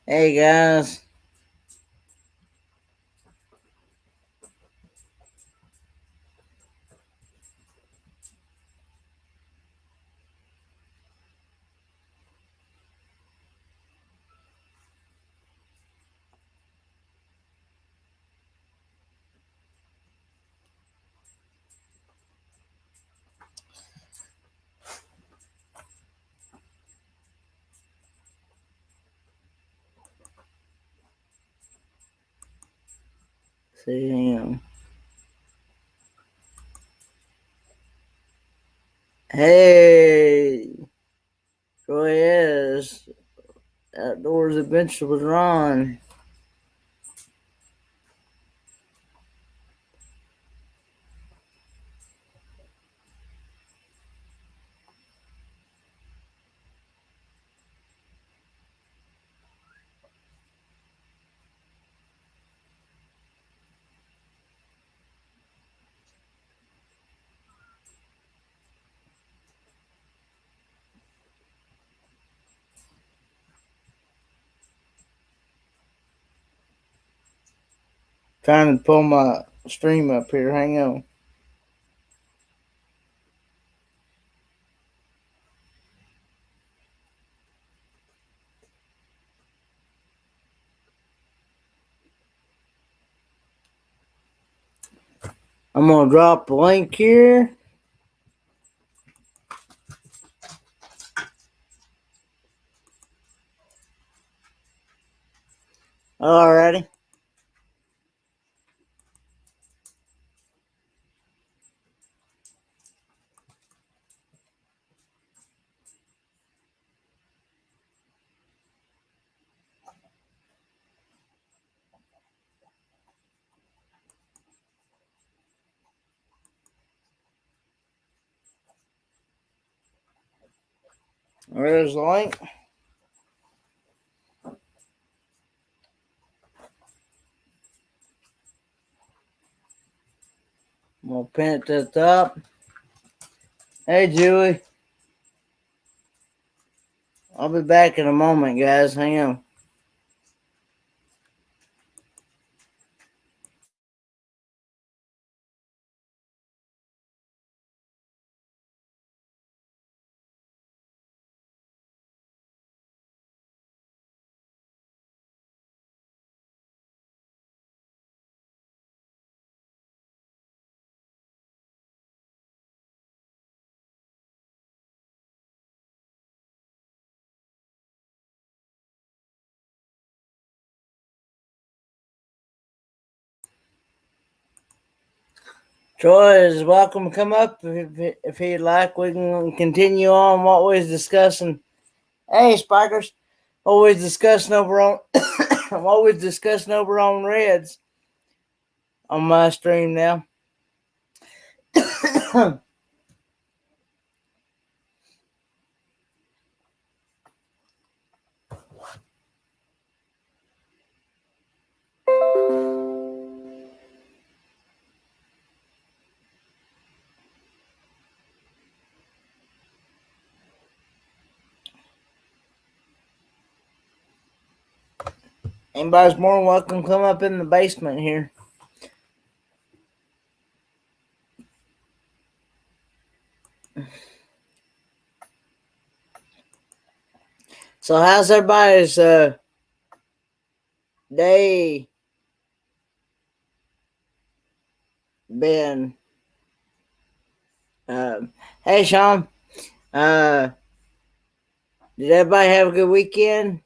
Hey guys. See him. Hey, Troy is Outdoors Adventure with Ron. Trying to pull my stream up here. Hang on. I'm gonna drop the link here. Alrighty. There's the link. I'm gonna pin it to the top. Hey Julie. I'll be back in a moment, guys. Hang on. Troy is welcome to come up if he'd like. We can continue on what we was discussing. Hey, Spikers. Always discussing over on I'm always discussing over on Reds on my stream now. Anybody's more than welcome to come up in the basement here. So how's everybody's day been? Hey Sean, uh, did everybody have a good weekend?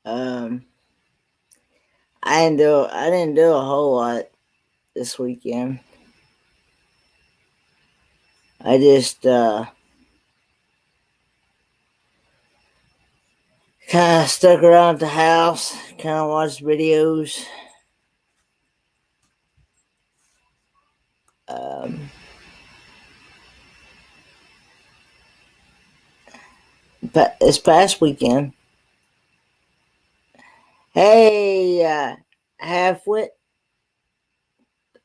Um, I didn't do a whole lot this weekend. I just kind of stuck around at the house, kind of watched videos. Um, this past weekend. Hey, Halfwit,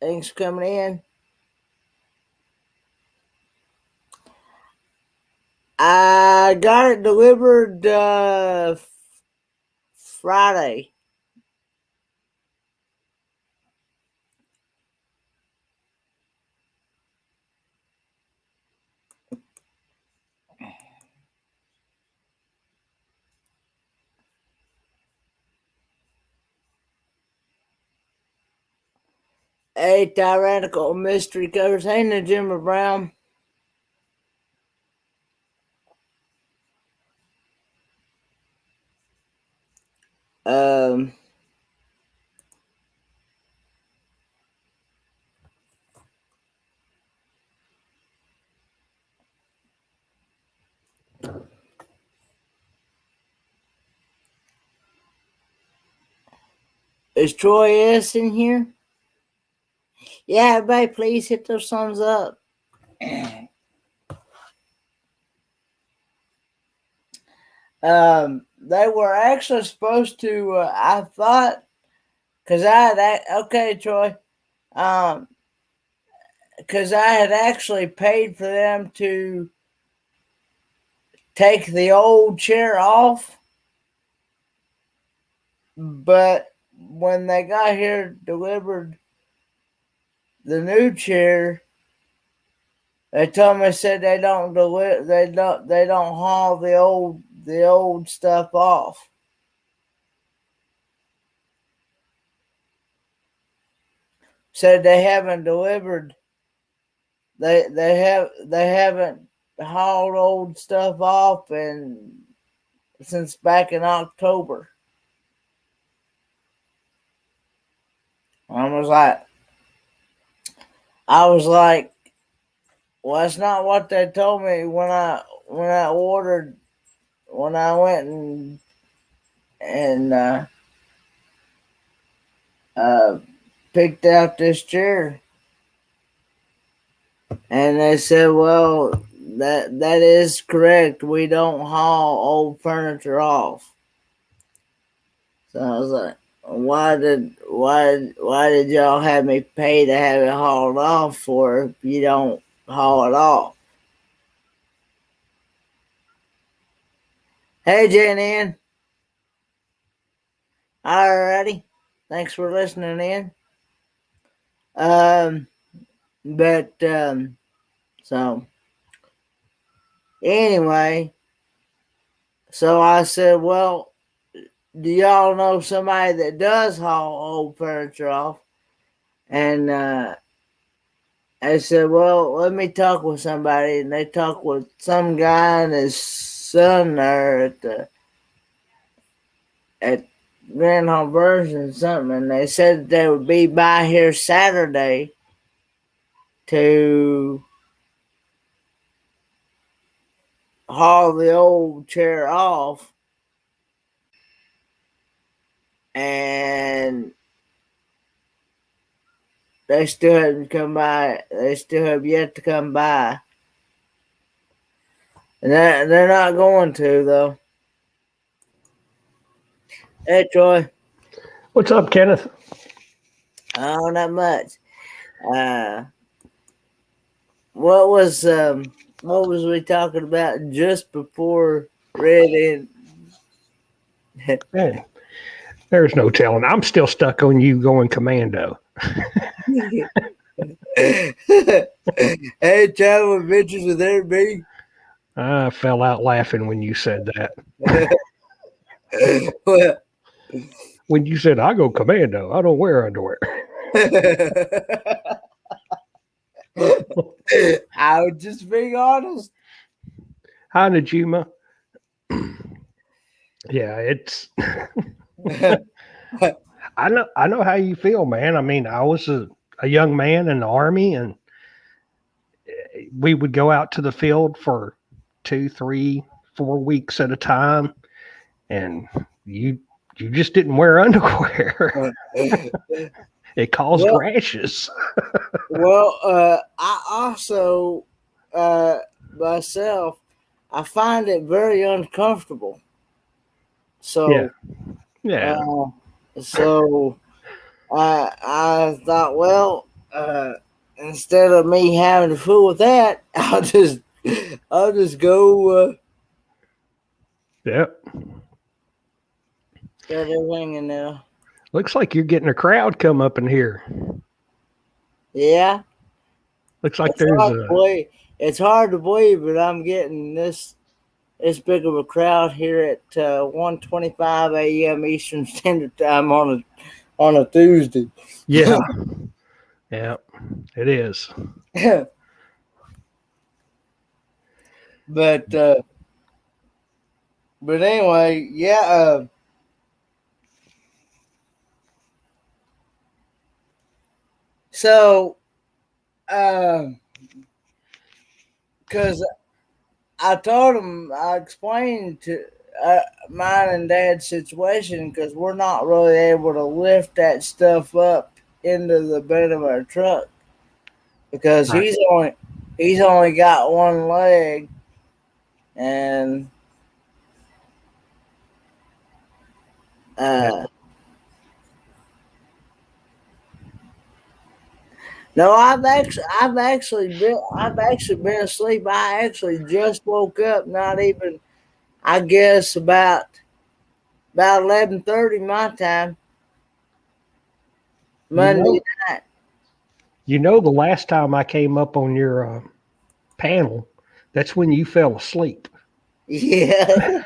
thanks for coming in. I got it delivered Friday. Hey, Tyrannical Mystery Covers. Hey, Najima Brown. Um, is Troy S in here? Yeah, everybody, please hit those thumbs up. They were actually supposed to. I thought, cause I had okay, Troy. Because I had actually paid for them to take the old chair off, but when they got here delivered the new chair, they told me said they don't haul the old stuff off. Said they haven't delivered. They haven't hauled old stuff off and since back in October. I was like, well, that's not what they told me when I ordered, when I went and picked out this chair. And they said, well, that is correct. We don't haul old furniture off. So I was like, why did y'all have me pay to have it hauled off for if you don't haul it off? Hey, Jan-Ann. Alrighty. Thanks for listening in. So anyway, so I said, well, do y'all know somebody that does haul old furniture off? And I said, well, let me talk with somebody. And they talked with some guy and his son there at Grand Home Version or something. And they said they would be by here Saturday to haul the old chair off. And they still haven't come by. They still have yet to come by. And they're not going to, though. Hey, Troy. What's up, Kenneth? Oh, not much. What was we talking about just before Red and Man, there's no telling. I'm still stuck on you going commando. Hey, travel adventures with everybody. I fell out laughing when you said that. Well, when you said I go commando, I don't wear underwear. I was just being honest. Hi, Najima. Yeah, it's. I know how you feel, man. I mean, I was a young man in the Army, and we would go out to the field for 2, 3, 4 weeks at a time, and you just didn't wear underwear. It caused rashes. Well, I also myself, I find it very uncomfortable. Yeah. So, Yeah. uh, so I thought, well, instead of me having to fool with that, I'll just go Yep. got everything in there. Looks like you're getting a crowd come up in here. Yeah, Looks like it's there's hard to a believe. It's hard to believe, but I'm getting this big of a crowd here at 1:25 a.m. Eastern Standard Time on a Tuesday. yeah. Yeah. It is. but uh, but anyway, yeah. So, because I told him, I explained to mine and Dad's situation because we're not really able to lift that stuff up into the bed of our truck because Right. he's only got one leg and Yeah. uh, no, I've actually been asleep. I actually just woke up. Not even, I guess about 11:30 my time You Monday know, night. the last time I came up on your panel, that's when you fell asleep. Yeah.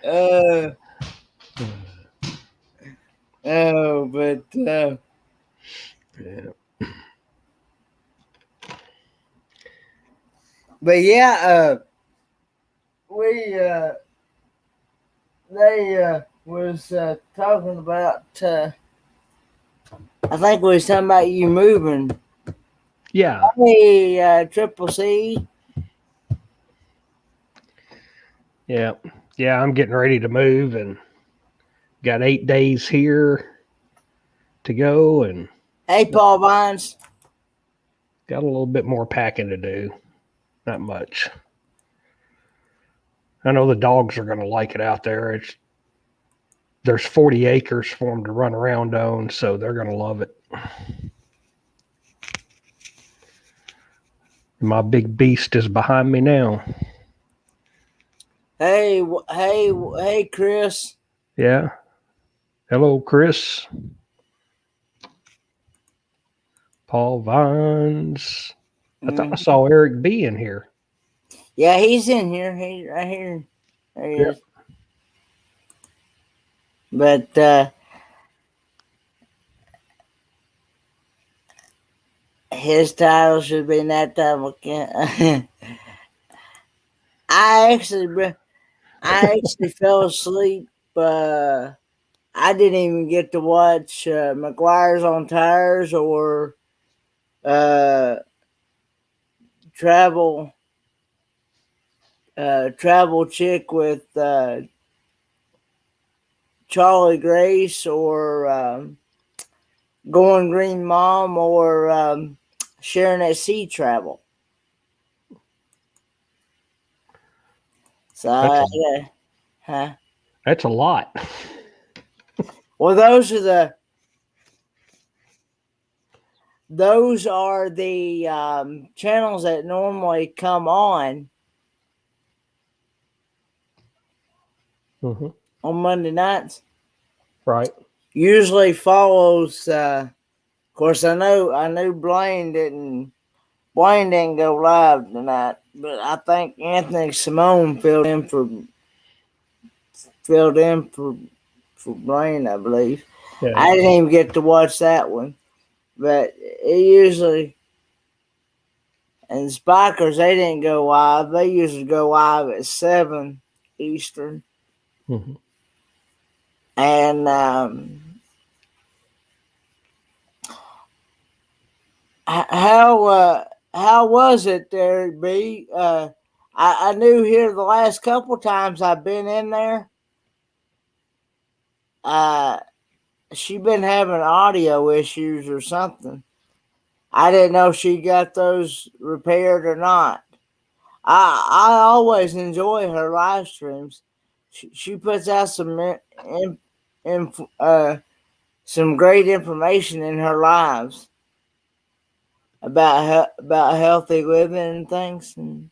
uh, oh, Yeah. but yeah, we they was talking about. I think we was talking about you moving. Yeah. Hey, Triple C. Yeah. Yeah. I'm getting ready to move and got 8 days here to go and Hey, Paul Vines. got a little bit more packing to do. Not much. I know the dogs are going to like it out there. There's 40 acres for them to run around on, so they're going to love it. My big beast is behind me now. Hey, Chris. Yeah. Hello, Chris. Paul Vines. I thought I Mhm. saw Eric B in here. Yeah, he's in here. He right here. There he Yeah. is. But his title should be that time again. I actually, I actually fell asleep. I didn't even get to watch McGuire's on Tires or uh, Travel Travel Chick with Charlie Grace or Going Green Mom or Sharing at Sea Travel. So, That's a huh? that's a lot. Well, those are the channels that normally come Hmm. on Monday nights. Right. Usually follows. Of course, I knew Blaine didn't go live tonight, but I think Anthony Simone filled in for Blaine, I believe. Yeah. I didn't even get to watch that one, but it usually and Spikers they didn't go live. They usually go live at 7 Eastern, Hmm. and how was it there, B? I knew here the last couple times I've been in there. Uh, she been having audio issues or something. I didn't know she got those repaired or not. I always enjoy her live streams. She puts out in, some great information in her lives about healthy living and things and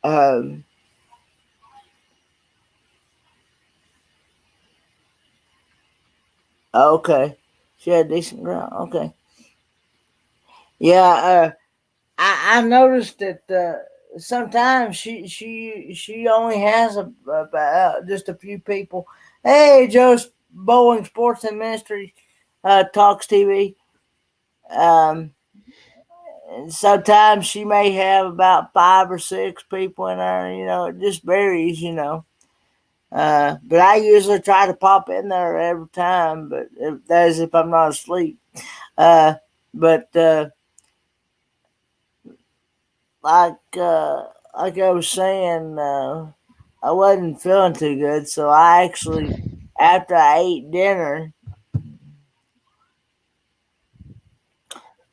um, okay, she had decent ground. Okay, yeah. I noticed that sometimes she only has about just a few people. Hey, Joe's Bowling Sports and Ministry talks TV. Um, and sometimes she may have about 5 or 6 people in there. It just varies. But I usually try to pop in there every time. But that is if I'm not asleep. Uh, but like like I was saying, I wasn't feeling too good, so I actually, after I ate dinner,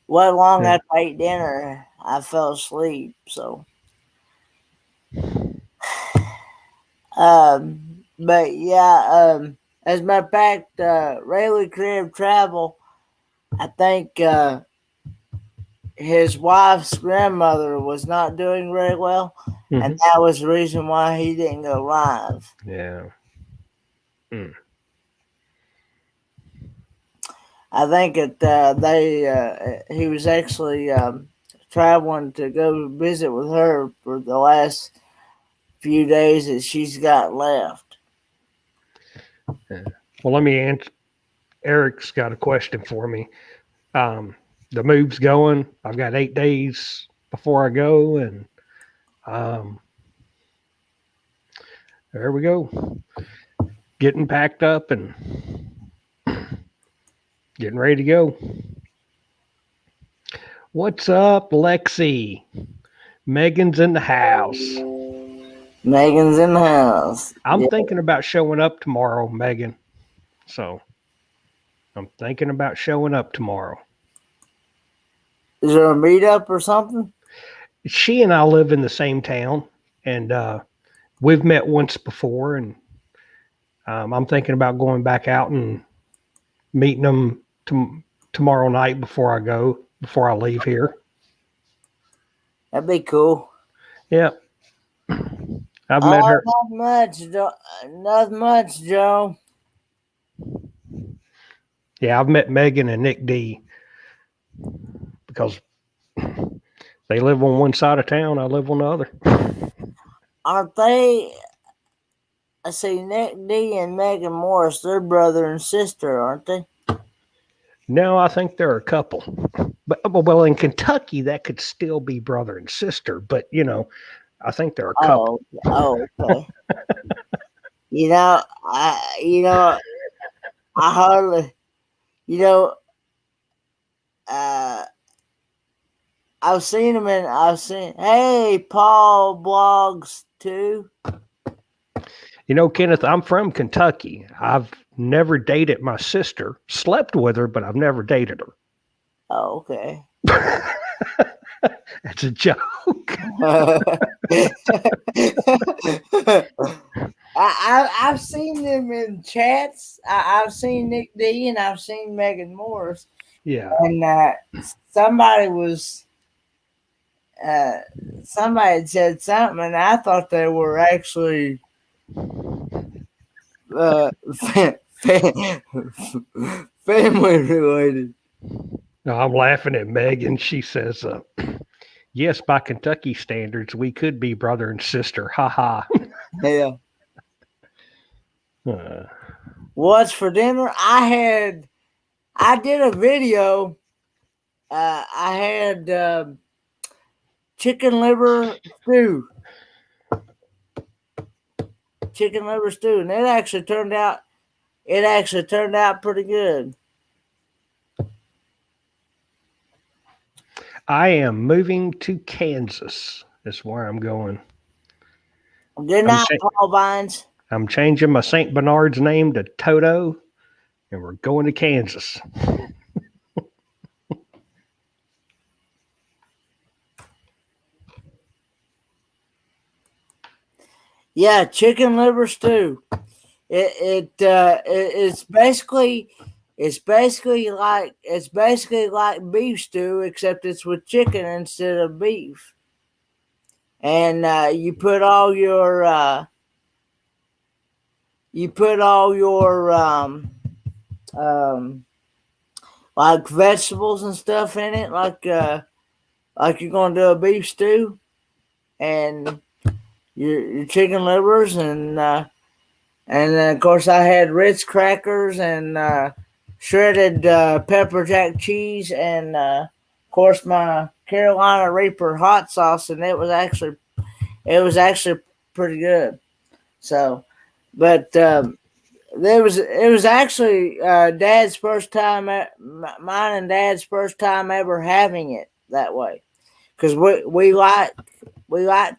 wasn't long Yeah. after I ate dinner, I fell asleep. So, but yeah, as a matter of fact, Rayleigh Crib Travel, I think his wife's grandmother was not doing very well, and Hmm. that was the reason why he didn't go live. Yeah. Mm. I think that he was actually traveling to go visit with her for the last few days that she's got left. Yeah. Well, let me answer. Eric's got a question for me. Um, the move's going. I've got 8 days before I go, and um, there we go. Getting packed up and getting ready to go. What's up, Lexi? Megan's in the house. Megan's in the house. I'm Yeah. thinking about showing up tomorrow, Megan. So I'm thinking about showing up tomorrow. Is there a meetup or something? She and I live in the same town, and we've met once before, and I'm thinking about going back out and meeting them tomorrow night before I leave here. That'd be cool. Yeah, I've met her. Not much, not much, Joe. Yeah, I've met Megan and Nick D because they live on one side of town. I live on the other. Aren't they? I see Nick D and Megan Morris. They're brother and sister, aren't they? No, I think they're a couple. But well, in Kentucky, that could still be brother and sister. But I think they're a couple. Oh, okay. I hardly, you know, uh, hey, Paul blogs too. Kenneth, I'm from Kentucky. I've never dated my sister. Slept with her, but I've never dated her. Oh, okay. That's a joke. I've seen them in chats. I've seen Nick D and I've seen Megan Morris, Yeah. and somebody was uh, somebody had said something, and I thought they were actually uh, family related. No, I'm laughing at Megan. She says, yes, by Kentucky standards, we could be brother and sister. Ha ha. Yeah. Uh, What's for dinner? I did a video. I had chicken liver stew, and it actually turned out pretty good. I am moving to Kansas. That's where I'm going. Good I'm night, cha- Paul Vines. I'm changing my St. Bernard's name to Toto, and we're going to Kansas. Yeah, chicken liver stew. It's basically like beef stew, except it's with chicken instead of beef. And you put all your um, like vegetables and stuff in it, like you're gonna do a beef stew, and your chicken livers, and then of course I had Ritz crackers and shredded pepper jack cheese, and of course my Carolina Reaper hot sauce, and it was actually pretty good. So, but it was actually Dad's first time, mine and Dad's first time ever having it that way, because we like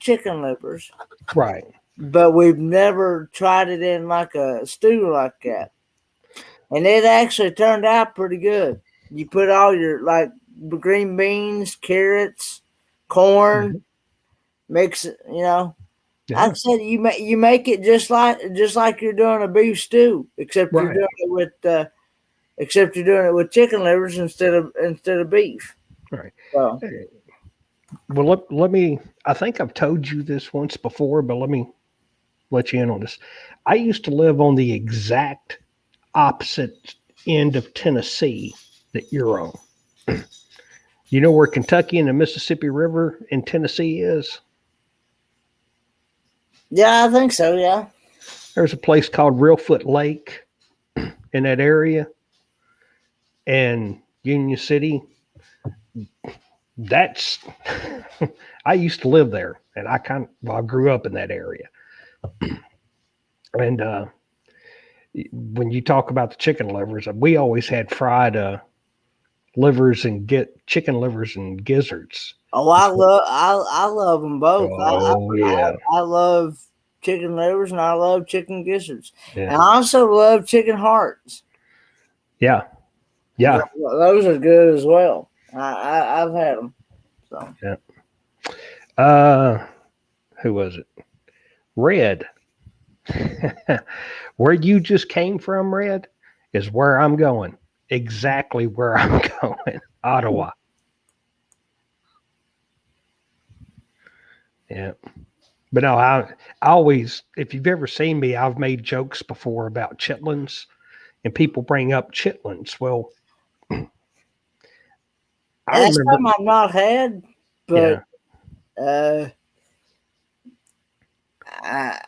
chicken livers, Right. but we've never tried it in like a stew like that, and it actually turned out pretty good. You put all your like green beans, carrots, corn, Mm-hmm. mix it. Like Yeah. I said, you make it just like you're doing a beef stew, Right. except you're doing it with chicken livers instead of beef. Right. So Well, let me. I think I've told you this once before, but let me let you in on this. I used to live on the exact opposite end of Tennessee that you're on. You know where Kentucky and the Mississippi River in Tennessee is? yeah, I think so. Yeah. There's a place called Reelfoot Lake in that area, and Union City. That's I used to live there, and I grew up in that area. And when you talk about the chicken livers, we always had fried livers and get chicken livers and gizzards. Oh, I love them both. Oh yeah, I love chicken livers and I love chicken gizzards, yeah, and I also love chicken hearts. yeah, yeah, Those are good as well. I've had them. So yeah. Uh, who was it? Red. Where you just came from, Red, is where I'm going. Exactly where I'm going. Ottawa. Yeah. But no, I always, if you've ever seen me, I've made jokes before about chitlins, and people bring up chitlins. Well, I that's remember, something I've not had, but yeah, uh, I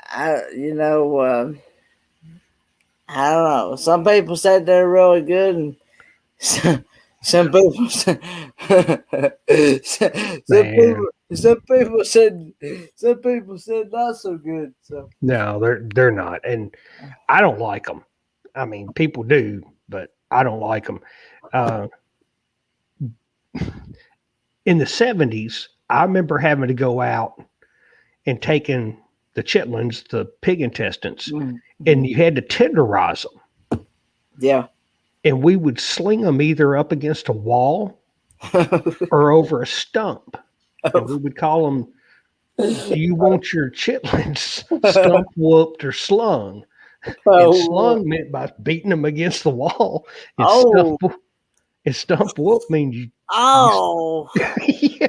don't know. Some people said they're really good, and some, some people said, man, some people said not so good. So no, they're not, and I don't like them. I mean, people do, but I don't like them. Uh, in the '70s, I remember having to go out and taking the chitlins, the pig intestines, and you had to tenderize them, yeah. and we would sling them either up against a wall or over a stump, and we would call them, "Do you want your chitlins stump whooped or slung?" And oh, slung meant by beating them against the wall, and oh, stump whoop means you oh. yeah.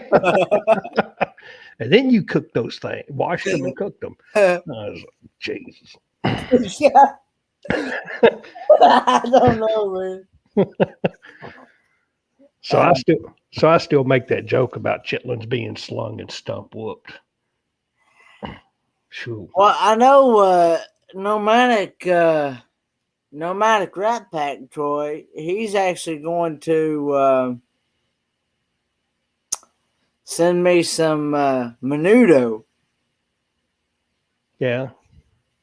And then you cook those things, washed them and cooked them. I was like, Jesus. Yeah. I don't know, man. So I still make that joke about chitlins being slung and stump whooped. Shoo. Well, I know nomadic Rat Pack Troy. He's actually going to send me some menudo, Yeah.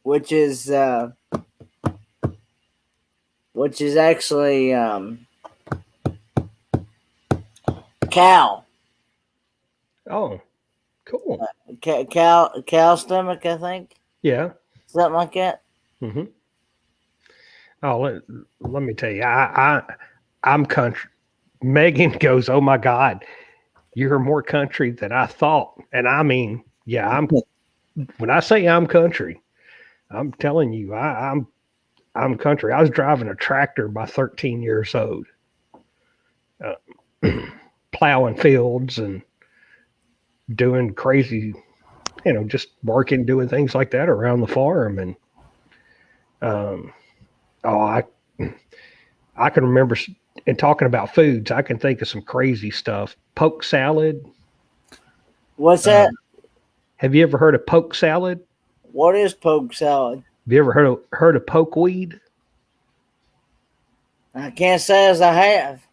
which is actually cow. Oh, cool. Cow stomach, I think, Yeah. something like that. Mm-hmm. Oh, let me tell you, I'm country. Megan goes, "Oh my God, you're more country than I thought." And I mean, yeah, when I say I'm country, I'm telling you, I'm country. I was driving a tractor by 13 years old, uh, plowing fields and doing crazy, just working, doing things like that around the farm. And um, oh, I can remember, and talking about foods, I can think of some crazy stuff. Poke salad. What's that? Um, have you ever heard of poke salad? What is poke salad? Have you ever heard of pokeweed? I can't say as I have.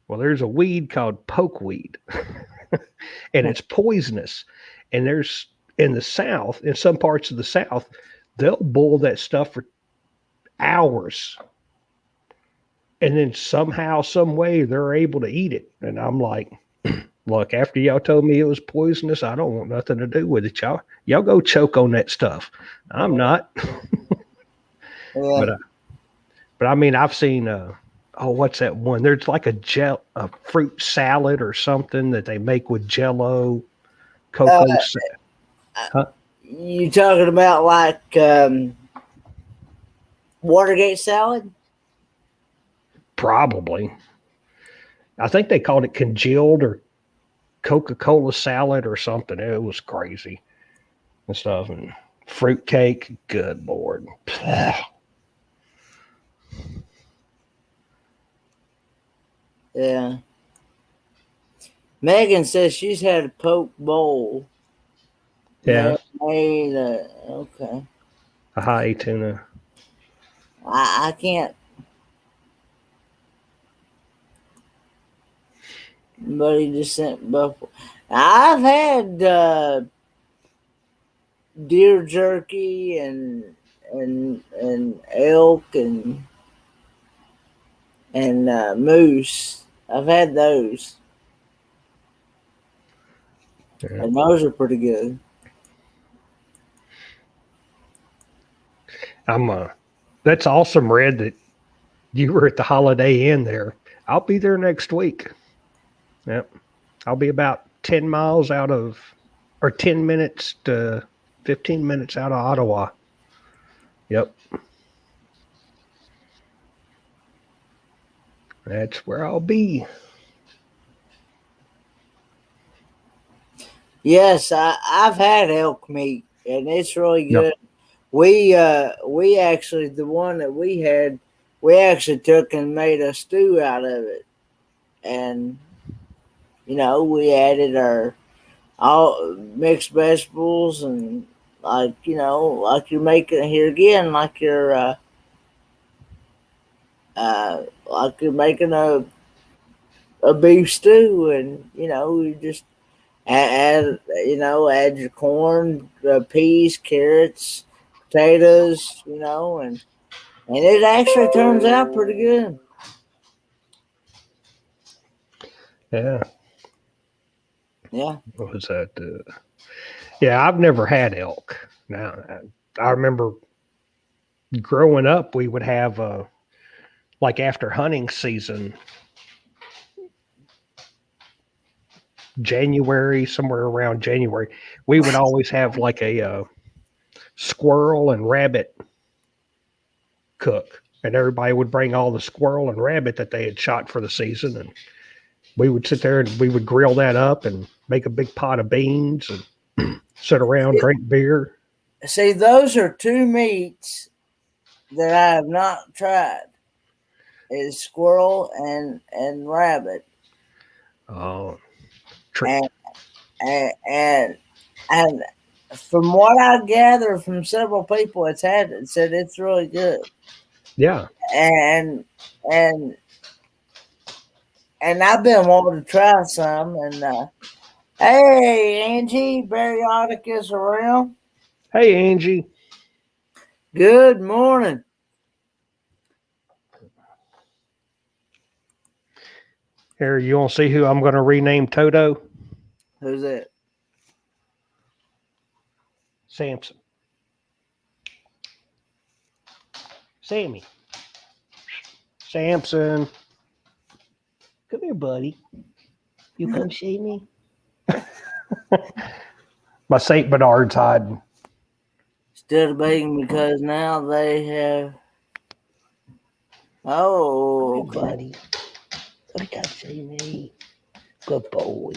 Well, there's a weed called pokeweed, and it's poisonous. And there's in the South, in some parts of the South, they'll boil that stuff for hours, and then somehow, some way, they're able to eat it. And I'm like, look, after y'all told me it was poisonous, I don't want nothing to do with it. Y'all go choke on that stuff. I'm not. Yeah. but but I mean, I've seen oh, what's that one? There's like a fruit salad or something that they make with Jello, Uh, cocoa. Huh? you talking about like Watergate salad? Probably. I think they called it congealed or Coca-Cola salad or something. It was crazy and stuff. And fruit cake. Good Lord. Yeah. Megan says she's had a poke bowl. Yeah. Made okay. A high tuna. I can't. But he just sent buffalo. I've had deer jerky and elk and moose. I've had those, Yeah. and those are pretty good. I'm That's awesome, Red, that you were at the Holiday Inn there. I'll be there next week. Yep. I'll be about 10 miles out of, or 10 minutes to 15 minutes out of Ottawa. Yep. That's where I'll be. Yes, I've had elk meat, and it's really Yep. good. We actually the one that we had, we actually took and made a stew out of it, and we added our all mixed vegetables and like you're making here again, like you're making a beef stew, and you just add your corn, peas, carrots, potatoes, and it actually turns out pretty good. Yeah. Yeah. What was that? Yeah, I've never had elk. Now, I remember growing up, we would have, like after hunting season, January, somewhere around January, we would always have like a squirrel and rabbit cook. And everybody would bring all the squirrel and rabbit that they had shot for the season. And we would sit there and we would grill that up and make a big pot of beans and sit around, drink beer. See, those are two meats that I have not tried. Is squirrel and rabbit, Oh, and and and from what I gather from several people that's had it, said it's really good. yeah. And and and I've been wanting to try some. And hey, Angie, Bariotic is around. Hey, Angie. Good morning. Here, you want to see who I'm going to rename Toto? Who's that? Samson. Sammy. Samson. Come here, buddy. You come see me? My St. Bernard's hiding. Still debating because now they have. Oh, okay. Buddy. Come see me. Good boy.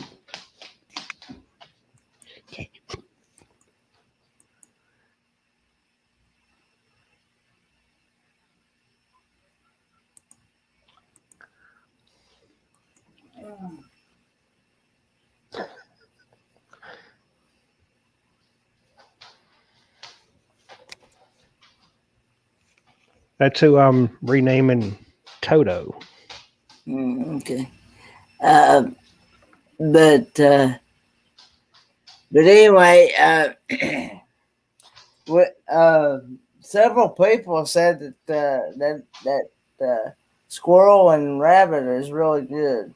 That's who I'm renaming Toto. Okay. Uh, but anyway, what several people said that squirrel and rabbit is really good.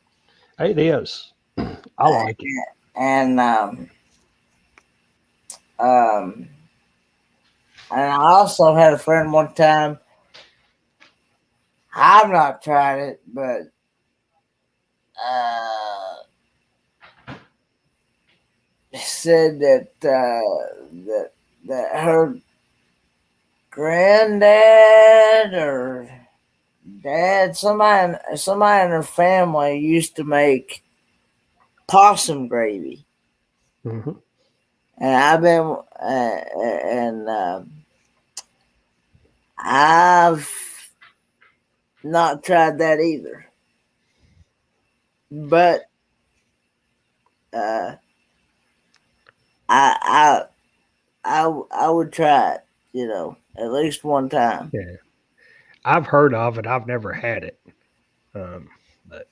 It is. I like it. And um, and I also had a friend one time. I've not tried it, but said that her granddad or dad, somebody in her family used to make possum gravy, Mm-hmm. and I've been and I've not tried that either, but uh, I I would try it, at least one time. Yeah. I've heard of it. I've never had it. But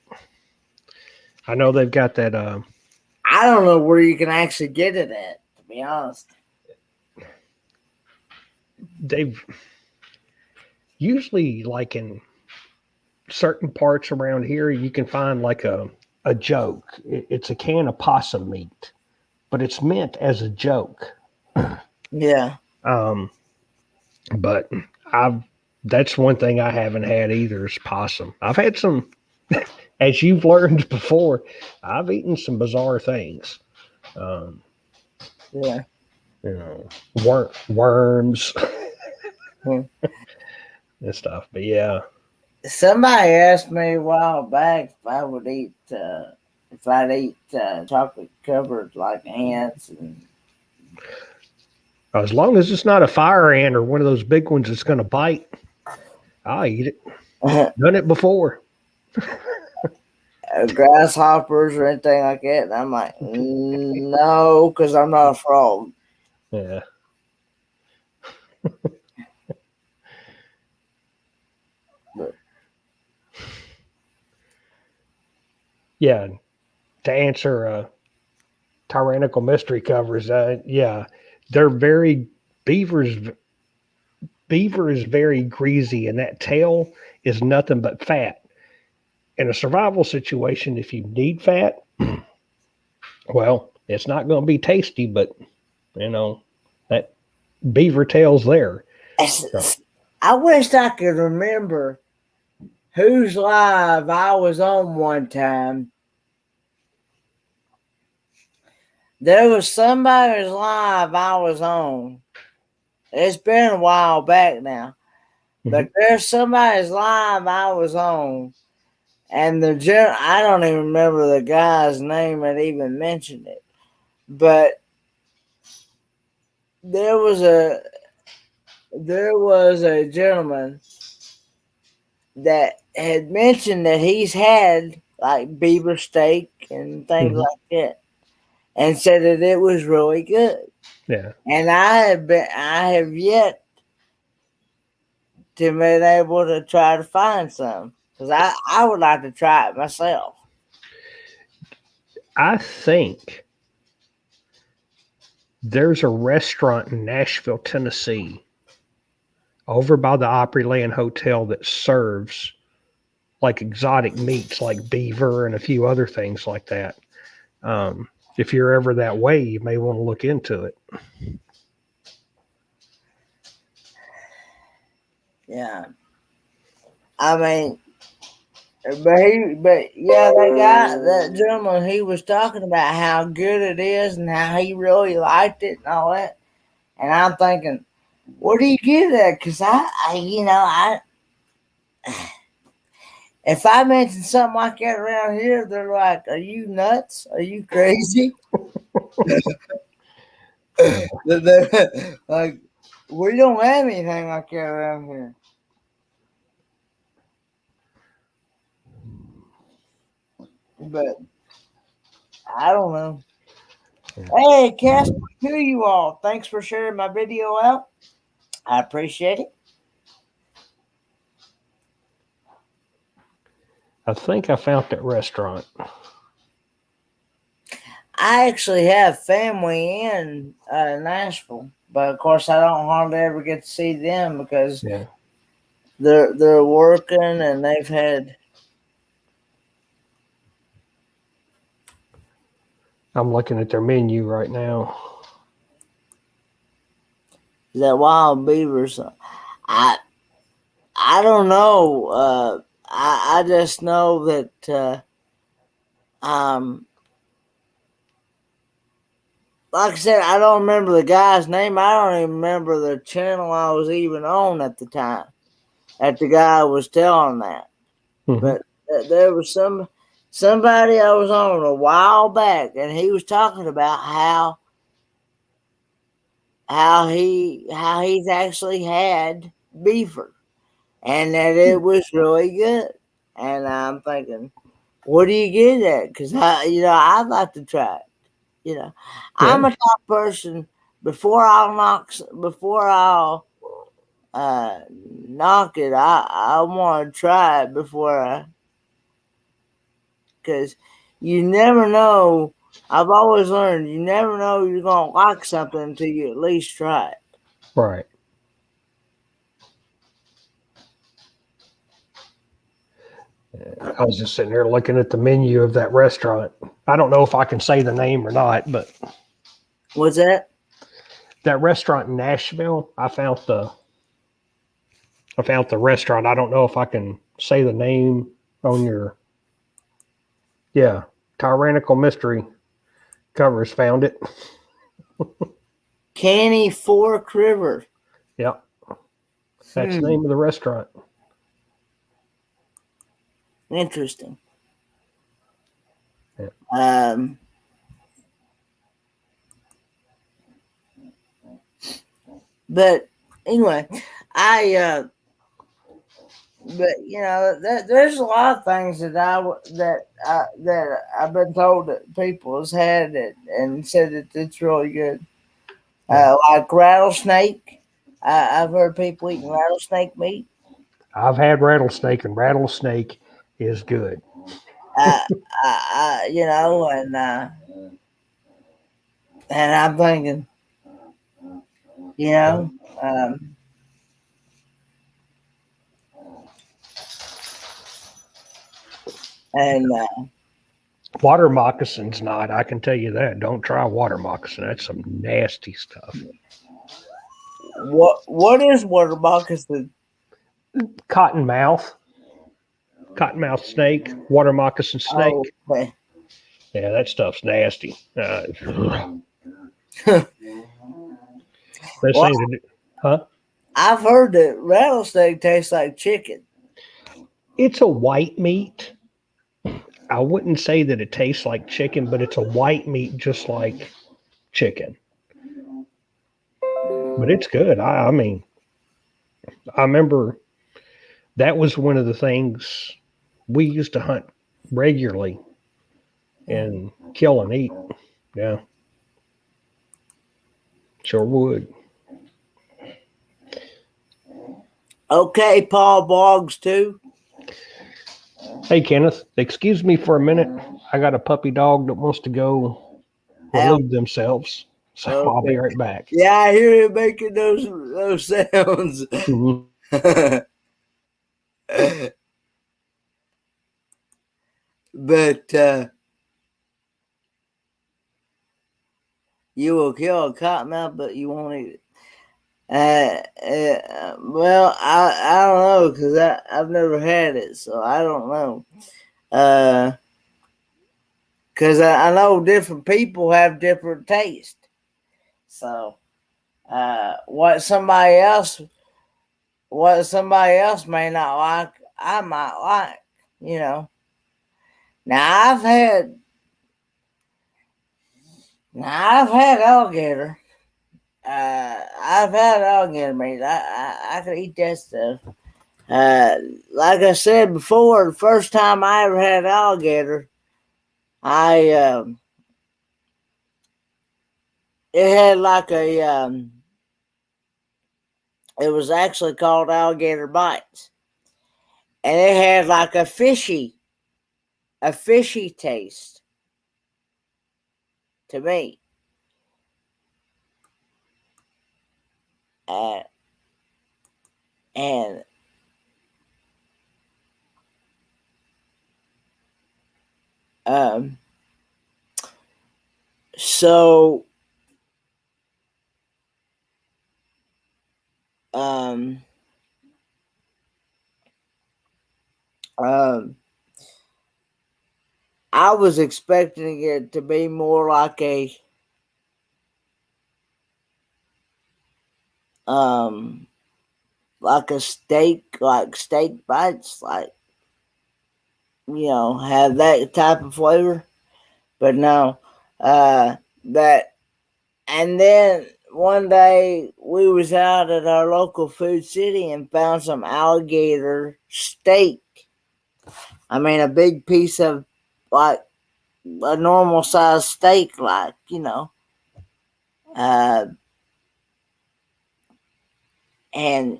I know they've got that. I don't know where you can actually get it at, to be honest. They've usually, like in certain parts around here, you can find like a joke. It's a can of possum meat, but it's meant as a joke. Yeah. But I've that's one thing I haven't had either is possum. I've had some, as you've learned before, I've eaten some bizarre things. Um, Yeah. Worms Hmm. and stuff. But yeah, Somebody asked me a while back if I would eat, if I'd eat chocolate covered like ants, and as long as it's not a fire ant or one of those big ones that's going to bite, I'll eat it. Done it before. grasshoppers or anything like that. And I'm like, no, because I'm not a frog. Yeah. But, Yeah. To answer tyrannical mystery covers, yeah, they're very beavers. Beaver is very greasy, and that tail is nothing but fat. In a survival situation, if you need fat, well, it's not going to be tasty, but that beaver tail's there. So, I wish I could remember whose live I was on one time. There was somebody's live I was on. It's been a while back now. But there's somebody's live I was on. And I don't even remember the guy's name that even mentioned it. But there was a gentleman that had mentioned that he's had like beaver steak and things mhm. like that, and said that it was really good. Yeah. And I have yet to been able to try to find some because I would like to try it myself. I think there's a restaurant in Nashville, Tennessee, over by the Opryland Hotel that serves like exotic meats like beaver and a few other things like that. If you're ever that way, you may want to look into it. Yeah. I mean, but yeah, that gentleman, he was talking about how good it is and how he really liked it and all that. And I'm thinking, where do you get that? Because if I mention something like that around here, they're like, "Are you nuts? Are you crazy?" Like, we don't have anything like that around here. But I don't know. Hey, Casper, who you all? Thanks for sharing my video out. I appreciate it. I think I found that restaurant. I actually have family in Nashville, but of course I don't hardly ever get to see them because Yeah. they're working and they've had I'm looking at their menu right now. that wild beavers. I I don't know. I just know that um like I said, I don't remember the guy's name. I don't even remember the channel I was even on at the time that the guy was telling that. Hmm. But there was somebody I was on a while back, and he was talking about how he's actually had beaver, and that it was really good. And I'm thinking, what do you get at? Because I'd like to try it. You know, Yeah. I'm a type person before I'll knock it. I want to try it before I, because you never know. I've always learned you never know you're gonna like something until you at least try it. Right. I was just sitting there looking at the menu of that restaurant. I don't know if I can say the name or not, but What's that? that restaurant in Nashville, I found the restaurant. I don't know if I can say the name on your, yeah, Tyrannical Mystery Covers found it. Canny Fork River. Yep, that's the Hmm. name of the restaurant. Interesting. Yeah. Um. But anyway, I but there's a lot of things that I've been told that people has had it and said that it's really good. Yeah. Like rattlesnake. I've heard people eating rattlesnake meat. I've had rattlesnake, and rattlesnake is good. Uh, and I'm thinking, you Yeah. know, um, and Water moccasin's not. I can tell you that. Don't try water moccasin. That's some nasty stuff. what is water moccasin? Cottonmouth, cottonmouth snake, water moccasin Oh, snake. okay. Yeah, that stuff's nasty. Those Well, things are, huh? I've heard that rattlesnake tastes like chicken. It's a white meat. I wouldn't say that it tastes like chicken, but it's a white meat just like chicken. But it's good. I mean, I remember that was one of the things we used to hunt regularly and kill and eat. Yeah, sure would. Okay, Paul Boggs too. Hey, Kenneth, excuse me for a minute. I got a puppy dog that wants to go Al. relieve themselves. So I'll be Okay. right back. Yeah, I hear him making those sounds. Mhm. But you will kill a cottonmouth, but you won't eat it. Well, I don't know because I've never had it, so I don't know. Because I know different people have different taste. So what somebody else may not like, I might like. You know. Now I've had alligator. I've had alligator meat. I could eat that stuff. Uh, like I said before, the first time I ever had alligator, I it had like it was actually called alligator bites, and it had like a fishy taste to me. Uh, and um, so um, um, I was expecting it to be more um like a steak, like steak bites, like have that type of flavor. But no, that and then one day we was out at our local food city and found some alligator steak. I mean, a big piece of like a normal size steak, uh, and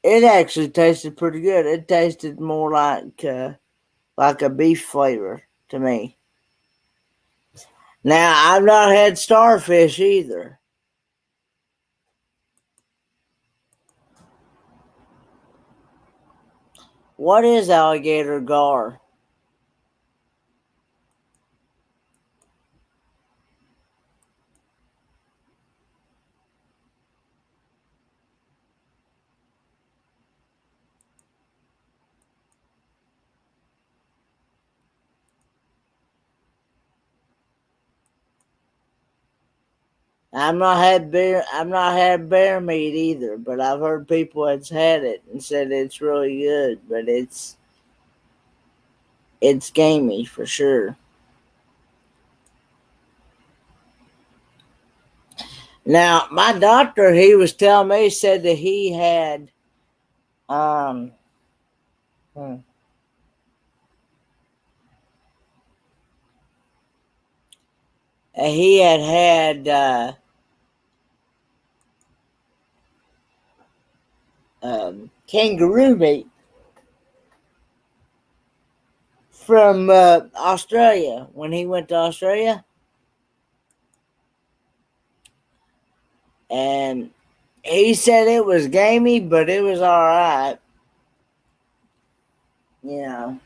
it actually tasted pretty good. It tasted more like a beef flavor to me. Now I've not had starfish either. What is alligator gar? I've not had bear meat either, but I've heard people that's had it and said it's really good, but it's gamey for sure. Now, my doctor, he was telling me, said that um hmm, he had kangaroo meat from Australia when he went to Australia, and he said it was gamey, but it was all right. You know,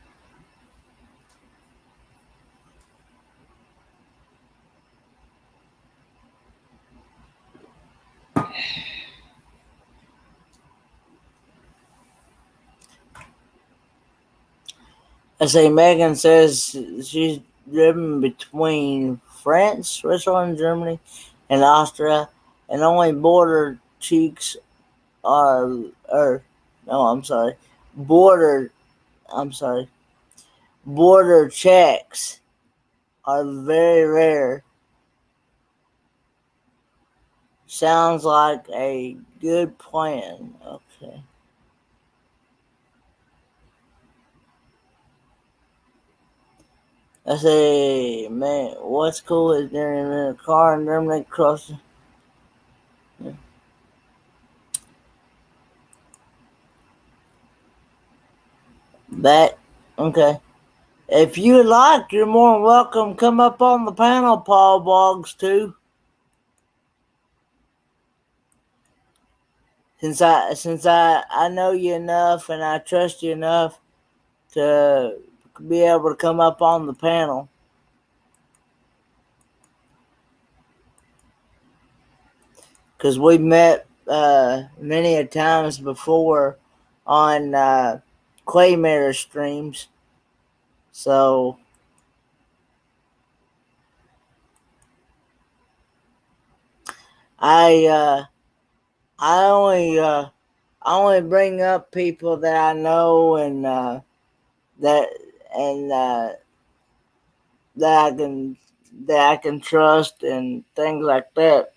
I say Megan says she's driven between France, Switzerland, Germany, and Austria, and only border cheeks are, or no, I'm sorry, border, I'm sorry, border checks are very rare. Sounds like a good plan. Okay. I say, man, what's cool is they're in a car and Germany crossing. That, okay. If you like, you're more than welcome. Come up on the panel, Paul Boggs, too. Since I know you enough and I trust you enough to be able to come up on the panel. because we've met many a times before on Clay Mirror streams. So I uh, I only I only bring up people that I know and that and that I can that I can trust and things like that.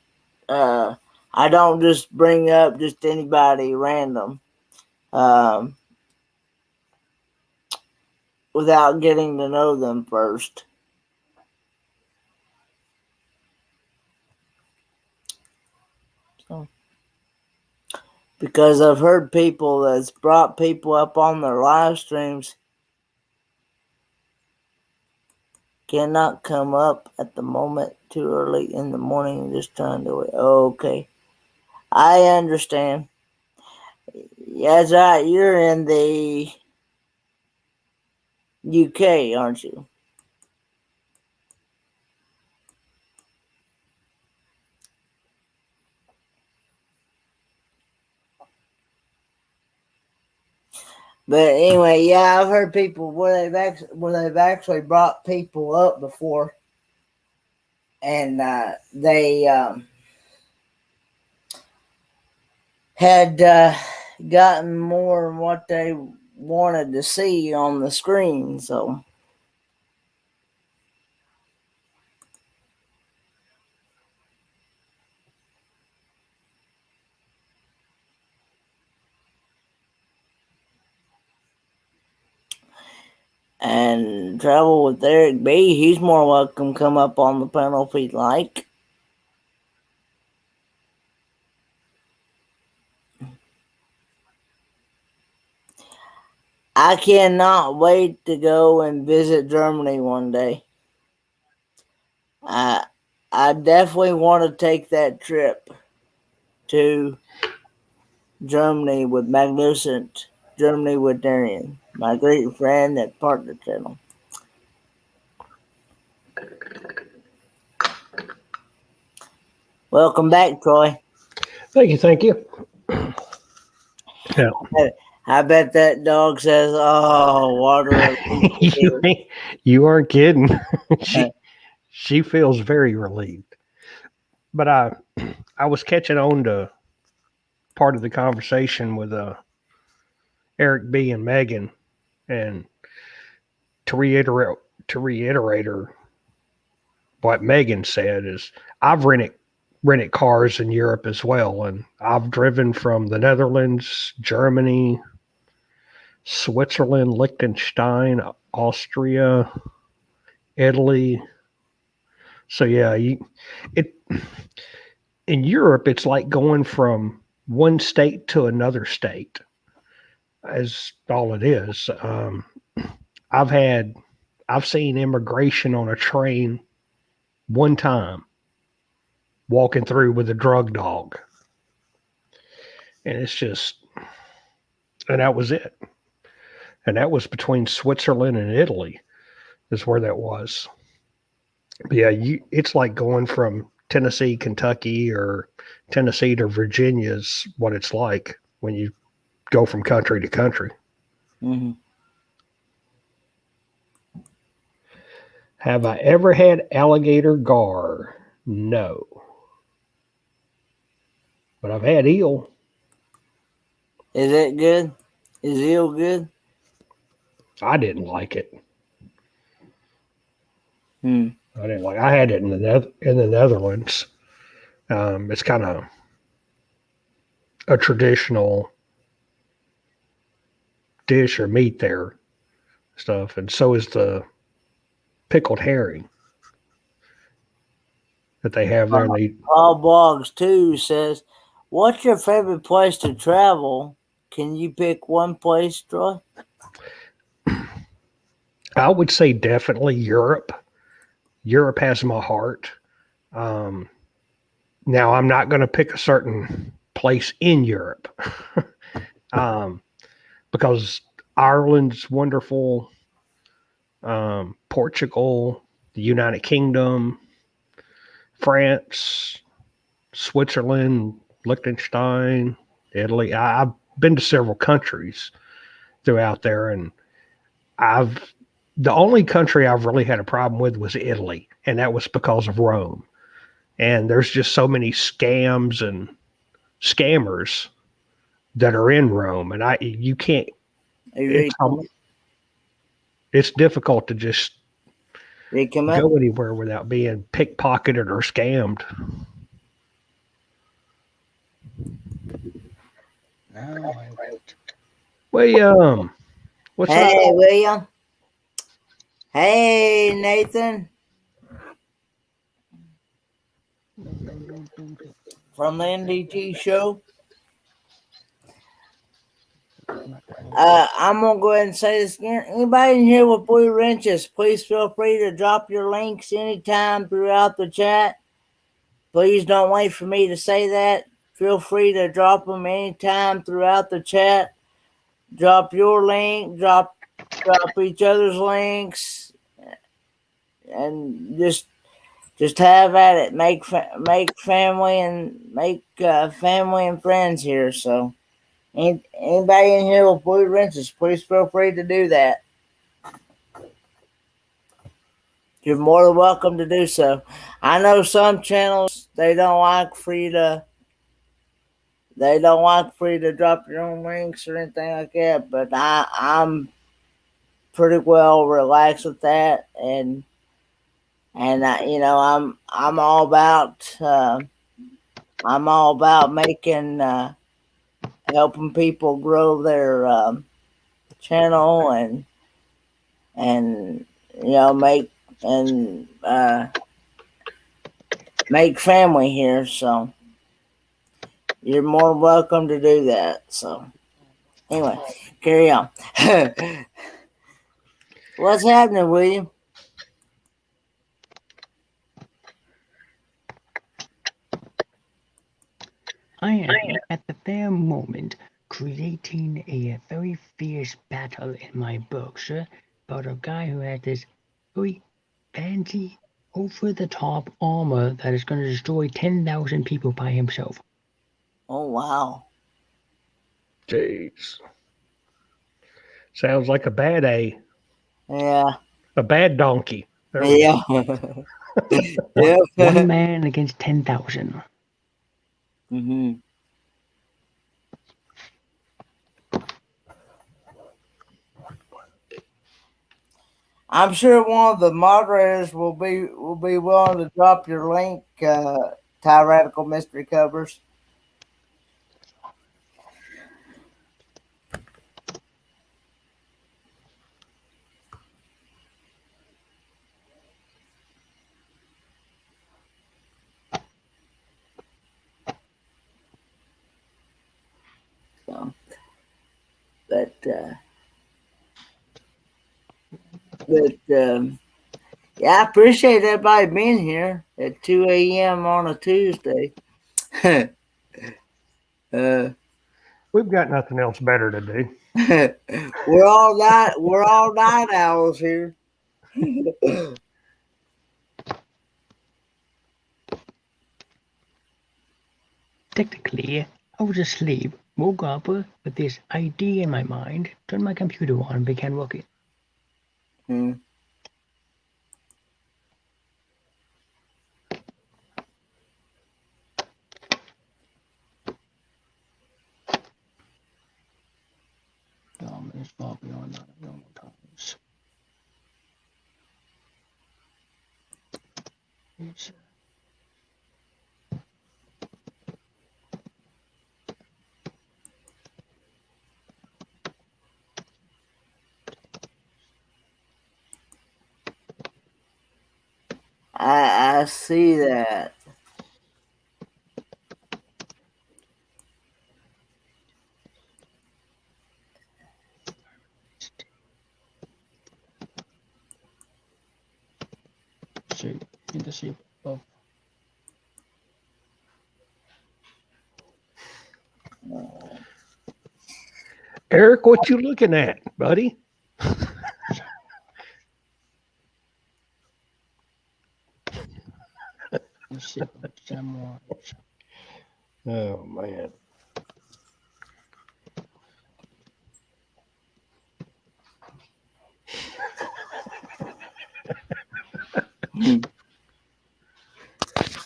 Uh, I don't just bring up just anybody random um, without getting to know them first. So, because I've heard people that's brought people up on their live streams cannot come up at the moment too early in the morning, just trying to wait. Oh, okay, I understand. That's right. You're in the UK, aren't you? But anyway, yeah, I've heard people where they've actually brought people up before, and they had gotten more than what they wanted to see on the screen. So, and travel with Eric B. He's more welcome come up on the panel if he'd like. I cannot wait to go and visit Germany one day. I I definitely want to take that trip to Germany with Magnificent Germany with Darian, my great friend at Partner Channel. Welcome back, Troy. Thank you. Thank you. Yeah. I bet that dog says, "Oh, water." you, you aren't kidding. she feels very relieved. But I was catching on to part of the conversation with Eric B and Megan, and to reiterate her what Megan said is I've rented cars in Europe as well, and I've driven from the Netherlands, Germany, Switzerland, Liechtenstein, Austria, Italy. So yeah, it in Europe it's like going from one state to another state, as all it is. I've had I've seen immigration on a train one time walking through with a drug dog. And it's just and that was it. And that was between Switzerland and Italy is where that was. But yeah, it's like going from Tennessee, Kentucky, or Tennessee to Virginia is what it's like when you go from country to country. Mm-hmm. Have I ever had alligator gar? No. But I've had eel. Is it good? Is eel good? I didn't like it. Hmm. I didn't like. I had it in the Netherlands. It's kind of a traditional dish or meat there, stuff, and so is the pickled herring that they have there. And they Paul Boggs too says, "What's your favorite place to travel? Can you pick one place, Troy?" I would say definitely Europe. Europe has my heart. Um, Now, I'm not going to pick a certain place in Europe um, because Ireland's wonderful, Portugal, the United Kingdom, France. Switzerland, Liechtenstein, Italy. I've been to several countries throughout there, and I've the only country I've really had a problem with was Italy, and that was because of Rome. And there's just so many scams and scammers that are in Rome, and I you can't. Are you ready It's to come up? it's difficult to just Ready to come up? go anywhere without being pickpocketed or scammed. Now I wait. William, what's up? Hey, William. Hey, Nathan. From the NDT show. I'm gonna go ahead and say this again. Anybody in here with blue wrenches, please feel free to drop your links anytime throughout the chat. Please don't wait for me to say that. Feel free to drop them anytime throughout the chat. Drop your link, drop each other's links, and just have at it. Make family and friends here. So. Anybody in here with blue wrenches, please feel free to do that. You're more than welcome to do so. I know some channels they don't like for you to drop your own links or anything like that, but I'm pretty well relaxed with that, and I'm all about making helping people grow their channel and make and make family here. So you're more welcome to do that. So anyway, carry on. What's happening, William? I am at the very moment creating a very fierce battle in my book, sir, about a guy who has this very fancy, over-the-top armor that is going to destroy 10,000 people by himself. Oh wow! Jeez, sounds like a bad Yeah, a bad donkey. There we yeah, yeah. One man against 10,000. Mm-hmm. I'm sure one of the moderators will be willing to drop your link, Tyrannical Mystery Covers. So, but yeah, I appreciate everybody being here at 2 a.m. on a Tuesday. We've got nothing else better to do. We're all night owls here. Technically, I was asleep, woke up with this idea in my mind, turned my computer on, and began working. Hmm. It's far beyond that normal times. I see that. Shape in the shape of Eric, what you looking at, buddy? the shape of samurai. Oh man.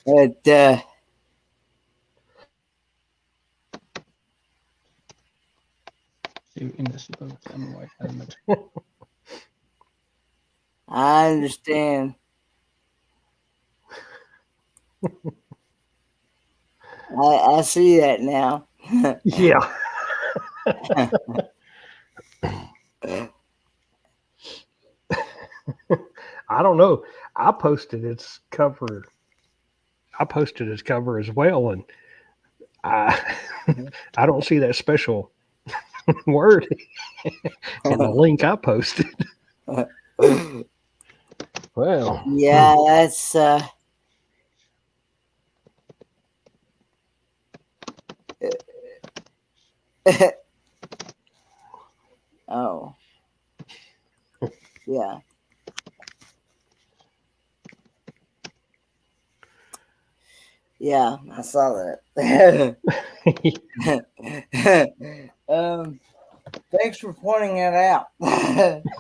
But I understand. I see that now. Yeah. I don't know. I posted its cover. I posted its cover as well, and I I don't see that special word in the link I posted. Well, Yeah, that's oh yeah. Yeah, I saw that. Thanks for pointing it out.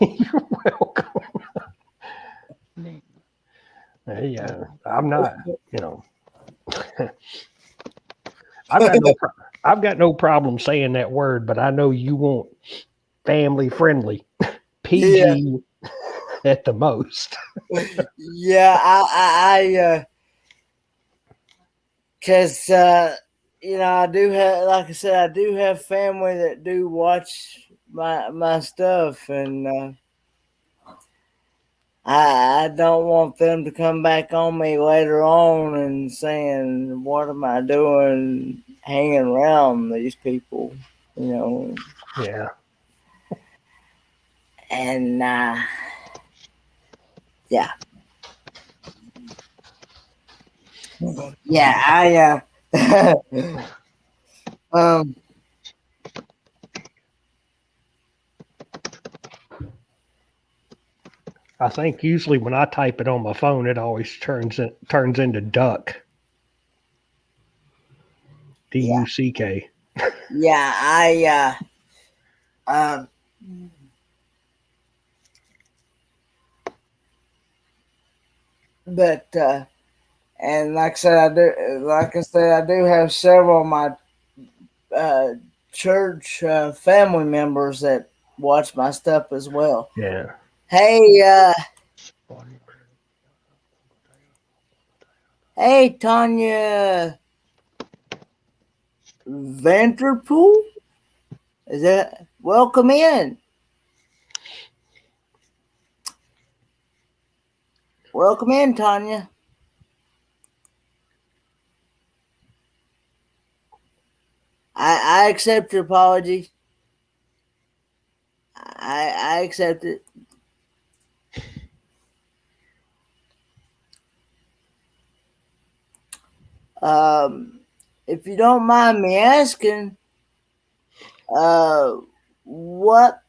you're welcome. Hey, I'm not. You know, I've got no. I've got no problem saying that word, but I know you want family friendly, Yeah, PG at the most. yeah. Cause I do have, like I said, I do have family that do watch my stuff, and I don't want them to come back on me later on and saying, "What am I doing, hanging around these people?" You know, Yeah. and yeah, yeah. Um, I think usually when I type it on my phone, it always turns into duck. yeah, DUCK. yeah. Um, but and like I said, I do have several of my uh, church family members that watch my stuff as well. Yeah. Hey, hey, Tanya Vanderpool, is that? Welcome in. Welcome in, Tanya. I accept your apology. I accept it. Um, if you don't mind me asking, uh, what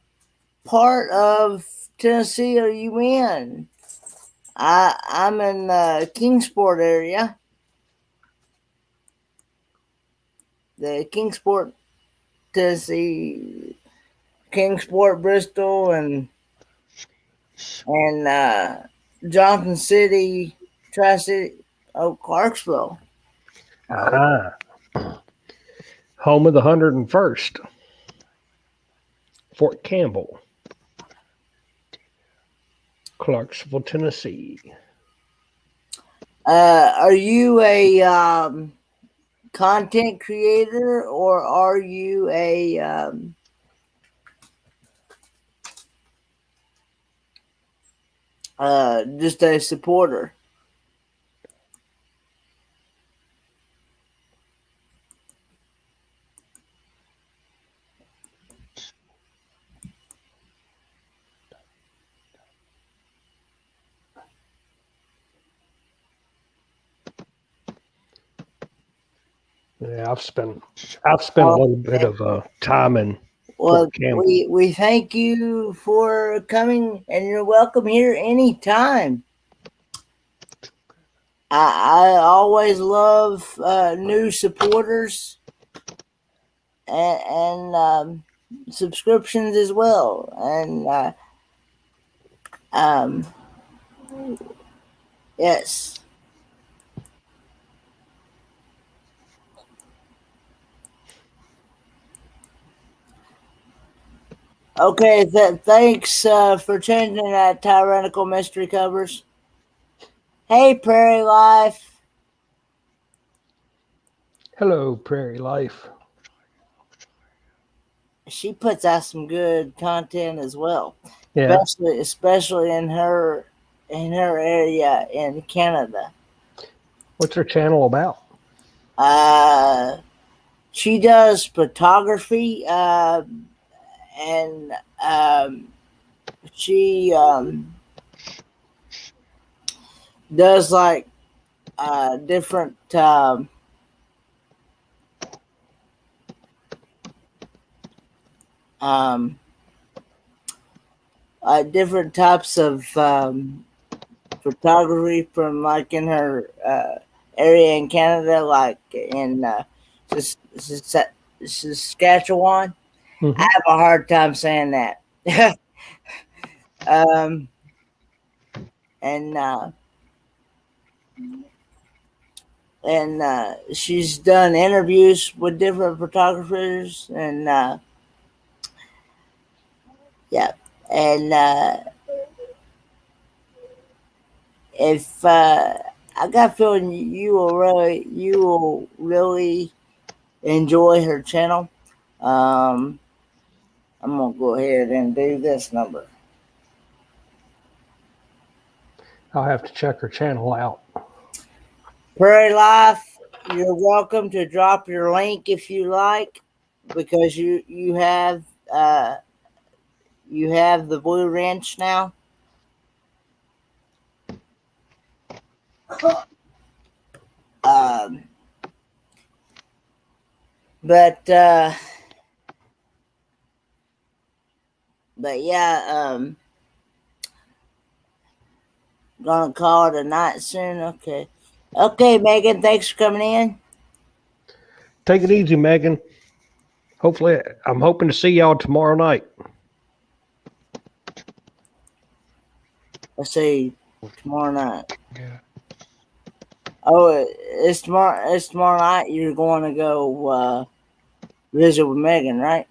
part of Tennessee are you in? I'm in Kingsport area, the Kingsport, Tennessee, Kingsport, Bristol, and Johnson City, Tri City, oh Clarksville. Oh, Ah. Home of the 101st. Fort Campbell. Clarksville, Tennessee. are you a content creator or are you a just a supporter? Yeah, I've spent a Oh, little bit of time in well, Fort Campbell. we thank you for coming, and you're welcome here anytime. I always love new supporters and subscriptions as well. And um, yes. Okay, thanks for changing that tyrannical mystery covers. Hey, Prairie Life. Hello, Prairie Life. She puts out some good content as well, Yeah. especially in her area in Canada. What's her channel about? Uh, she does photography, and she does like different um, different types of photography from like in her area in Canada, like in Saskatchewan. I Hmm. have a hard time saying that. um, and she's done interviews with different photographers, and yeah, and if I got a feeling you will really enjoy her channel. Um, I'm gonna go ahead and do this number. I'll have to check her channel out. Prairie Life, you're welcome to drop your link if you like, because uh, you have the Blue Wrench now. Um, but but yeah, gonna call it a night soon. Okay, okay, Megan, thanks for coming in. Take it easy, Megan. Hopefully, I'm hoping to see y'all tomorrow night. Let's see, tomorrow night. Oh, it's tomorrow. It's tomorrow night. You're going to go visit with Megan, right?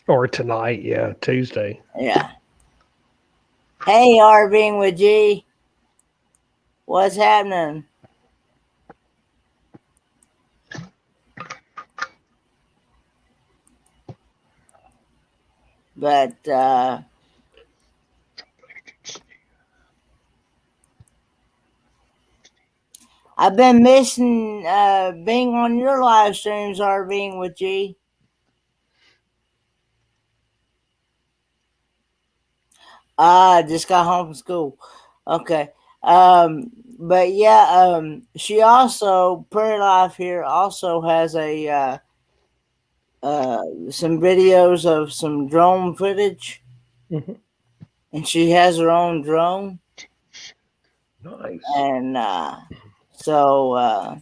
Or tonight, yeah, Tuesday. Yeah. Hey, RVing with G. What's happening? But I've been missing being on your live streams, RVing with G. Ah, just got home from school. Okay. But yeah, she also, Prairie Life here also has a some videos of some drone footage, Hmm. and she has her own drone, Nice. and so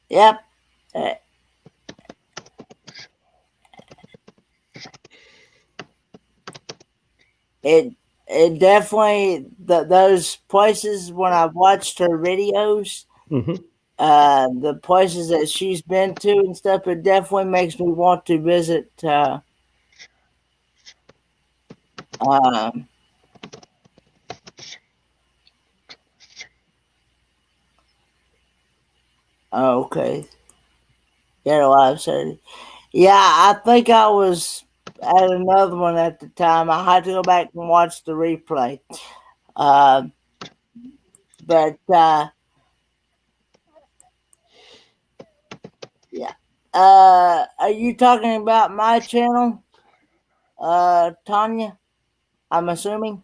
yep, uh, it it definitely those places when I've watched her videos, Hmm. the places that she's been to and stuff, it definitely makes me want to visit. Um, okay, yeah, live Saturday. Yeah, I think I was at another one at the time. I had to go back and watch the replay. Uh, but yeah. Are you talking about my channel, Tanya? I'm assuming.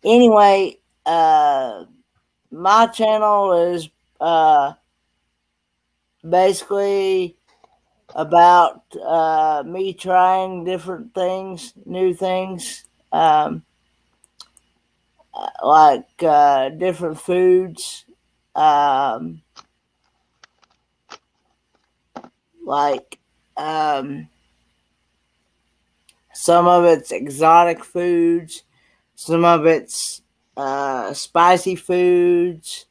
Anyway, my channel is uh basically about me trying different things, new things, like different foods, um, like um, some of it's exotic foods, some of it's spicy foods.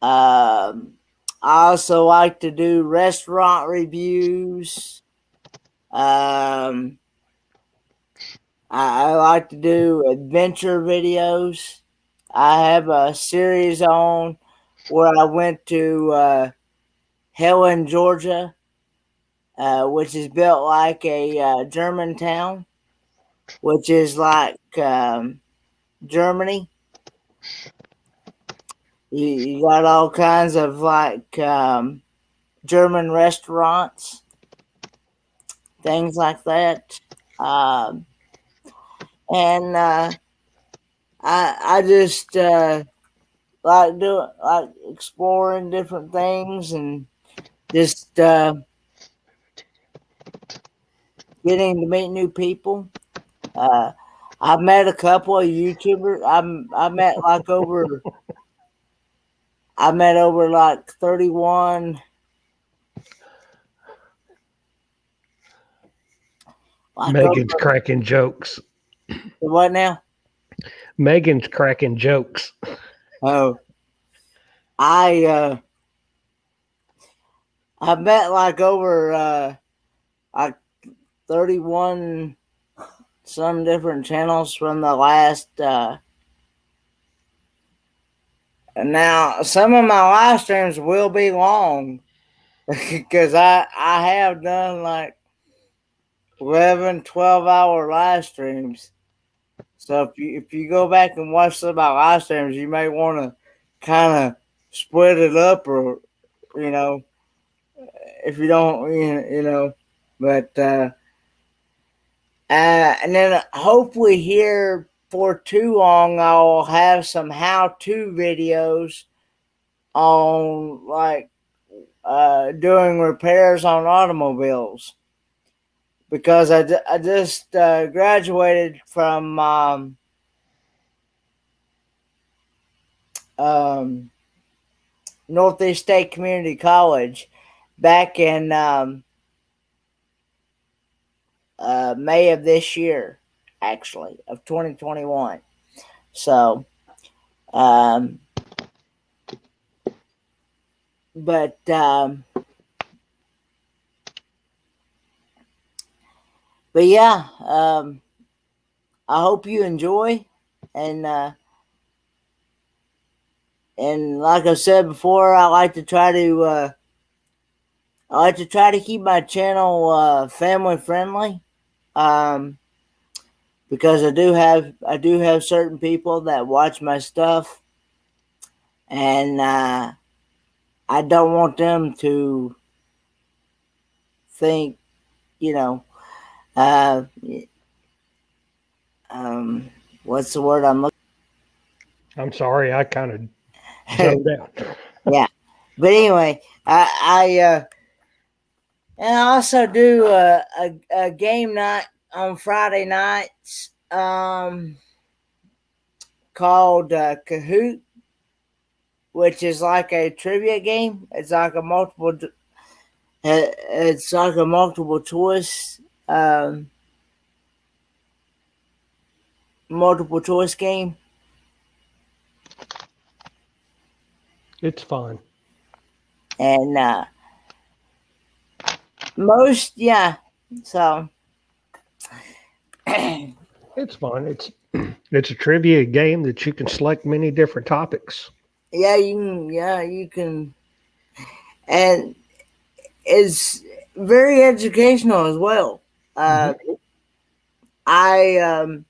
Um, I also like to do restaurant reviews. Um, I like to do adventure videos. I have a series on where I went to Helen, Georgia, which is built like a German town, which is like Germany. You got all kinds of like German restaurants, things like that. Um, and I just like exploring different things and just getting to meet new people. Uh, I've met a couple of YouTubers. I met like over I met over like 31. Like Megan's over cracking jokes. what now? Megan's cracking jokes. Oh, I I met like over like 31 some different channels from the last. Now some of my live streams will be long because I have done like 11, 12-hour live streams. So if you go back and watch some of my live streams, you may want to kind of split it up, or you know, if you don't, but and then hopefully here for too long, I'll have some how-to videos on like doing repairs on automobiles because I just graduated from um, Northeast State Community College back in May of this year, actually, of 2021. So, um, but but yeah, I hope you enjoy, and like I said before, I like to try to keep my channel family friendly. Um, because I do have certain people that watch my stuff, and I don't want them to think, you know, uh, um, what's the word I'm looking? I'm sorry, I kind of zoned out. Yeah, but anyway, and I also do a game night on Friday nights, called Kahoot, which is like a trivia game. It's like a multiple choice, um, multiple choice game. It's fun. And yeah. So It's fun. It's a trivia game that you can select many different topics. yeah, you can, and it's very educational as well. Hmm. I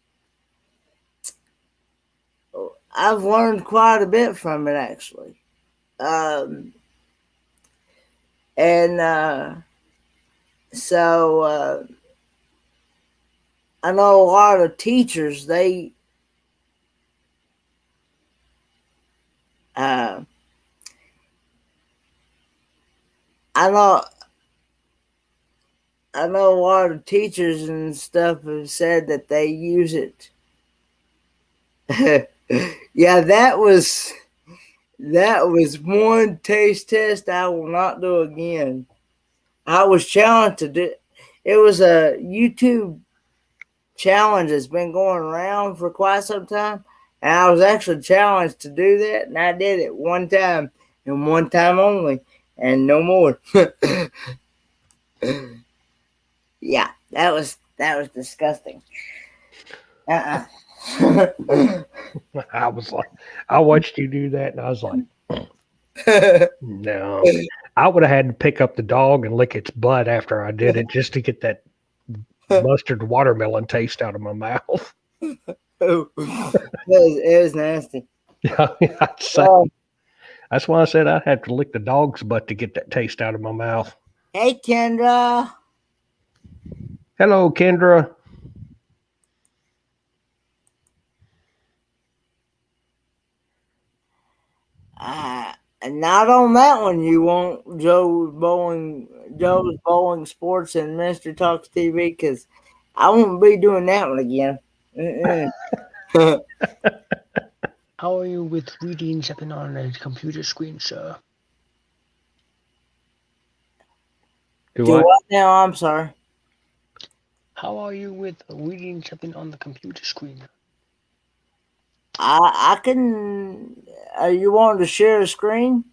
I've learned quite a bit from it actually, um, and so I know a lot of teachers uh, I know I know a lot of teachers and stuff have said that they use it. Yeah, that was one taste test I will not do again. I was challenged to do. It was a YouTube challenge that's been going around for quite some time, and I was actually challenged to do that, and I did it one time and one time only, and no more. Yeah, that was disgusting. Uh-uh. I was like, I watched you do that, and I was like, no. I would have had to pick up the dog and lick its butt after I did it just to get that mustard watermelon taste out of my mouth. It was nasty. I'd say, Oh, that's why I said I'd have to lick the dog's butt to get that taste out of my mouth. hey, Kendra. Hello, Kendra. Not on that one. You won't, Joe's Bowling Sports and Mister Talks TV, because I won't be doing that one again. How are you with reading something on a computer screen, sir? Do what now? I'm sorry. How are you with reading something on the computer screen? I can. You want to share a screen?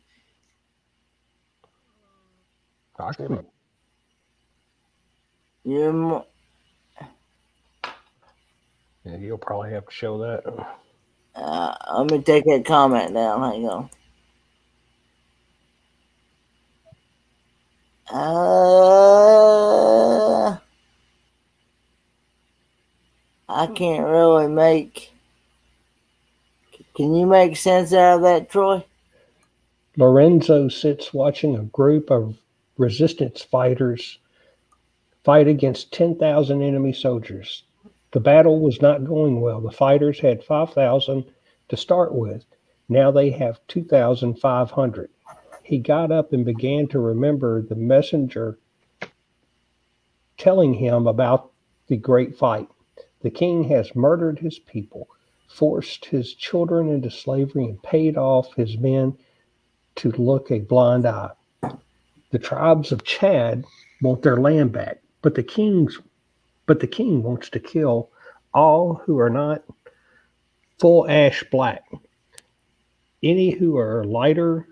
I can. You. Yeah, you'll probably have to show that. Let me take that comment down. Hang on. I can't really make. Can you make sense out of that, Troy? Lorenzo sits watching a group of resistance fighters fight against 10,000 enemy soldiers. The battle was not going well. The fighters had 5,000 to start with. Now they have 2,500. He got up and began to remember the messenger telling him about the great fight. The king has murdered his people, forced his children into slavery, and paid off his men to look a blind eye. The tribes of Chad want their land back, but the king wants to kill all who are not full ash black. Any who are lighter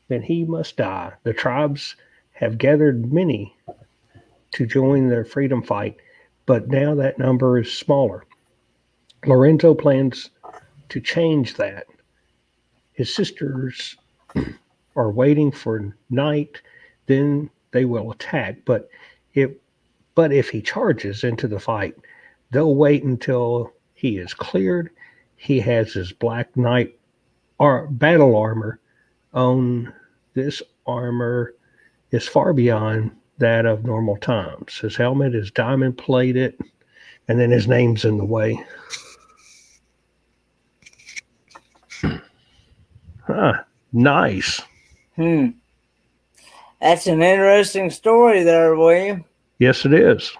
than he must die. The tribes have gathered many to join their freedom fight, but now that number is smaller. Lorenzo plans to change that. His sisters are waiting for night, then they will attack. But if he charges into the fight, they'll wait until he is cleared. He has his black knight battle armor on. This armor is far beyond that of normal times. His helmet is diamond plated, and then his name's in the way. Huh, nice. That's an interesting story there, William. Yes, it is.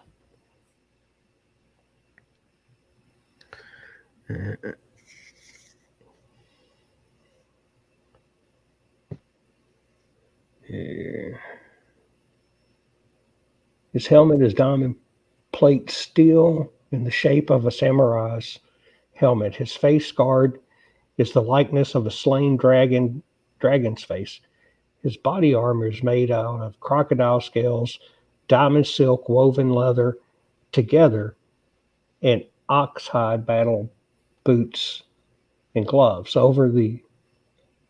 His helmet is diamond plate steel in the shape of a samurai's helmet. His face guard is the likeness of a slain dragon's face. His body armor is made out of crocodile scales, diamond silk, woven leather together, and oxhide battle boots and gloves. Over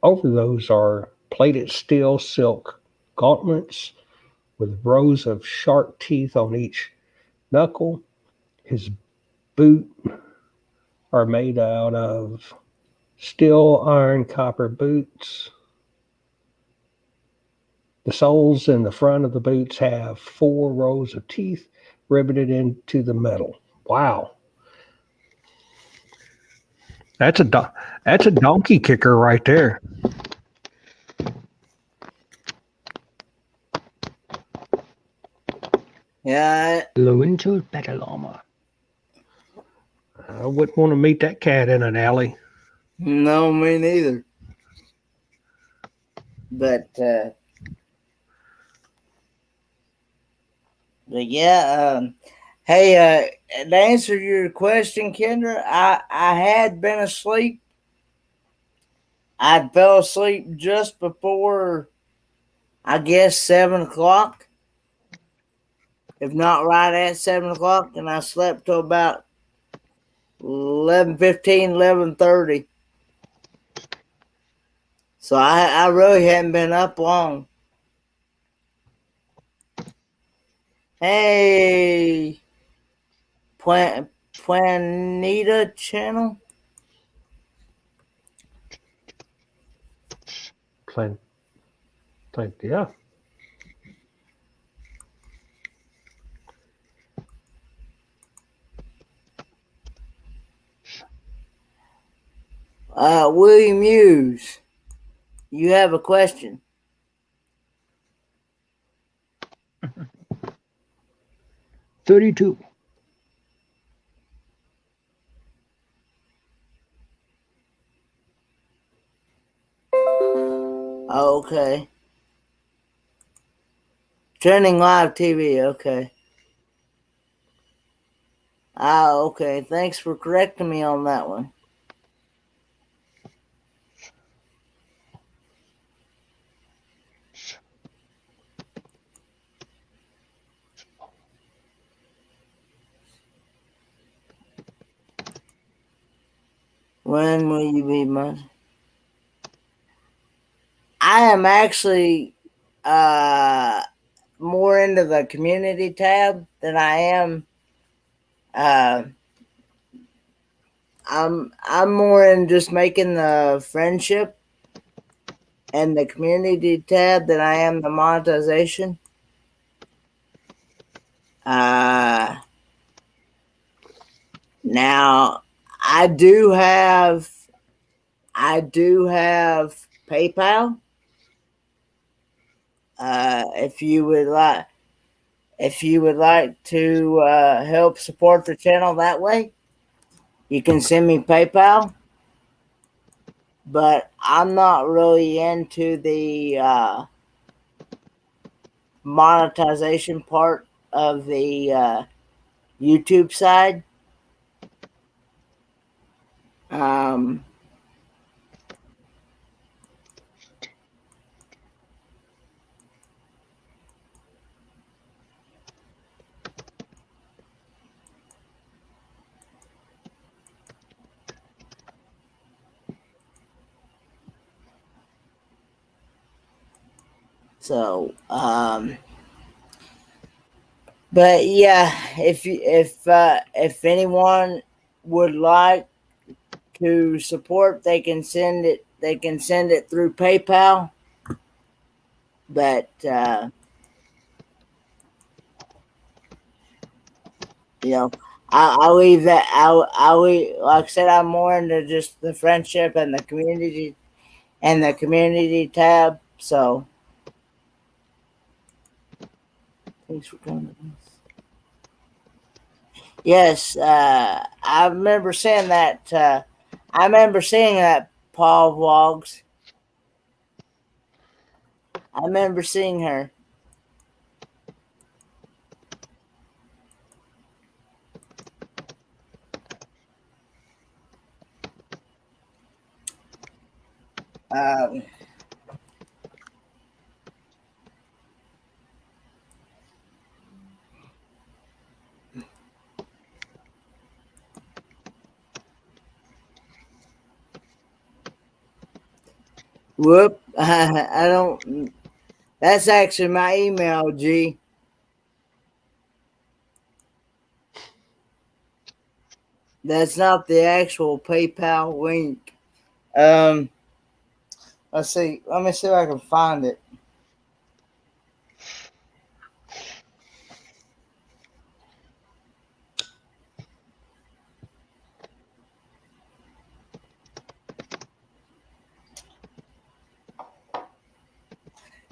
those are plated steel silk gauntlets with rows of sharp teeth on each knuckle. His boots are made out of steel, iron, copper boots. The soles in the front of the boots have 4 rows of teeth riveted into the metal. Wow. That's a donkey kicker right there. Yeah. Blow into battle armor. I wouldn't want to meet that cat in an alley. No, me neither. But yeah. Hey, to answer your question, Kendra, I had been asleep. I fell asleep just before, I guess, 7 o'clock, if not right at 7 o'clock, and I slept till about 11:15, 11:30. So I really hadn't been up long. Hey, Planeta channel. Yeah. William Hughes, you have a question. 32. Okay. Trending live TV. Okay. Okay. Thanks for correcting me on that one. When will you be my? I am actually more into the community tab than I am. Uh, I'm more in just making the friendship and the community tab than I am the monetization. Now I do have PayPal. If you would like to help support the channel that way, you can send me PayPal. But I'm not really into the monetization part of the YouTube side. Um, so, but yeah, if anyone would like to support, they can send it. They can send it through PayPal. But you know, I'll leave that. I'll leave, like I said, I'm more into just the friendship and the community tab. So thanks for coming. Yes, I remember seeing that. I remember seeing that Paul vlogs. I remember seeing her. Um, Whoop! I don't. That's actually my email, G. That's not the actual PayPal link. Um, let's see. Let me see if I can find it.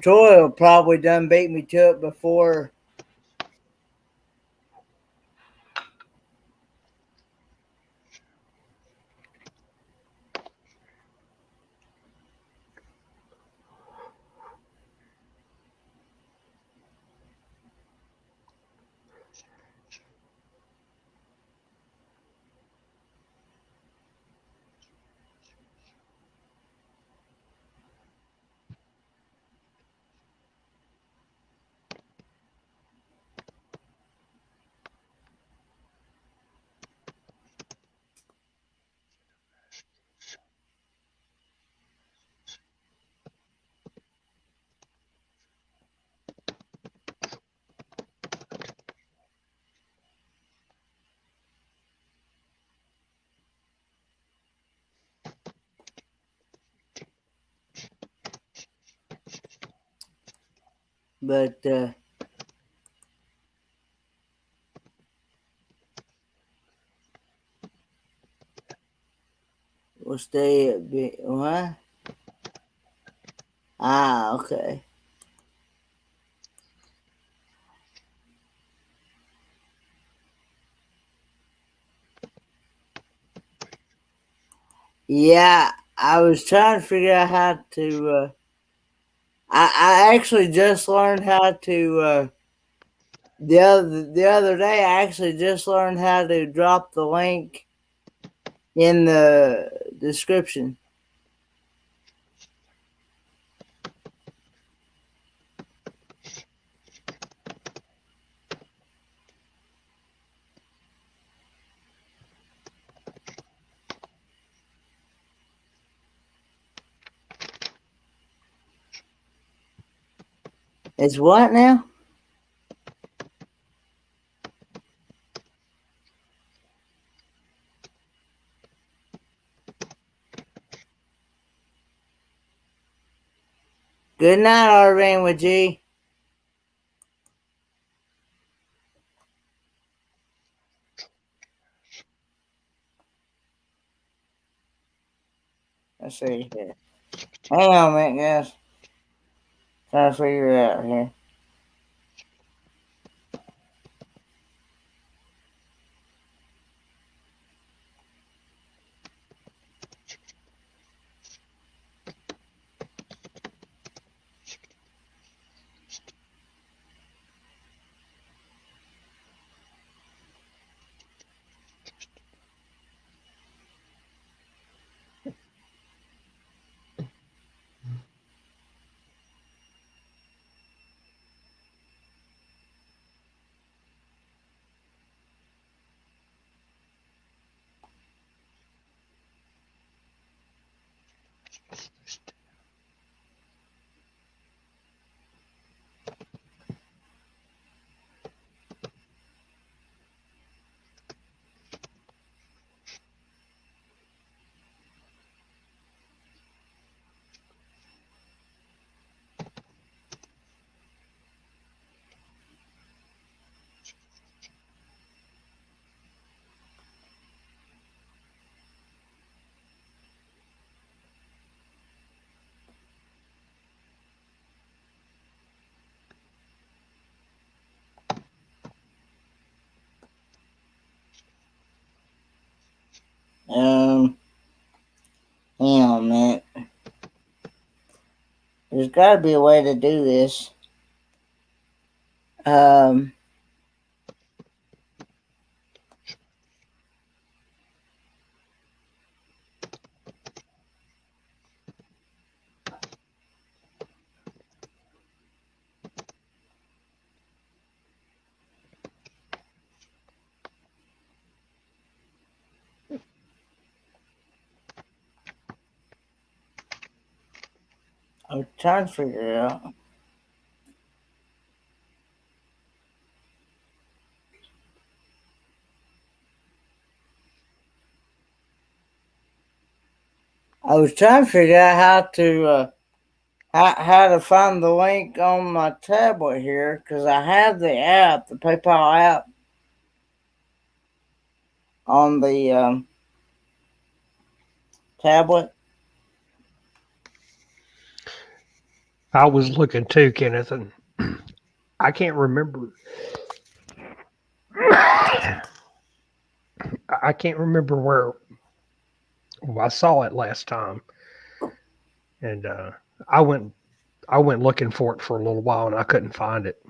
Troy will probably done beat me to it before. But we'll stay at what? Ah, okay. Yeah, I was trying to figure out how to. I actually just learned how to. The other day, I actually just learned how to drop the link in the description. It's what now? Good night, Arvin with G. Let's see here. Hang on a minute, guys. Trying to figure it out here. Hang on a minute. There's got to be a way to do this. Um, I'm trying to figure it out. I was trying to figure out how to find the link on my tablet here because I have the app, the PayPal app, on the tablet. I was looking too, Kenneth, and I can't remember. I can't remember where I saw it last time, and I went I went looking for it for a little while and I couldn't find it.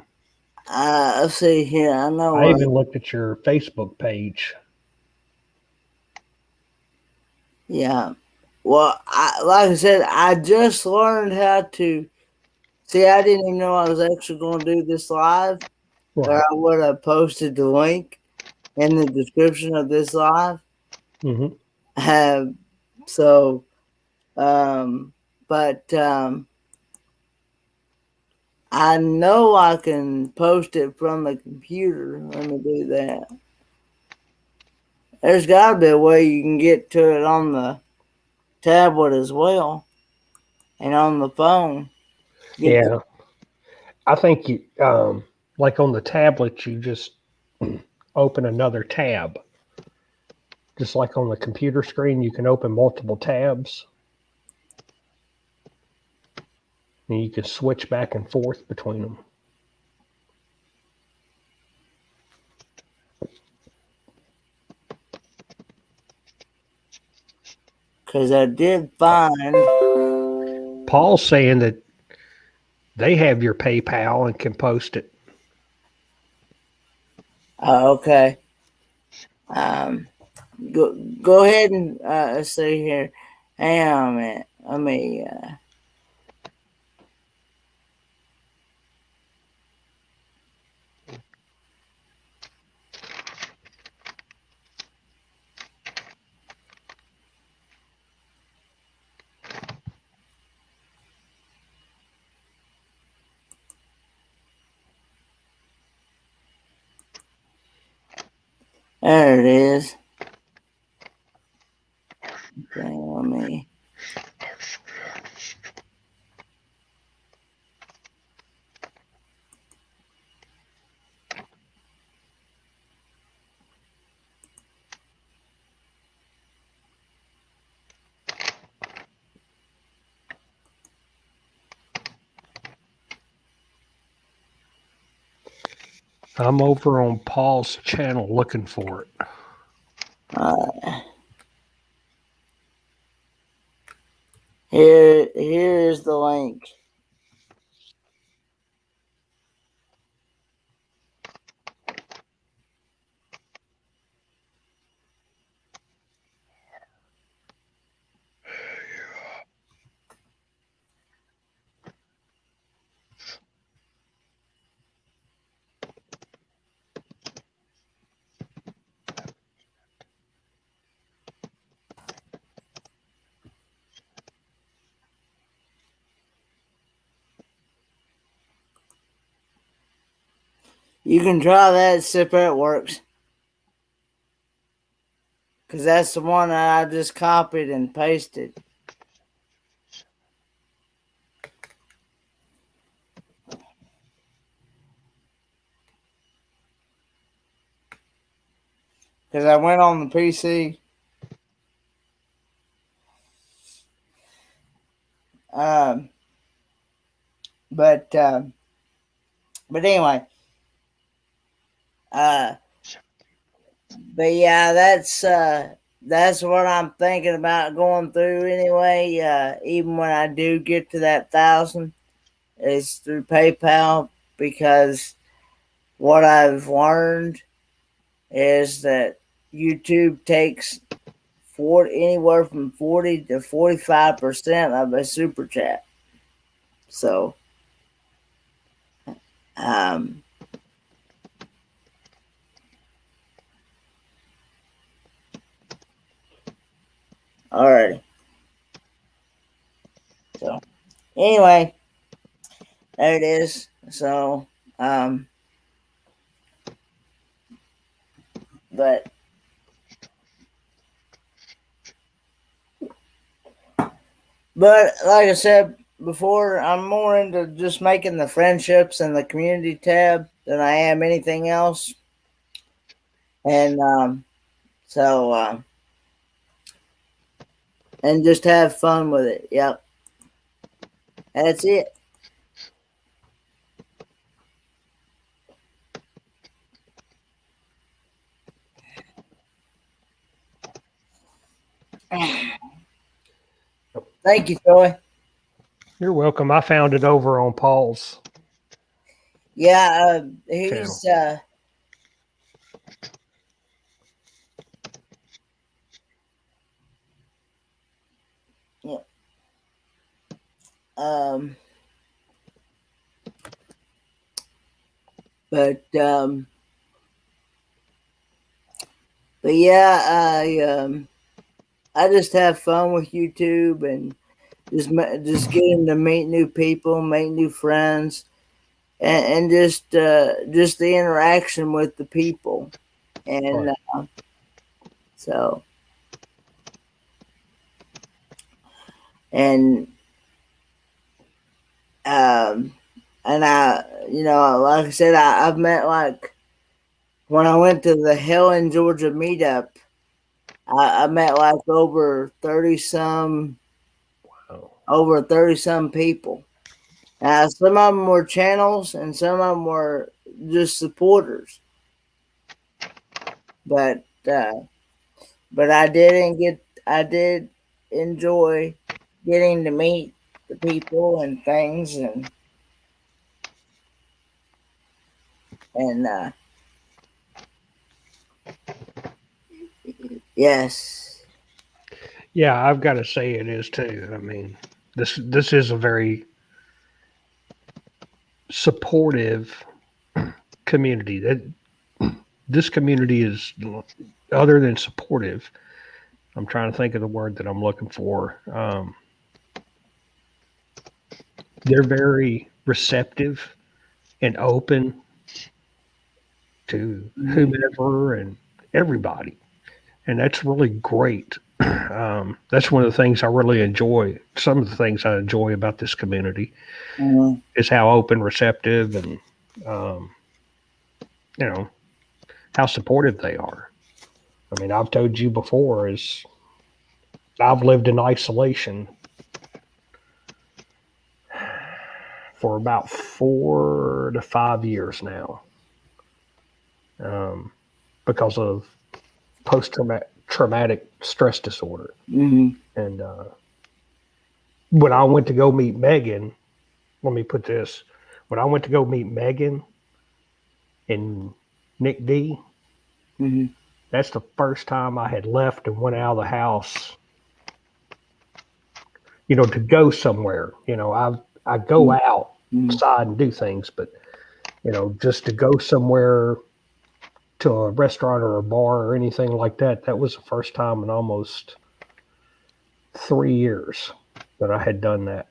Let's see here. I know. I even looked at your Facebook page. Yeah. Well, like I said, I just learned how to. See, I didn't even know I was actually going to do this live, or Right. I would have posted the link in the description of this live. Mm-hmm. So, but I know I can post it from the computer. Let me do that. There's got to be a way you can get to it on the tablet as well and on the phone. Yeah. I think you, like on the tablet, you just open another tab. Just like on the computer screen, you can open multiple tabs, and you can switch back and forth between them. Because I did find. Paul's saying that they have your PayPal and can post it. Okay. Um, go ahead and see here. Hang on a minute. Let me. There it is. Okay, let me. I'm over on Paul's channel looking for it. Here's the link. You can try that, see if it works. Because that's the one that I just copied and pasted. Because I went on the PC. Um, but anyway. But yeah, that's what I'm thinking about going through anyway. Even when I do get to that 1,000, it's through PayPal, because what I've learned is that YouTube takes anywhere from 40 to 45% of a super chat. So, um, alrighty. So, anyway, there it is. So, but like I said before, I'm more into just making the friendships and the community tab than I am anything else. And so and just have fun with it. Yep. That's it. Thank you, Troy. You're welcome. I found it over on Paul's Yeah, channel. he's yeah, um, but yeah, I just have fun with YouTube and just getting to meet new people, make new friends, and just the interaction with the people, and Right. so and like I said, I've met like when I went to the Helen, Georgia meetup, I met like over 30 some Wow. over 30 some people. Some of them were channels, and some of them were just supporters. But I did enjoy getting to meet the people and things, and yes. Yeah, I've got to say it is too. I mean, this is a very supportive community. That this community is, other than supportive. I'm trying to think of the word that I'm looking for. They're very receptive and open to Mhm. whomever and everybody, and that's really great. That's one of the things I really enjoy. Some of the things I enjoy about this community Mhm. is how open, receptive, and um, you know how supportive they are. I mean, I've told you before is I've lived in isolation for about 4 to 5 years now, um, because of post traumatic stress disorder. Mhm. And when I went to go meet Megan, let me put this: when I went to go meet Megan and Nick D, Mhm. that's the first time I had left and went out of the house, to go somewhere. I go Mhm. Mhm. outside and do things, but just to go somewhere to a restaurant or a bar or anything like that, that was the first time in almost 3 years that I had done that.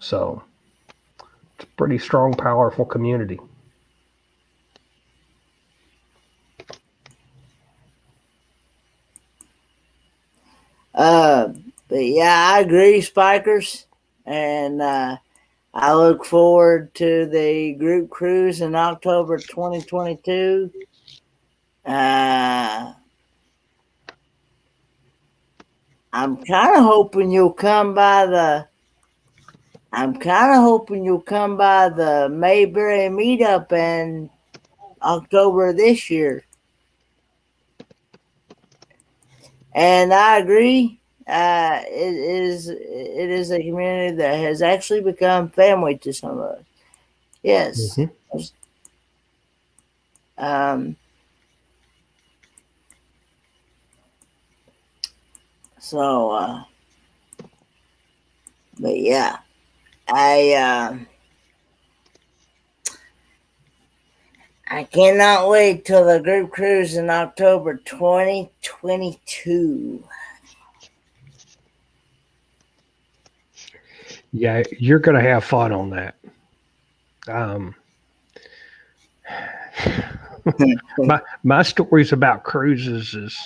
So it's a pretty strong, powerful community. Uh, but yeah, I agree, Spikers, and I look forward to the group cruise in October 2022. Uh, I'm kind of hoping you'll come by the. I'm kind of hoping you'll come by the Mayberry meetup in October this year. And I agree. It is a community that has actually become family to some of us. Yes. Hmm. Um. So. But yeah, I cannot wait till the group cruise in October 2022. Yeah, you're going to have fun on that. Um, my stories about cruises is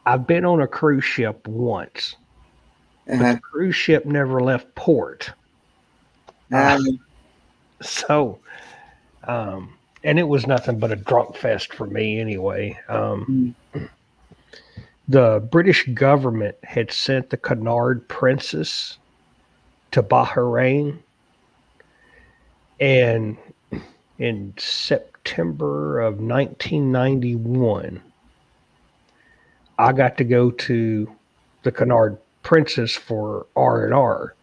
I've been on a cruise ship once, but Uh-huh. the cruise ship never left port. Uh, Um, so, and it was nothing but a drunk fest for me anyway. The British government had sent the Canard Princess to Bahrain, and in September of 1991, I got to go to the Canard Princess for R&R.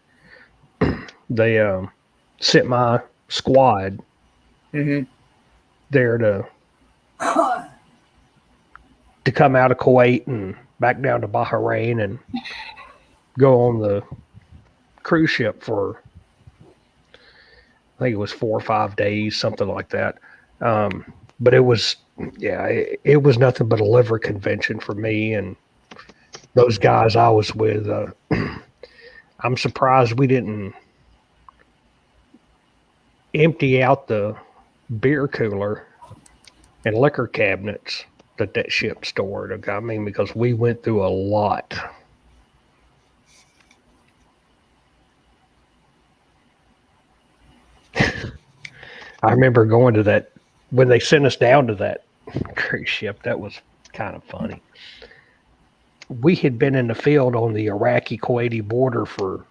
They sent my squad mhm. there to come out of Kuwait and back down to Bahrain and go on the cruise ship for, I think it was 4 or 5 days, something like that. But it was, yeah, it was nothing but a liver convention for me and those guys I was with. I'm surprised we didn't empty out the beer cooler and liquor cabinets that ship stored. I mean, because we went through a lot. I remember going to that when they sent us down to that cruise ship. That was kind of funny. We had been in the field on the Iraqi-Kuwaiti border for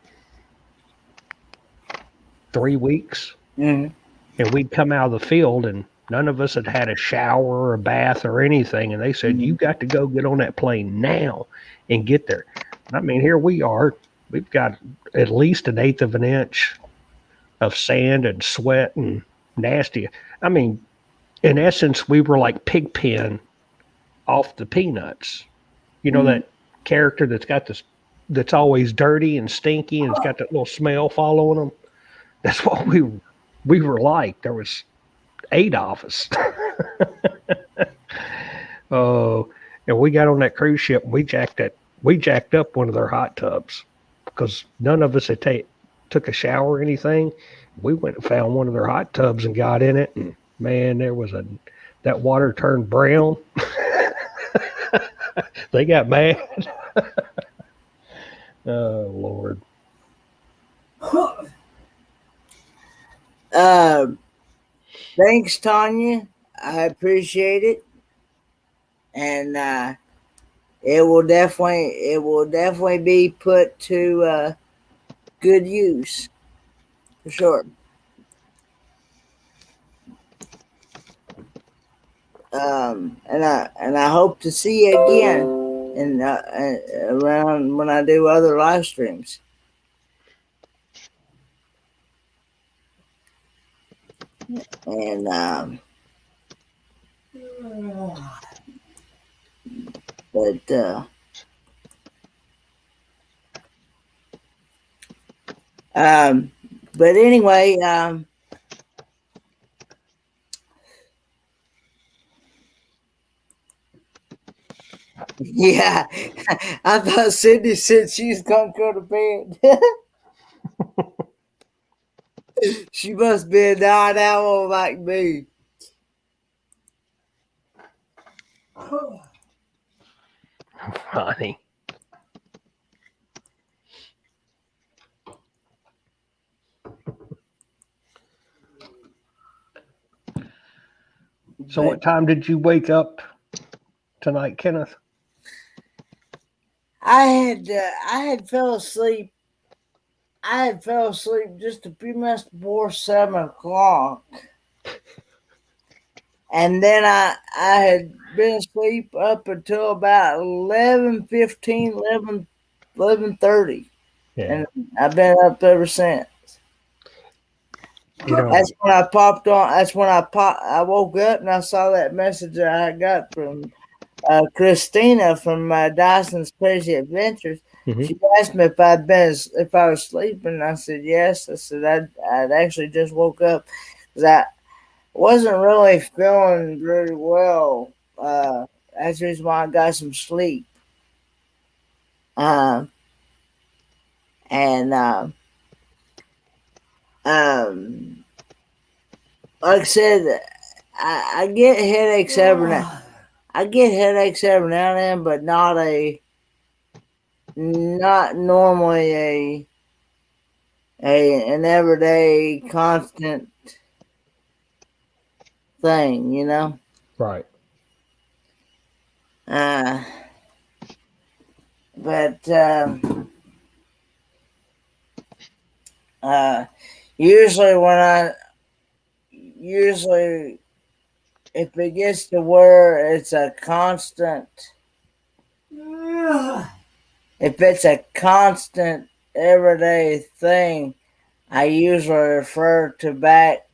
3 weeks, Mm-hmm. and we'd come out of the field, and none of us had had a shower or a bath or anything. And they said, "You got to go get on that plane now and get there." And I mean, here we are. We've got at least an eighth of an inch of sand and sweat and nasty. I mean, in essence, we were like Pigpen off the Peanuts. You know that character that's always dirty and stinky and it's got that little smell following them. That's what we were like. There was 8 of us. Oh, and we got on that cruise ship and we jacked up one of their hot tubs because none of us had took a shower or anything. We went and found one of their hot tubs and got in it, and man, that water turned brown. They got mad. Oh Lord. Thanks, Tanya. I appreciate it, and it will definitely be put to good use for sure. And I hope to see you again and around when I do other live streams. And but anyway, yeah, I thought Cindy said she's gonna go to bed. She must be a night owl like me. Funny. So what time did you wake up tonight, Kenneth? I had fell asleep. I had fell asleep just a few minutes before 7:00. And then I had been asleep up until about 11:15, 11:30. Yeah. And I've been up ever since. You know, That's when I popped on. That's when I woke up and I saw that message that I got from Christina from Dyson's Crazy Adventures. Mhm. She asked me if I was sleeping. I said yes. I said I'd actually just woke up because I wasn't really feeling very well. That's the reason why I got some sleep. And like I said, I get headaches every now. I get headaches every now and then, but not normally an everyday constant thing, you know. right. But usually if it gets to where it's a constant, if it's a constant everyday thing, I usually refer to back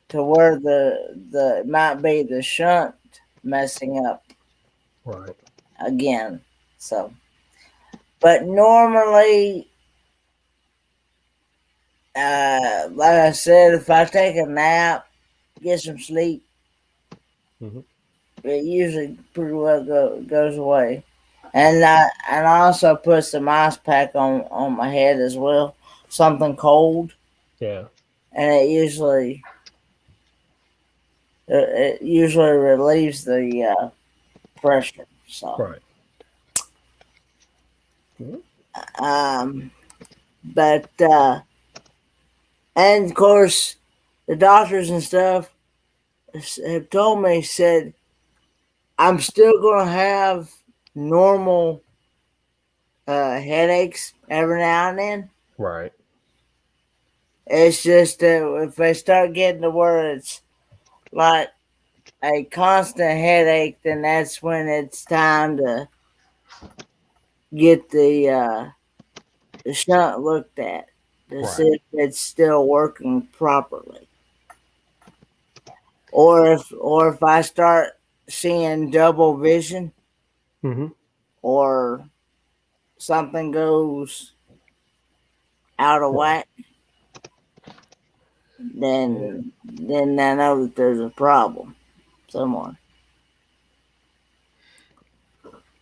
to where the it might be the shunt messing up Right. again. So, but normally, like I said, if I take a nap, get some sleep, it usually pretty well goes away. And I also put some ice pack on my head as well, something cold. Yeah. And it usually relieves the pressure. So Right. but and of course the doctors and stuff have told me, said I'm still gonna have normal headaches every now and then. Right. It's just that if they start getting to where it's like a constant headache, then that's when it's time to get the shunt looked at to see Right. if it's still working properly. Or if I start seeing double vision Mm-hmm. or something goes out of Right. whack, Yeah. then I know that there's a problem somewhere.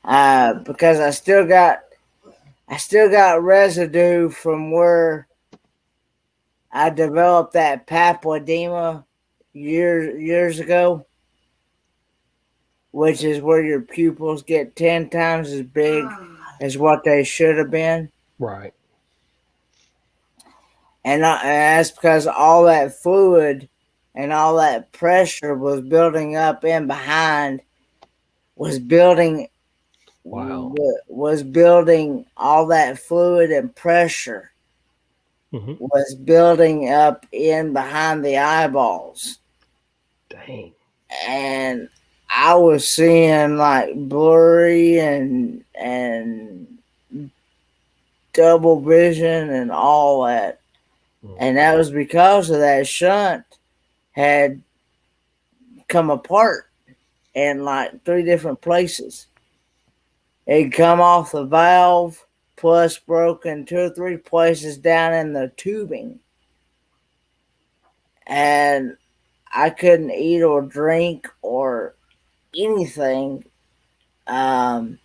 Because I still got residue from where I developed that papilledema years ago, which is where your pupils get 10 times as big as what they should have been. Right. And that's because all that fluid and all that pressure was building up in behind, was building Wow. was building all that fluid and pressure Mm-hmm. was building up in behind the eyeballs. Dang. And I was seeing like blurry and double vision and all that. Mm. And that was because of that shunt had come apart in like 3 different places. It come off the valve, plus broken 2 or 3 places down in the tubing. And I couldn't eat or drink or anything because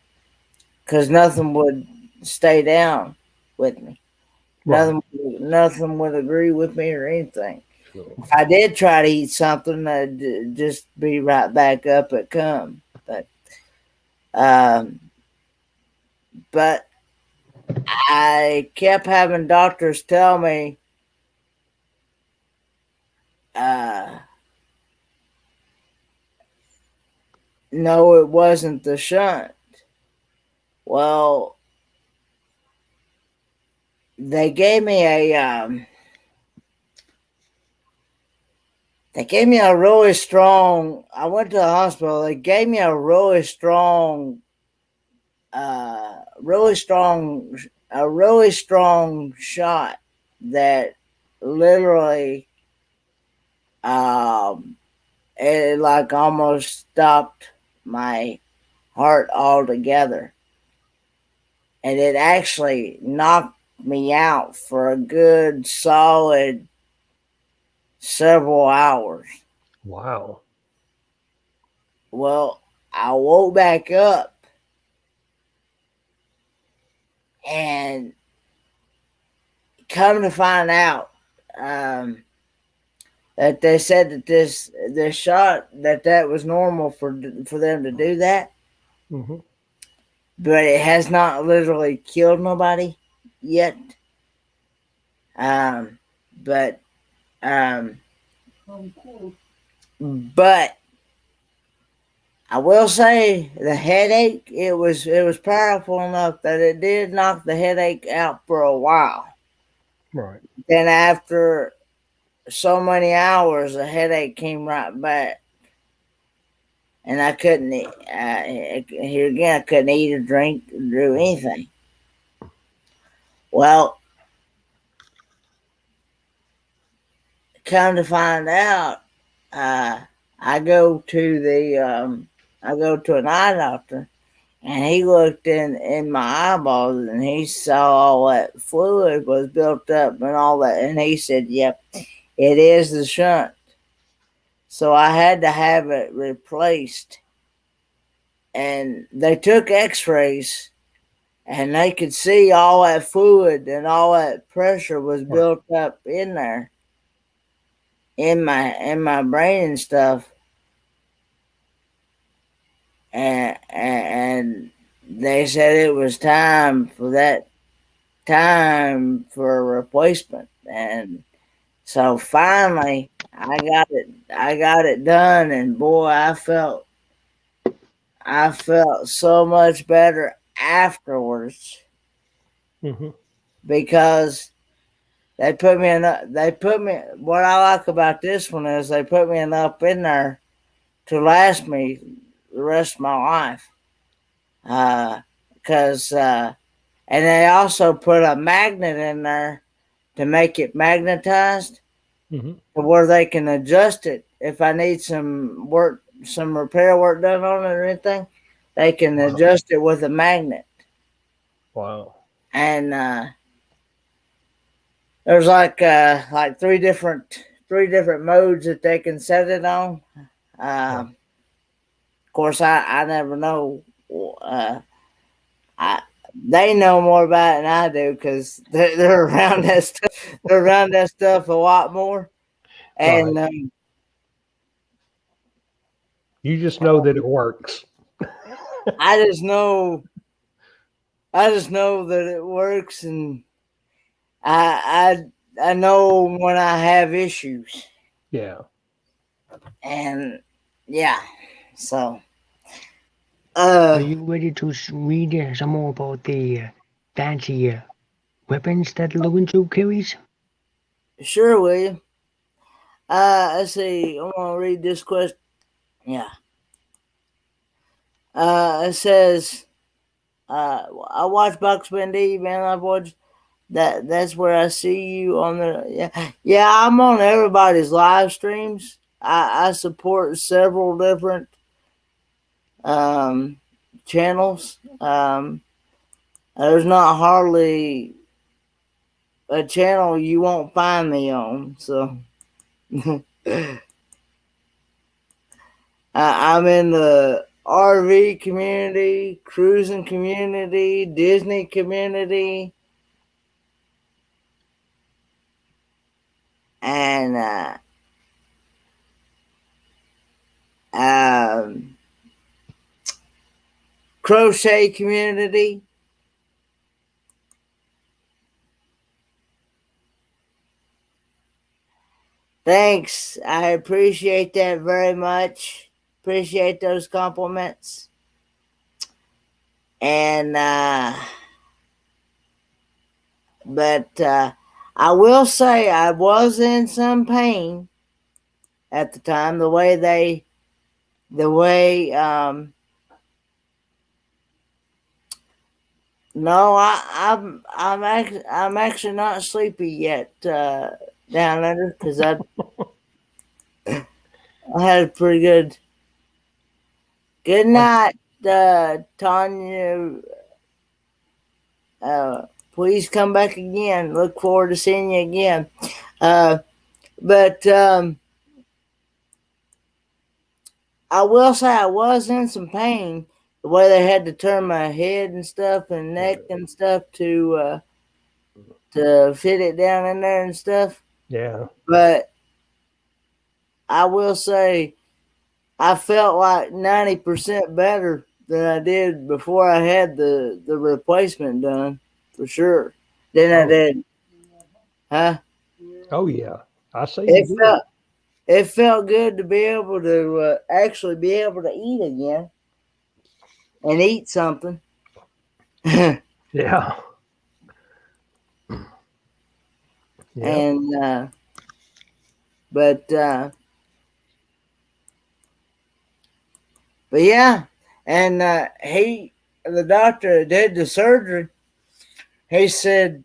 nothing would stay down with me. Right. Nothing would agree with me or anything. Sure. If I did try to eat something, I'd just be right back up at come. Um, but I kept having doctors tell me, uh, no, it wasn't the shunt. Well, they gave me a really strong. I went to the hospital. They gave me a really strong, a really strong shot that literally, um, it like almost stopped my heart altogether, and it actually knocked me out for a good solid several hours. Wow. Well, I woke back up and come to find out, that they said that this shot that was normal for them to do that, Mm-hmm. but it has not literally killed nobody yet. Um, but um, but I will say the headache, it was powerful enough that it did knock the headache out for a while. Right. Then after so many hours, the headache came right back, and I couldn't. Here again, I couldn't eat or drink or do anything. Well, come to find out, uh, I go to I go to an eye doctor, and he looked in my eyeballs, and he saw all that fluid was built up and all that, and he said, "Yep, it is the shunt." So I had to have it replaced, and they took X-rays, and they could see all that fluid and all that pressure was Right. built up in there in my brain and stuff, and they said it was time for a replacement, and So finally, I got it done, and boy, I felt so much better afterwards Mm-hmm. because they put me. What I like about this one is they put me enough in there to last me the rest of my life. Because and they also put a magnet in there to make it magnetized Mm-hmm. to where they can adjust it if I need some work, some repair work done on it or anything. They can Wow. adjust it with a magnet, Wow. and there's like three different modes that they can set it on. Yeah. Of course, I never know. I They know more about it than I do because they're around that stuff. They're around that stuff a lot more, Right. and You just know that it works. I just know I just know that it works, and I know when I have issues, Yeah. and yeah, so Are uh, you ready to read some more about the fancy weapons that Lorenzo carries? sure, William. Let's see. I'm gonna read this question. Yeah. It says, I watch Bucks Bendy, man. I watch that's where I see you on the yeah. I'm on everybody's live streams. I support several different um, channels. There's not hardly a channel you won't find me on. So I'm in the RV community, cruising community, Disney community, and um, crochet community. Thanks. I appreciate that very much. Appreciate those compliments. And but I will say I was in some pain at the time. The way no, I'm actually not sleepy yet down under because I had a pretty good I, night, Tanya. Uh, please come back again. Look forward to seeing you again. Uh, but I will say I was in some pain. The way they had to turn my head and stuff and neck and stuff to fit it down in there and stuff. yeah. But I will say I felt like 90% better than I did before I had the replacement done, for sure. Than I Oh. did, huh? Oh yeah. I say you It did. felt it felt good to be able to actually be able to eat again and eat something. Yeah. Yep. and but but yeah, and the doctor that did the surgery. He said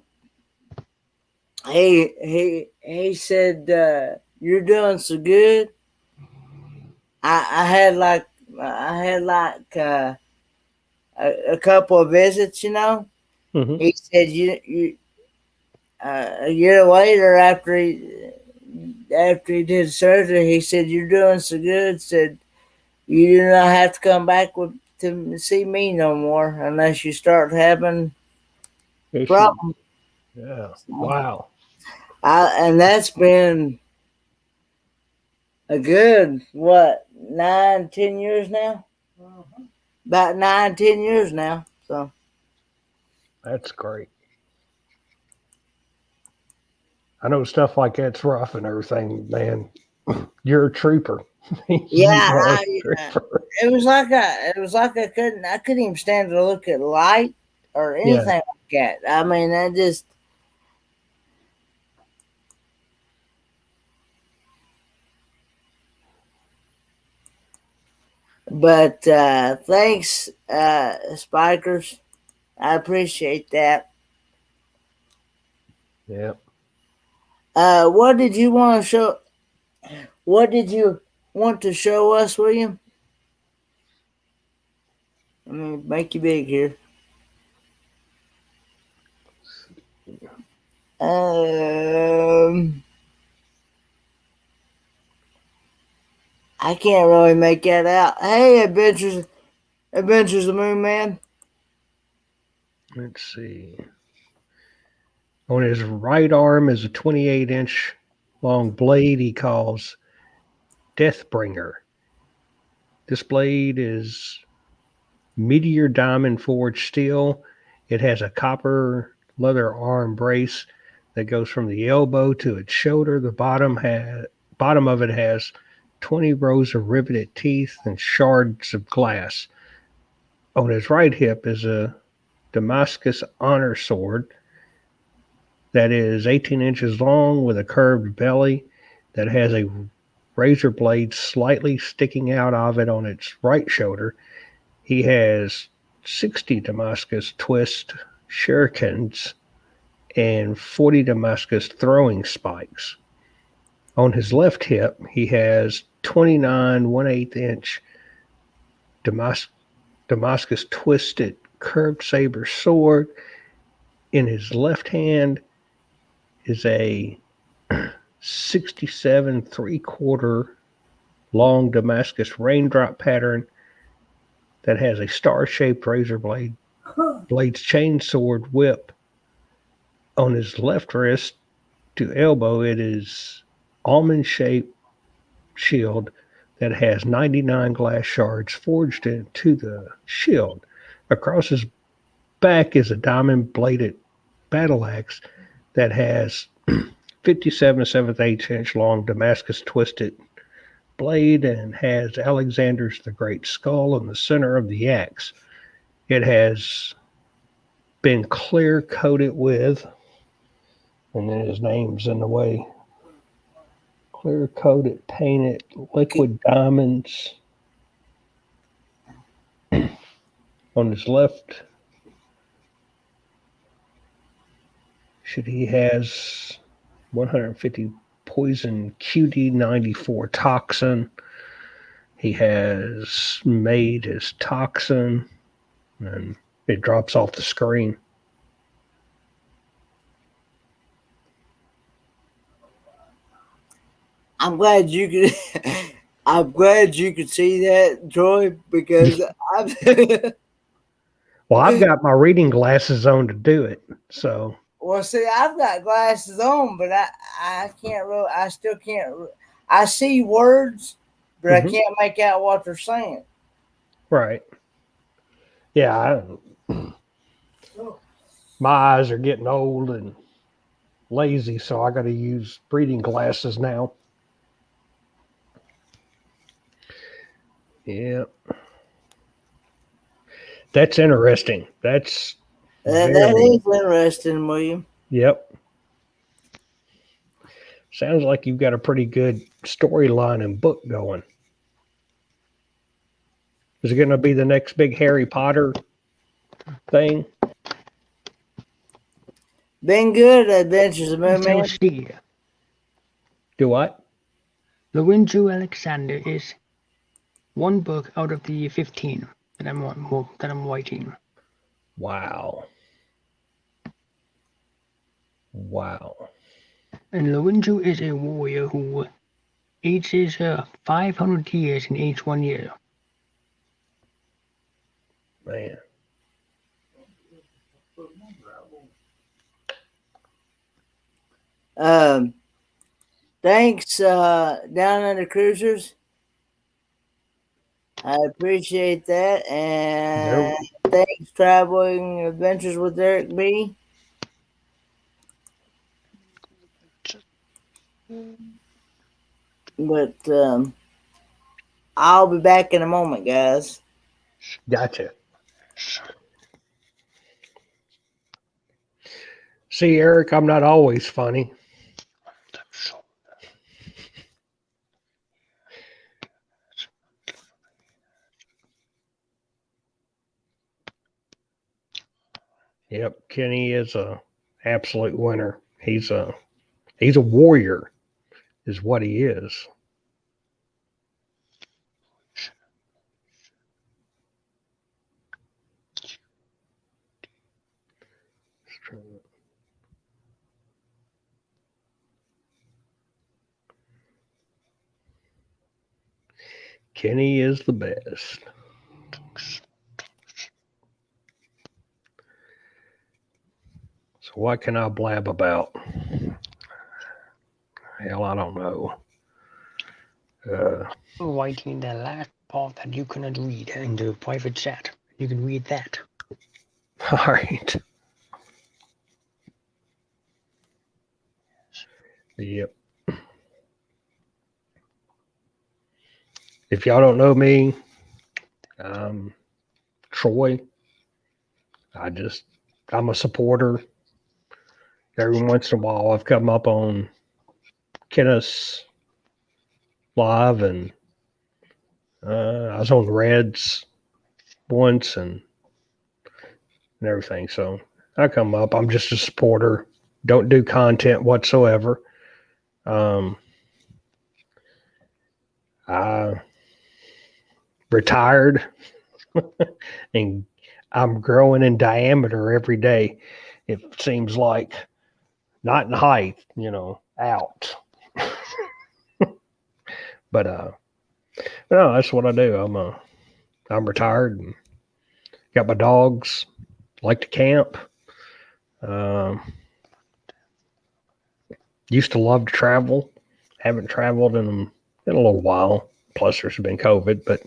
he said you're doing so good. I had like I had like a couple of visits, you know. Mm-hmm. He said you a year later after he did surgery, he said you're doing so good. Said you do not have to come back to see me no more unless you start having Issue. problems. Yeah. So, Wow. and that's been a good what 9, 10 years now. About 9, 10 years now. So That's great. I know stuff like that's rough and everything, man. You're a trooper. Yeah, You are a trooper. I couldn't even stand to look at light or Yeah. anything like that. I mean, I just. But thanks, Spikers. I appreciate that. Yeah. What did you want to show? What did you want to show us, William? Let me make you big here. Um, I can't really make that out. Hey, Adventures of the Moon Man. Let's see. On his right arm is a 28-inch long blade he calls Deathbringer. This blade is meteor diamond forged steel. It has a copper leather arm brace that goes from the elbow to its shoulder. The bottom of it has 20 rows of riveted teeth and shards of glass. On his right hip is a Damascus honor sword that is 18 inches long with a curved belly that has a razor blade slightly sticking out of it on its right shoulder. He has 60 Damascus twist shurikens and 40 Damascus throwing spikes. On his left hip, he has 29 1/8 inch Damascus twisted curved saber sword. In his left hand is a 67 3/4 long Damascus raindrop pattern that has a star-shaped razor blade's chain sword whip. On his left wrist to elbow, it is almond-shaped shield that has 99 glass shards forged into the shield. Across his back is a diamond-bladed battle axe that has 57 7/8 inch long Damascus twisted blade and has Alexander's the Great skull in the center of the axe. It has been clear coated with, and then his name's in the way, clear coated, painted, liquid diamonds. On his left, he has 150 poison QD94 toxin. He has made his toxin, and it drops off the screen. I'm glad you could. I'm glad you could see that, Troy, because I've. Well, I've got my reading glasses on to do it, so. Well, see, I've got glasses on, but I can't really. I still can't. I see words, but I can't make out what they're saying. Right. Yeah. My eyes are getting old and lazy, so I got to use reading glasses now. Yeah. That's interesting. That is interesting, William. Yep. Sounds like you've got a pretty good storyline and book going. Is it going to be the next big Harry Potter thing? Been good, Adventures of Moon Man. Do what? Lorenzo Alexander is one book out of the 15 that I'm writing. Wow. Wow. And Lorenzo is a warrior who ages 500 years in age 1 year. Man. Thanks, Down Under Cruisers. I appreciate that, and thanks, Traveling Adventures with Eric B. But I'll be back in a moment, guys. Gotcha. See, Eric, I'm not always funny. Yep, Kenny is a absolute winner. He's a warrior, is what he is. Kenny is the best. So what can I blab about? Hell, I don't know. Writing the last part that you cannot read in the private chat. You can read that. All right. Yep. If y'all don't know me, Troy. I'm a supporter. Every once in a while, I've come up on Kenneth's live, and I was on the Reds once and everything. So I come up. I'm just a supporter. Don't do content whatsoever. I retired, and I'm growing in diameter every day. It seems like, not in height, out. But no, that's what I do. I'm retired and got my dogs. Like to camp. Used to love to travel. Haven't traveled in a little while. Plus, there's been COVID. But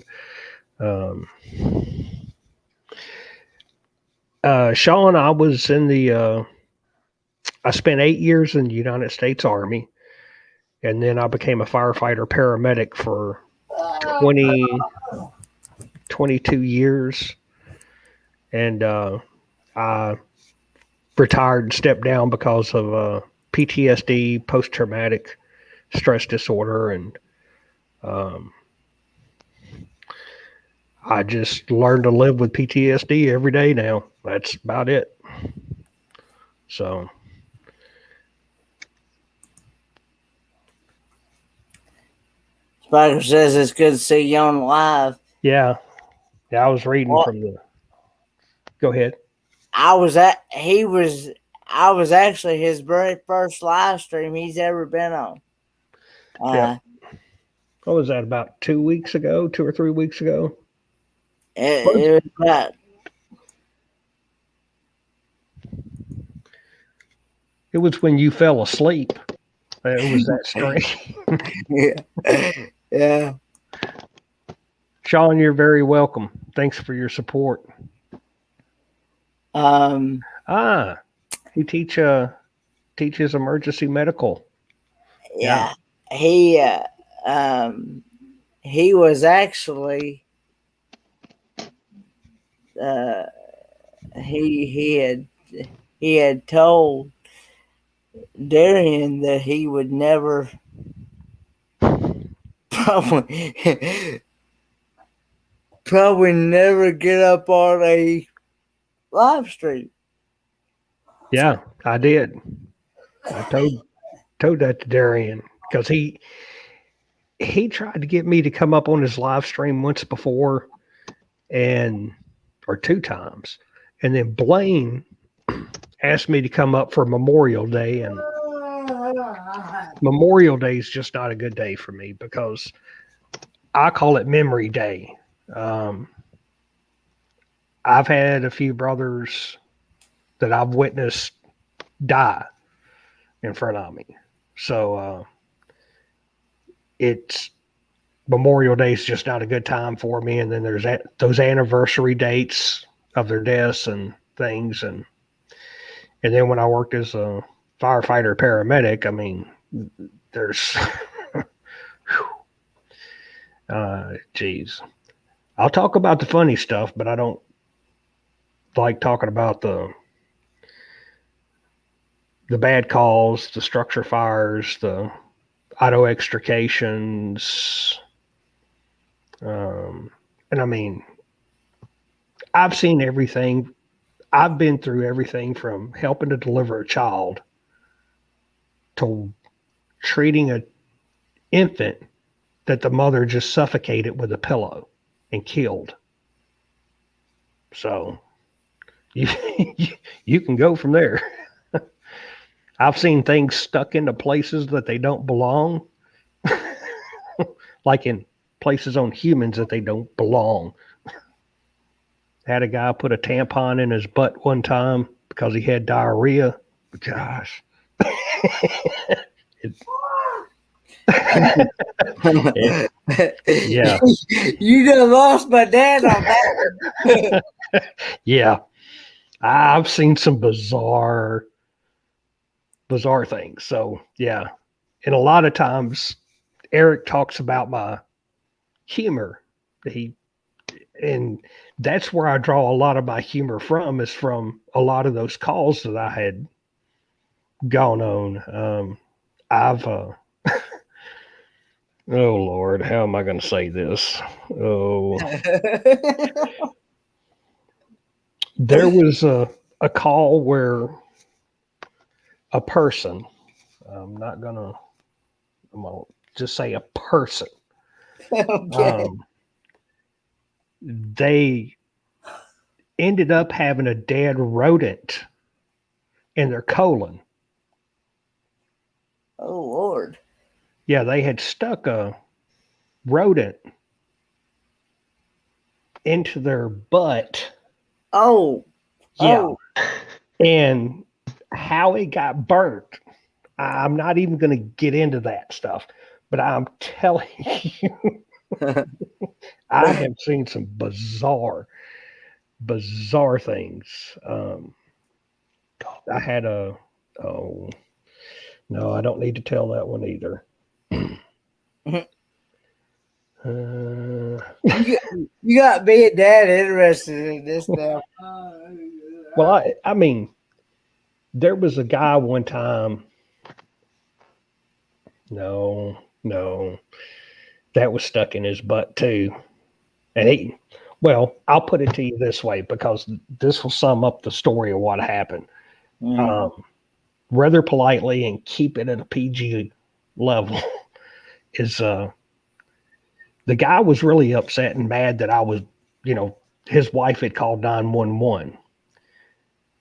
Sean, I was in the. I spent 8 years in the United States Army, and then I became a firefighter paramedic for 22 years, and I retired and stepped down because of PTSD, post-traumatic stress disorder, and I just learned to live with PTSD every day now. That's about it. So Spider says it's good to see you on live. yeah, I was reading from the. Go ahead. I was actually his very first live stream he's ever been on. Yeah. What was that, about 2 weeks ago, 2 or 3 weeks ago? It was about. It was when you fell asleep. It was that strange. Yeah. Yeah. Sean, you're very welcome. Thanks for your support. He teaches emergency medical. Yeah. He was actually he had told Darian that he would never probably never get up on a live stream. Yeah, I did. I told that to Darian because he tried to get me to come up on his live stream once before, or 2 times, and then Blaine asked me to come up for Memorial Day, and Memorial Day is just not a good day for me because I call it Memory Day. I've had a few brothers that I've witnessed die in front of me. So it's Memorial Day is just not a good time for me. And then there's those anniversary dates of their deaths and things. And then when I worked as a firefighter paramedic, I mean, there's, geez. I'll talk about the funny stuff, but I don't like talking about the bad calls, the structure fires, the auto extrications. And I mean, I've seen everything. I've been through everything from helping to deliver a child to treating an infant that the mother just suffocated with a pillow and killed. So you you can go from there. I've seen things stuck into places that they don't belong, like in places on humans that they don't belong. Had a guy put a tampon in his butt one time because he had diarrhea. Gosh. It- yeah. You done lost my dad on that. Yeah. I've seen some bizarre things. So yeah. And a lot of times Eric talks about my humor. He and that's where I draw a lot of my humor from, is from a lot of those calls that I had gone on. I've oh Lord, how am I going to say this? Oh, there was a call where a person, I'm not gonna, I'm gonna just say a person. Okay. They ended up having a dead rodent in their colon. Oh Lord. Yeah, they had stuck a rodent into their butt. Oh. Yeah. Oh. And how it got burnt, I'm not even going to get into that stuff, but I'm telling you, I have seen some bizarre things. I had oh, no, I don't need to tell that one either. You got me and Dad interested in this now. Well, I mean, there was a guy one time. No, that was stuck in his butt too. And well, I'll put it to you this way because this will sum up the story of what happened. Rather politely and keep it at a PG level is the guy was really upset and mad that I was, his wife had called 911.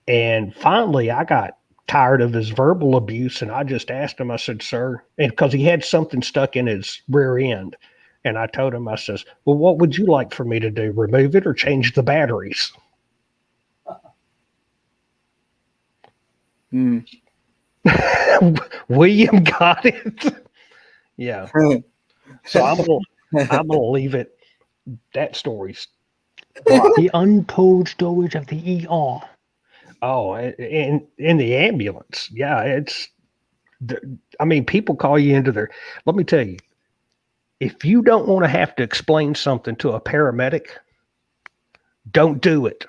And finally, I got tired of his verbal abuse and I just asked him, I said, sir, and because he had something stuck in his rear end. And I told him, I says, well, what would you like for me to do? Remove it or change the batteries? William got it. Yeah. So I'm gonna leave it. That story's dry. The untold stories of the ER. Oh, in the ambulance. Yeah, it's. I mean, people call you into their. Let me tell you, if you don't want to have to explain something to a paramedic, don't do it.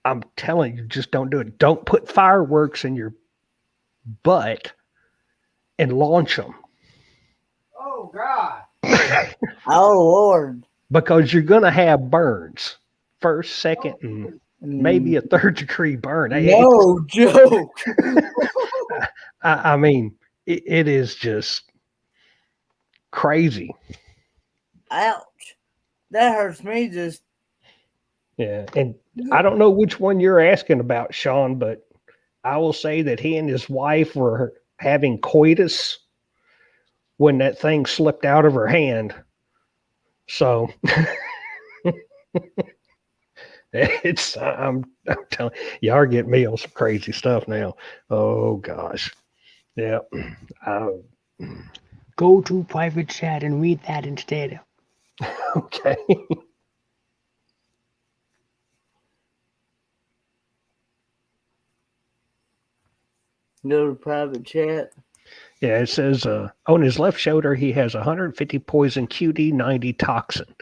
I'm telling you, just don't do it. Don't put fireworks in your butt and launch them. Oh God. Oh Lord. Because you're gonna have burns, first, second, and maybe a third degree burn. No joke. I mean, it is just crazy. Ouch. That hurts me just. Yeah. And I don't know which one you're asking about, Sean, but I will say that he and his wife were having coitus when that thing slipped out of her hand. So I'm telling you, y'all are getting me on some crazy stuff now. Oh gosh. Yeah. Go to private chat and read that instead. Okay. Go to private chat. Yeah, it says on his left shoulder he has 150 poison QD90 toxin.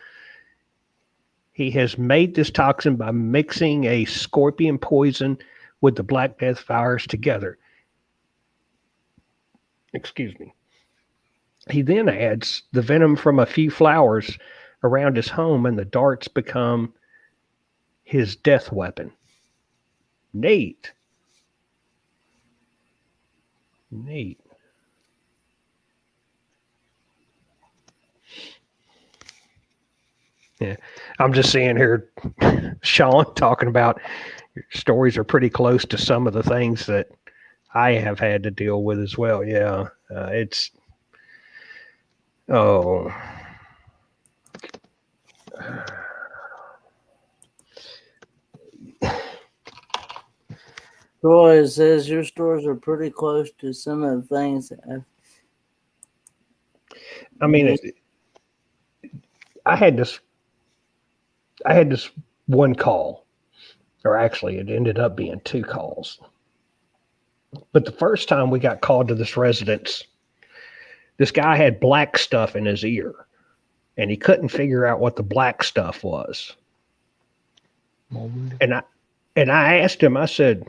He has made this toxin by mixing a scorpion poison with the Black Death virus together. Excuse me. He then adds the venom from a few flowers around his home, and the darts become his death weapon. Neat. Neat. Yeah. I'm just seeing here Sean talking about your stories are pretty close to some of the things that I have had to deal with as well. Yeah. It's, oh, Troy says your stories are pretty close to some of the things that I mean, I had this one call, or actually it ended up being two calls. But the first time we got called to this residence, this guy had black stuff in his ear, and he couldn't figure out what the black stuff was. Mold. And I asked him, I said,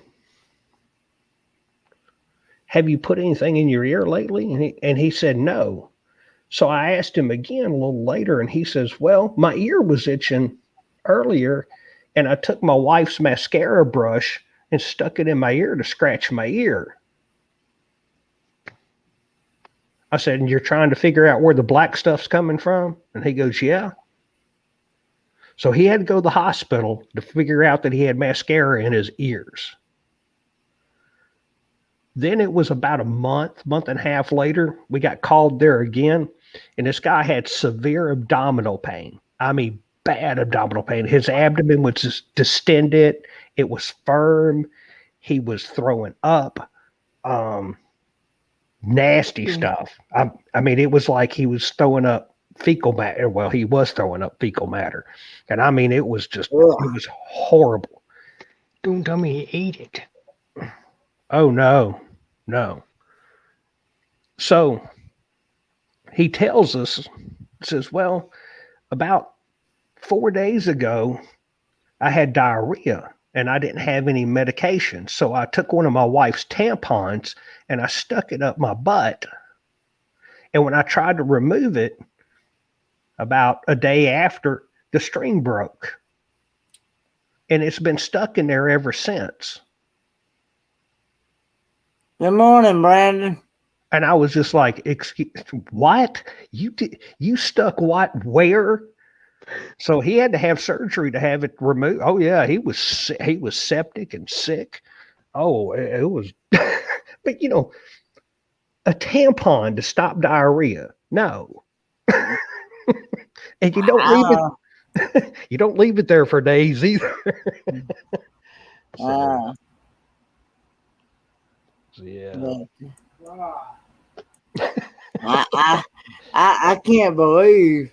have you put anything in your ear lately? And he said, no. So I asked him again a little later, and he says, well, my ear was itching earlier, and I took my wife's mascara brush and stuck it in my ear to scratch my ear. I said, and you're trying to figure out where the black stuff's coming from? And he goes, yeah. So he had to go to the hospital to figure out that he had mascara in his ears. Then it was about a month and a half later, we got called there again, and this guy had severe abdominal pain. I mean, bad abdominal pain. His abdomen was just distended. It was firm. He was throwing up. Nasty stuff. I mean, it was like he was throwing up fecal matter. Well, he was throwing up fecal matter. And I mean, it was just, it was horrible. Don't tell me he ate it. Oh, no. So he tells us, says, well, about 4 days ago, I had diarrhea and I didn't have any medication. So I took one of my wife's tampons and I stuck it up my butt. And when I tried to remove it, about a day after, the string broke. And it's been stuck in there ever since. Good morning, Brandon. And I was just like, excuse, what? You stuck what where? So he had to have surgery to have it removed. Oh yeah, he was septic and sick. Oh, it was but you know, a tampon to stop diarrhea. No. And you don't leave it there for days either. So, yeah. I can't believe.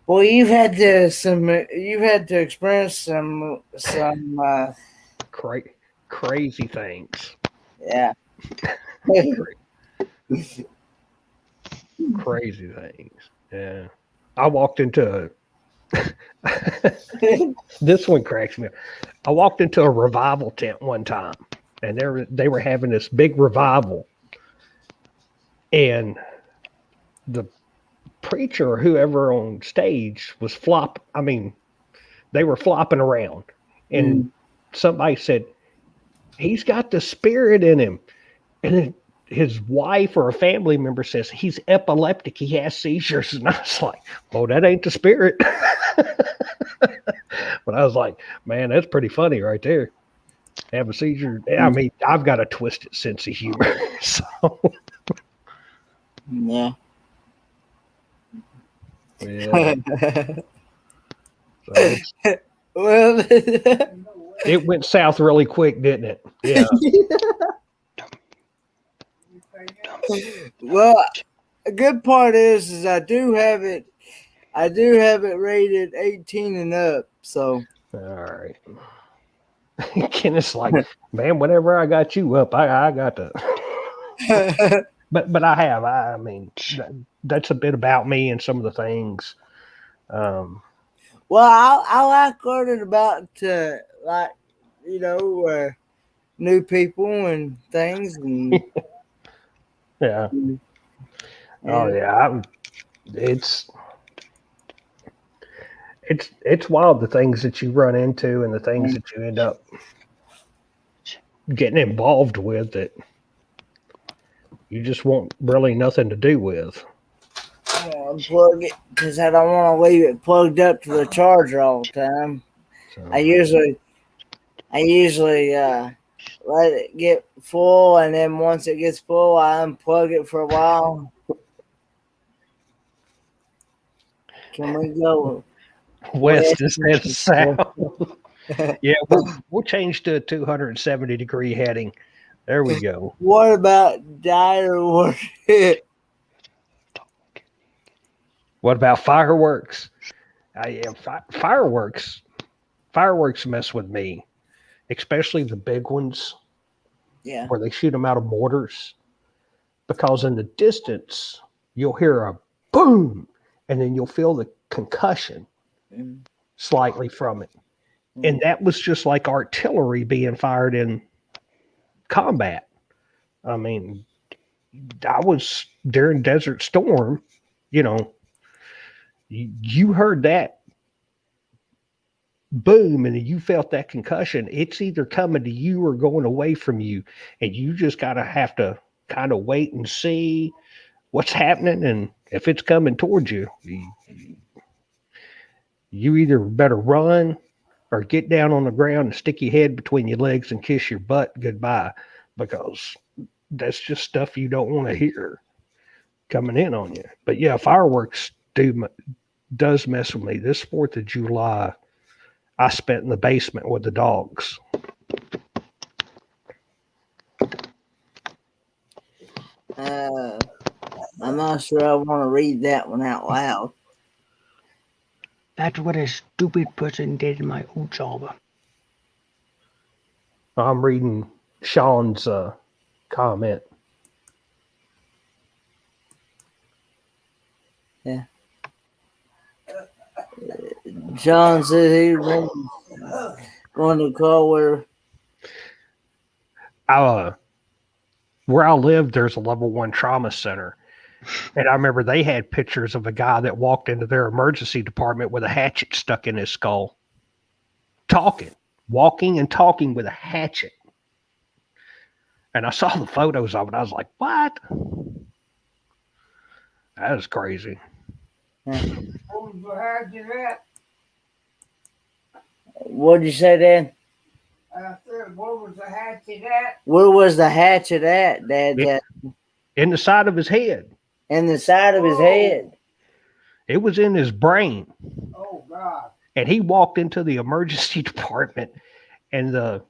Well, you've had to experience some Crazy things. Yeah. Crazy things. Yeah. I walked into this one cracks me up. I walked into a revival tent one time, and they were having this big revival, and the preacher or whoever on stage was they were flopping around, and somebody said, he's got the spirit in him. And then his wife or a family member says, he's epileptic, he has seizures. And I was like, well, that ain't the spirit. But I was like, man, that's pretty funny right there. Have a seizure. I mean, I've got a twisted sense of humor. So yeah. So Well, it went south really quick, didn't it? Yeah. Well, a good part is I do have it rated 18 and up. So All right. Kenneth's like, man, whenever I got you up, I got to. But I have. I mean, that's a bit about me and some of the things. Well, I like learning about like new people and things and Yeah. Oh and yeah. It's wild the things that you run into and the things that you end up getting involved with that you just want really nothing to do with. I want to plug it because I don't want to leave it plugged up to the charger all the time. So I usually let it get full, and then once it gets full, I unplug it for a while. Can we go west west? instead of south. Yeah, we'll change to a 270-degree heading. There we go. What about dire work? What about fireworks? Yeah, fireworks. Fireworks mess with me, especially the big ones Yeah. where they shoot them out of mortars. Because in the distance, you'll hear a boom, and then you'll feel the concussion Mm. slightly from it. And that was just like artillery being fired in combat. I mean, I was during Desert Storm, you know, you heard that boom and you felt that concussion. It's either coming to you or going away from you. And you just got to have to kind of wait and see what's happening. And if it's coming towards you, you either better run or get down on the ground and stick your head between your legs and kiss your butt goodbye, because that's just stuff you don't want to hear coming in on you. But yeah, fireworks does mess with me. This 4th of July, I spent in the basement with the dogs. I'm not sure I want to read that one out loud. That's what a stupid person did in my old job. I'm reading Sean's comment. Yeah. John said he was going to call where I live, there's a level 1 trauma center. And I remember they had pictures of a guy that walked into their emergency department with a hatchet stuck in his skull. Walking and talking with a hatchet. And I saw the photos of it. I was like, what? That is crazy. What'd you say, Dan? I said, where was the hatchet at? Where was the hatchet at, Dad? In the side of his head. In the side of his head. It was in his brain. Oh, God. And he walked into the emergency department, and the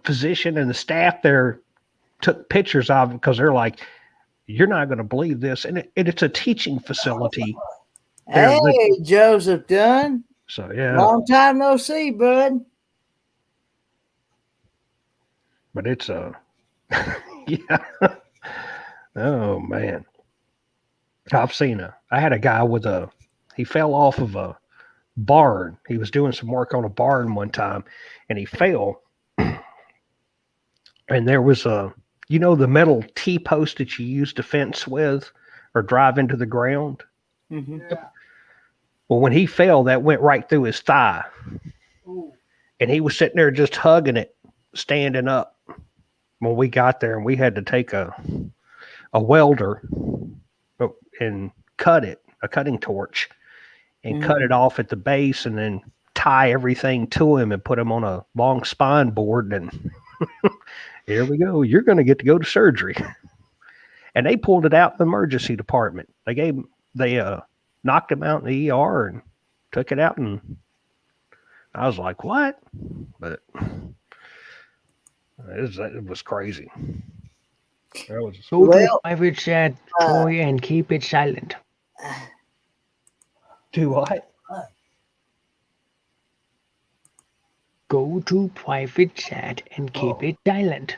physician and the staff there took pictures of him because they're like, you're not going to believe this. And it's a teaching facility. Hey, Joseph Dunn. So, yeah. Long time no see, bud. But it's yeah. Oh, man. I had a guy he fell off of a barn. He was doing some work on a barn one time, and he fell. And there was the metal T-post that you use to fence with or drive into the ground? Mm-hmm. Yeah. Well, when he fell, that went right through his thigh. Ooh. And he was sitting there just hugging it, standing up when we got there, and we had to take a welder and cut it, a cutting torch, and cut it off at the base and then tie everything to him and put him on a long spine board. And here we go. You're going to get to go to surgery. And they pulled it out in the emergency department. They knocked him out in the ER and took it out. And I was like, what? But it was crazy. That was Go to private chat, Troy, and keep it silent. do what? Go to private chat and keep it silent.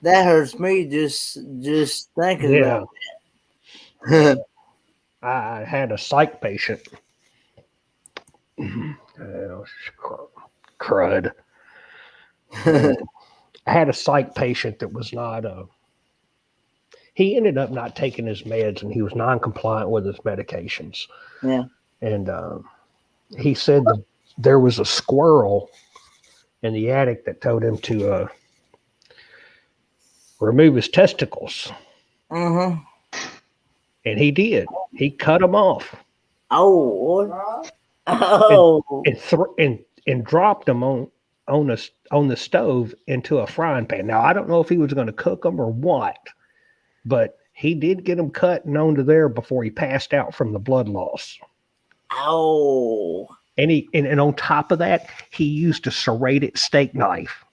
That hurts me just thinking Yeah. about it. I had a psych patient. Crud. I had a psych patient that was not he ended up not taking his meds and he was non-compliant with his medications. Yeah. And he said that there was a squirrel in the attic that told him to remove his testicles. Mm-hmm. And he did. He cut them off Oh. and Oh. and dropped them on the stove into a frying pan. Now I don't know if he was going to cook them or what, but he did get them cut and onto there before he passed out from the blood loss. Oh. And on top of that, he used a serrated steak knife.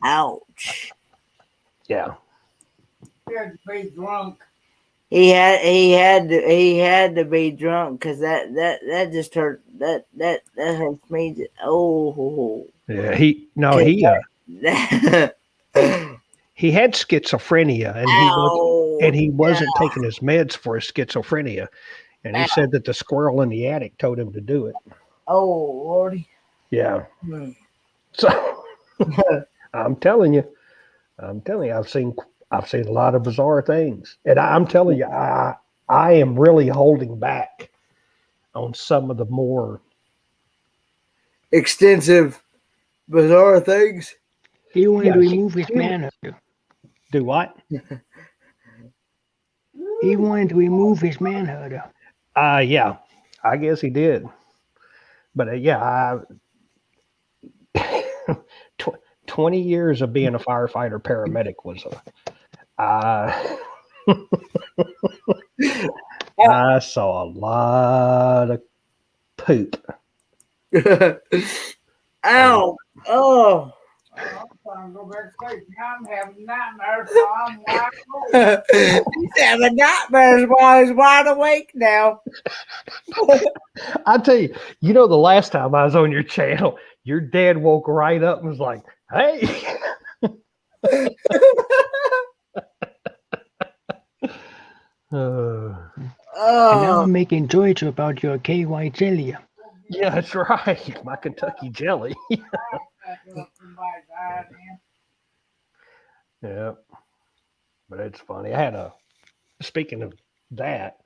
Ouch. Yeah. He had to be drunk. He had to be drunk because that just hurt. That hurts me. Oh. Yeah. He had schizophrenia and he wasn't taking his meds for his schizophrenia. And he said that the squirrel in the attic told him to do it. Oh, Lordy. Yeah. Hmm. So I'm telling you, I've seen a lot of bizarre things, and I'm telling you, I am really holding back on some of the more Extensive, bizarre things. He wanted to remove his manhood. Do what? He wanted to remove his manhood. Yeah, I guess he did. But yeah, 20 years of being a firefighter paramedic was I saw a lot of poop. Ow! Oh! I'm trying to go back to sleep. Now I'm having nightmares while I'm wide awake. He's having nightmares while he's wide awake now. I tell you, the last time I was on your channel, your dad woke right up and was like, "Hey." And now I'm making jokes about your KY jelly. Yeah, that's right. My Kentucky jelly. Yeah. But it's funny. I had speaking of that,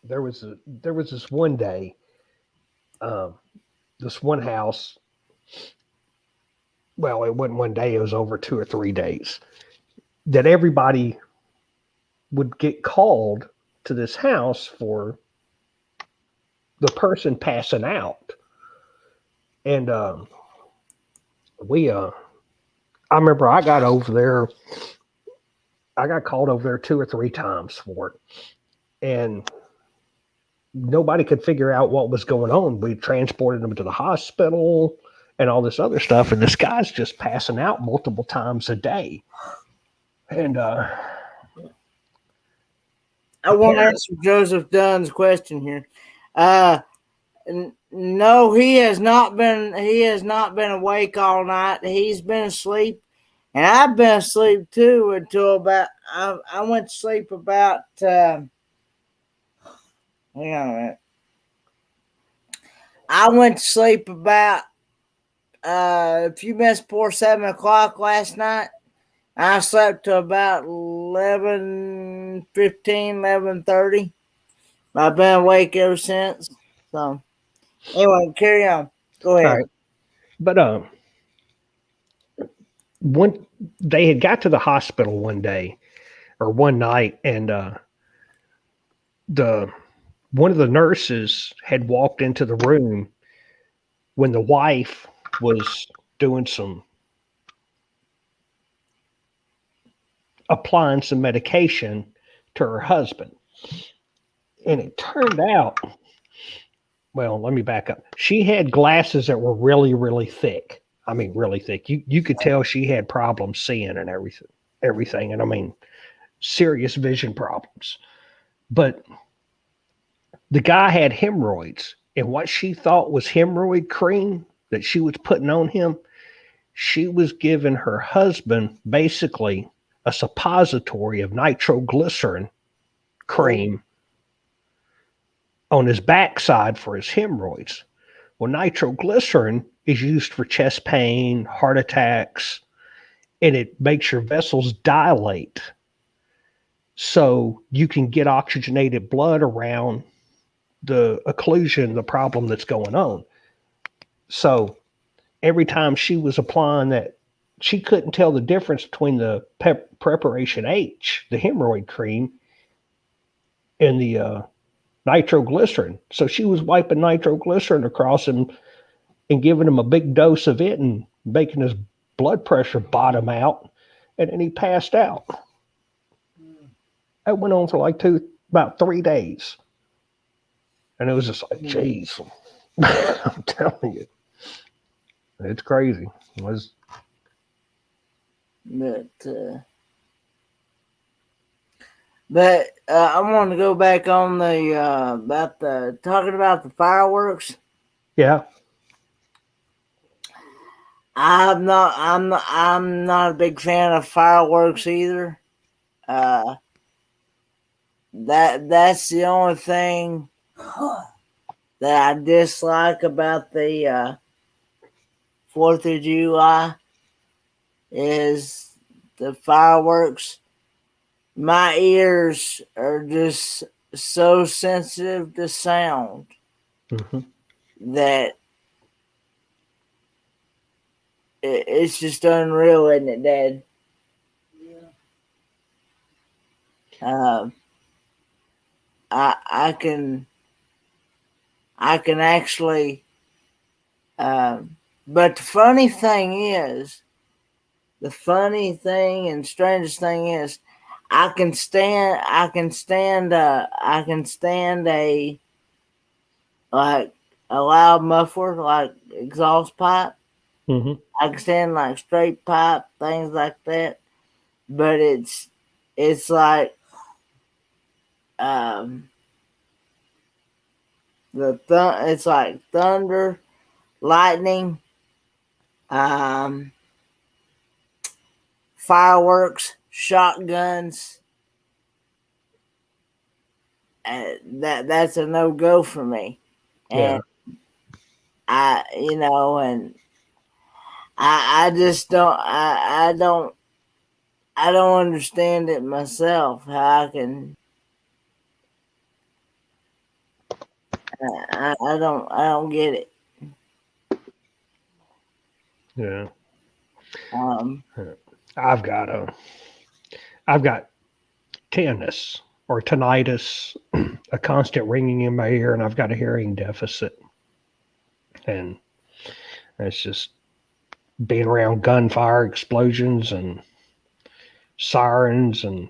there was this one day, this one house, well, it wasn't one day, it was over 2 or 3 days, that everybody would get called to this house for the person passing out. And I remember I got called over there 2 or 3 times for it. And nobody could figure out what was going on. We transported them to the hospital and all this other stuff. And this guy's just passing out multiple times a day. And I want to answer Joseph Dunn's question here. No, he has not been awake all night. He's been asleep, and I've been asleep too until about I went to sleep about hang on a minute. I went to sleep about a few minutes before 7 o'clock last night. I slept till about 11:15, 11:30. I've been awake ever since. So anyway, carry on. Go ahead. all right. But they had got to the hospital one day or one night, and one of the nurses had walked into the room when the wife was doing applying some medication to her husband. And it turned out, well, let me back up. She had glasses that were really, really thick. I mean, really thick. You could tell she had problems seeing and everything. And I mean, serious vision problems. But the guy had hemorrhoids, and what she thought was hemorrhoid cream that she was putting on him, she was giving her husband basically a suppository of nitroglycerin cream on his backside for his hemorrhoids. Well, nitroglycerin is used for chest pain, heart attacks, and it makes your vessels dilate so you can get oxygenated blood around the occlusion, the problem that's going on. So every time she was applying that, she couldn't tell the difference between the preparation H, the hemorrhoid cream, and the nitroglycerin. So she was wiping nitroglycerin across him and giving him a big dose of it and making his blood pressure bottom out. And then he passed out. That went on for like about 3 days. And it was just like, geez, I'm telling you, it's crazy. It was, but I want to go back on the about the talking about the fireworks. yeah, I'm not a big fan of fireworks either. That's the only thing that I dislike about the 4th of July is the fireworks. My ears are just so sensitive to sound that it's just unreal, isn't it, Dad? Yeah. I can actually, but the funny thing and strangest thing is, I can stand a like a loud muffler, like exhaust pipe. I can stand like straight pipe, things like that. But it's like it's like thunder, lightning, fireworks, shotguns. That's a no-go for me. And and I just I don't understand it myself, how I can. I don't get it. Yeah. I've got tinnitus or tinnitus, a constant ringing in my ear, and I've got a hearing deficit. And it's just being around gunfire, explosions, and sirens, and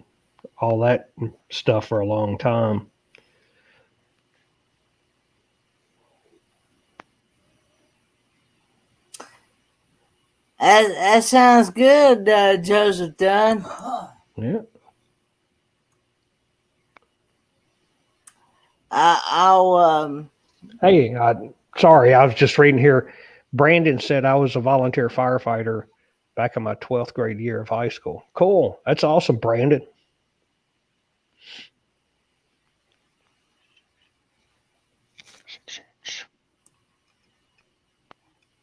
all that stuff for a long time. That sounds good, Joseph Dunn. Yeah. I'll Hey, sorry, I was just reading here. Brandon said I was a volunteer firefighter back in my 12th grade year of high school. Cool. That's awesome, Brandon.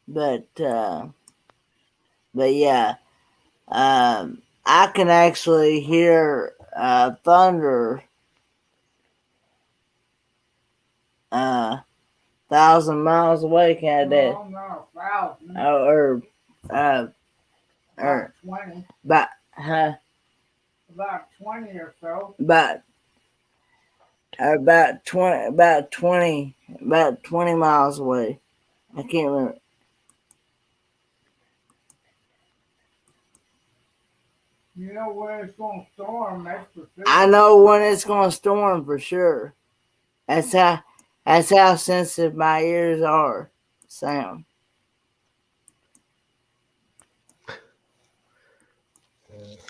But yeah, I can actually hear thunder 1,000 miles away, can I, Dad? No, not 1,000. Or About 20. about About 20 or so. about 20 miles away. I can't remember. You know when it's going to storm, that's for sure. I know when it's going to storm for sure. That's how sensitive my ears are. Sound.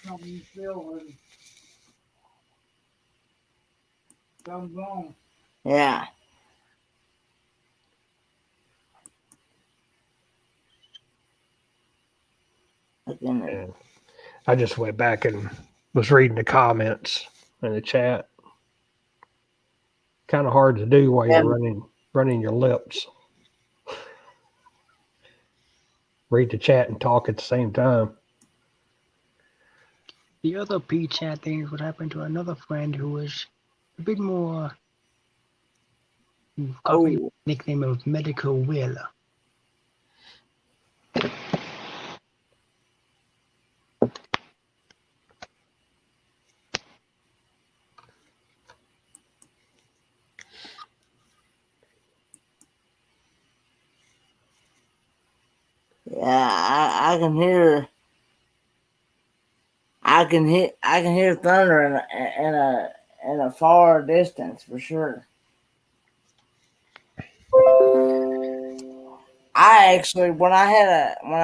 something you feel when something's wrong. Yeah. Again, And I just went back and was reading the comments in the chat. Kind of hard to do while you're running your lips. Read the chat and talk at the same time. The other P chat thing is what happened to another friend who was a bit more coffee nickname of Medical Will. yeah, I can hear. I can hear thunder in a far distance for sure. I actually when I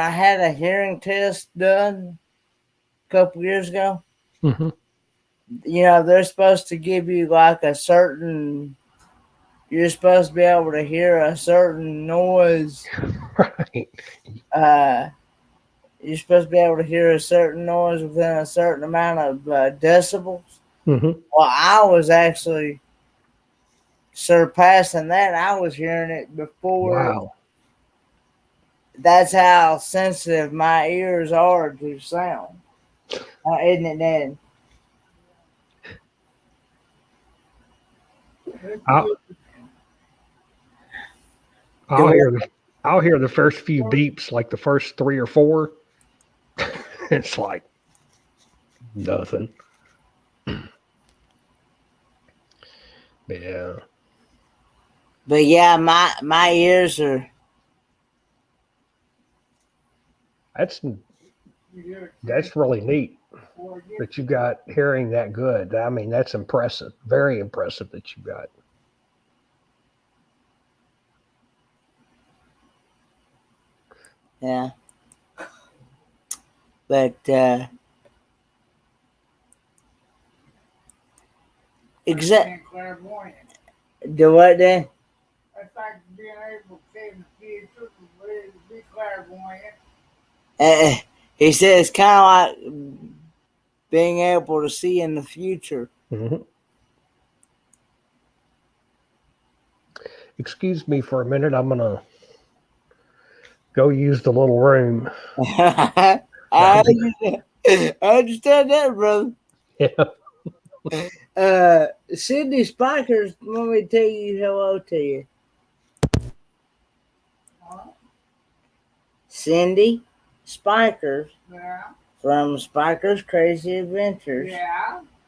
had a hearing test done a couple years ago, Mm-hmm. they're supposed to give you like a certain. You're supposed to be able to hear a certain noise. Right. You're supposed to be able to hear a certain noise within a certain amount of decibels. Mm-hmm. Well, I was actually surpassing that. I was hearing it before. Wow. That's how sensitive my ears are to sound. Isn't it, Dad? I'll hear the first few beeps, like the first 3 or 4. It's like nothing. Yeah. But yeah, my ears are. That's really neat that you got hearing that good. I mean, that's impressive. Very impressive that you got. Yeah. But exact. Clairvoyant. Do what then? That's like being able to see in the future, be clairvoyant. He says kind of like being able to see in the future. Mm-hmm. Excuse me for a minute. I'm gonna go use the little room. I understand that, brother. Yeah. Cindy Spikers want me to tell you hello to you. Cindy Spikers from Spikers Crazy Adventures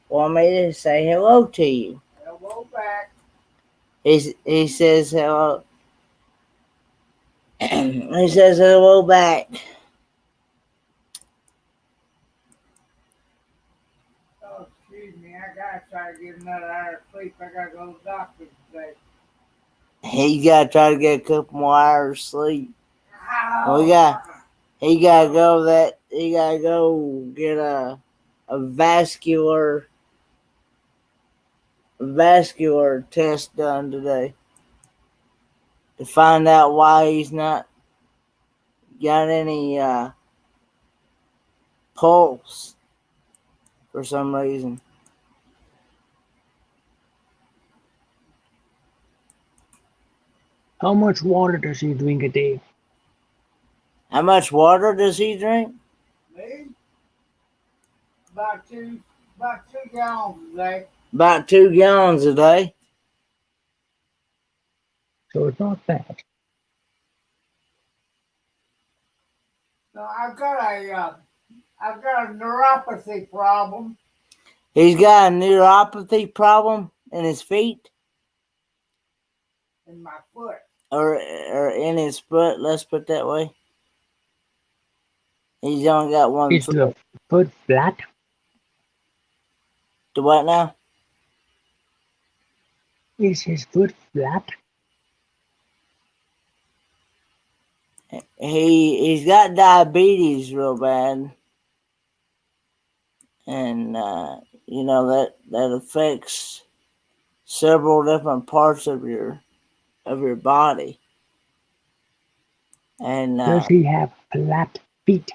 want me to say hello to you. Hello back. He says hello. He says hello back. Oh, excuse me. I gotta try to get another hour of sleep. I gotta go to the doctor today. He got to try to get a couple more hours sleep. Oh, He gotta go get a vascular test done today to find out why he's not got any pulse for some reason. How much water does he drink a day? How much water does he drink? me? About two gallons a day. About 2 gallons a day. So it's not bad. So I've got a neuropathy problem. He's got a neuropathy problem in his feet In my foot. or in his foot. Let's put it that way. He's only got one Is foot. the foot flat? The what now? Is his foot flat? He's got diabetes real bad. and that affects several different parts of your body. And Does he have flat feet?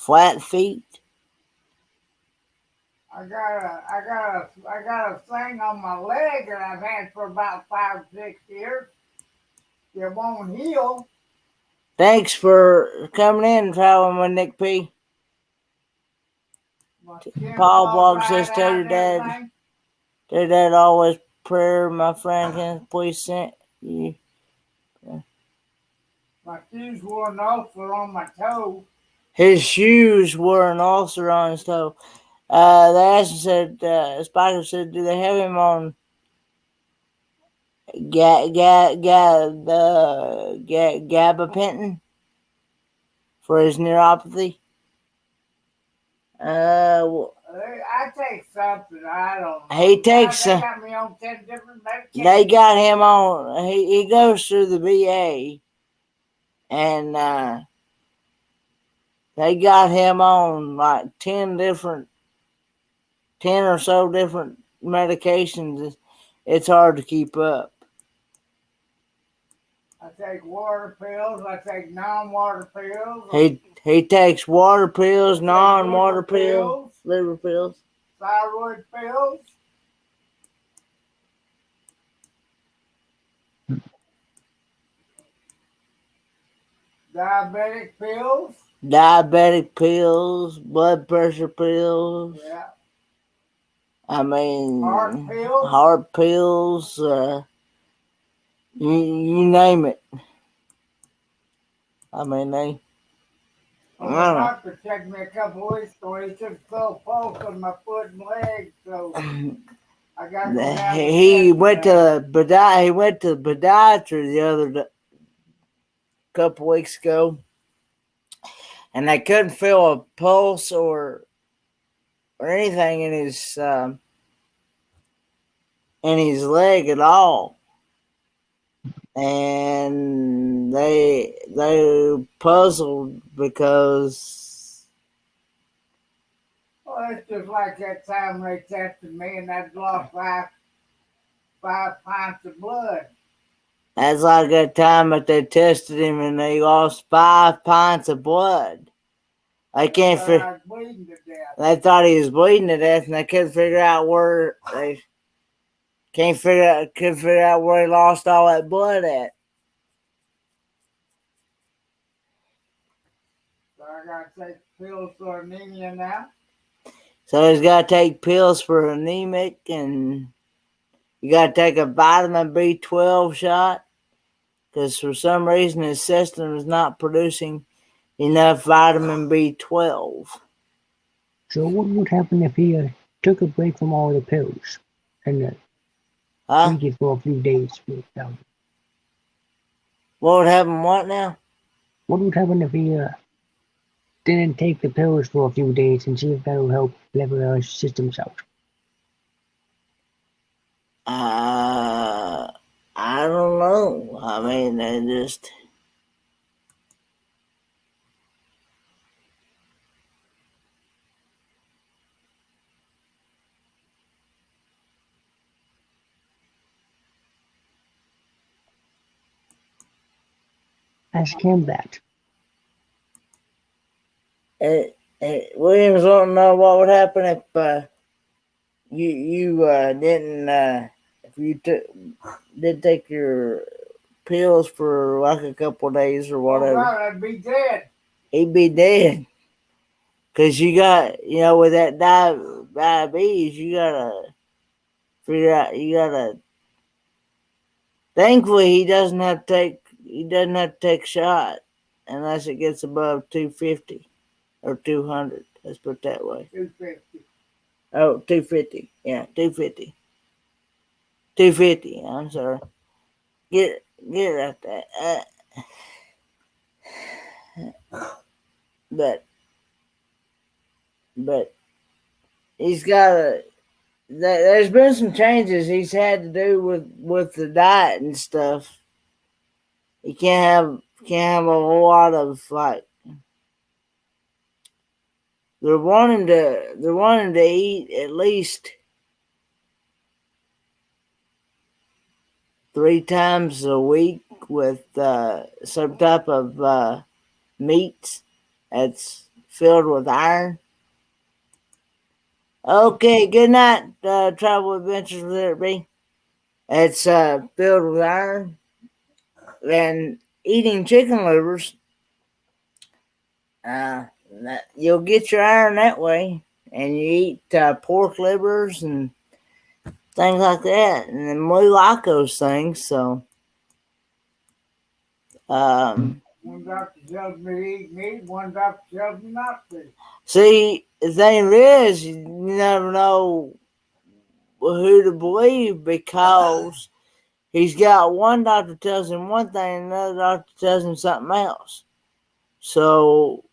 flat feet. I got a thing on my leg that I've had for about 5 6 years. It won't heal. Thanks for coming in and traveling with Nick P. My skin's Paul all Blog dried says, tell out your and dad, everything. always prayer, my friend. Can please send you. My shoes worn off for on my toe. His shoes were an ulcer on his toe. They asked him, Spiker said, do they have him on gabapentin for his neuropathy? I take something. I don't know. He takes They got me on 10 different medications. They got him on. He goes through the VA, and they got him on like 10 or so different medications. It's hard to keep up. I take water pills. I take non-water pills. He takes water pills, non-water pills, liver pills, thyroid pills. Diabetic pills. blood pressure pills. Yeah. I mean, heart pills. You name it. I mean, they. Well, the doctor checked me a couple of weeks ago. He took a little pulse on my foot and leg, so I got to go down. He went to the podiatry the other couple weeks ago, and they couldn't feel a pulse or anything in his leg at all. And they puzzled because. Well, it's just like that time they tested me and I'd lost five pints of blood. That's like that time that they tested him and they lost 5 pints of blood. They can't figure. They thought he was bleeding to death, and they couldn't figure out where they couldn't figure out where he lost all that blood at. So I got to take pills for anemia now. So he's got to take pills for anemic, and you got to take a vitamin B12 shot because for some reason his system is not producing enough vitamin B12. So what would happen if he took a break from all the pills and waited for a few days? What would happen? What now? What would happen if he didn't take the pills for a few days and see if that will help level our systems out? I don't know. I mean, they just. Ask him that. Williams want to know what would happen if you didn't if you did take your pills for like a couple of days or whatever. Oh God, I'd be dead. He'd be dead. Cause you got with that diabetes, you gotta figure out. You gotta. Thankfully, he doesn't have to take a shot unless it gets above 250 or 200. Let's put it that way. 250. Oh, 250. Yeah, 250. 250. I'm sorry. Get it out there. But he's got there's been some changes he's had to do with the diet and stuff. He can't have a whole lot of like they're wanting to eat at least 3 times a week with some type of meat that's filled with iron. Okay, good night, Travel Adventures with Eric B. It's filled with iron, and eating chicken livers, you'll get your iron that way. And you eat pork livers and things like that, and then we like those things. So, One doctor tells me to eat meat, one doctor tells me not to. see, the thing is, you never know who to believe, because he's got one doctor tells him one thing, and another doctor tells him something else. So,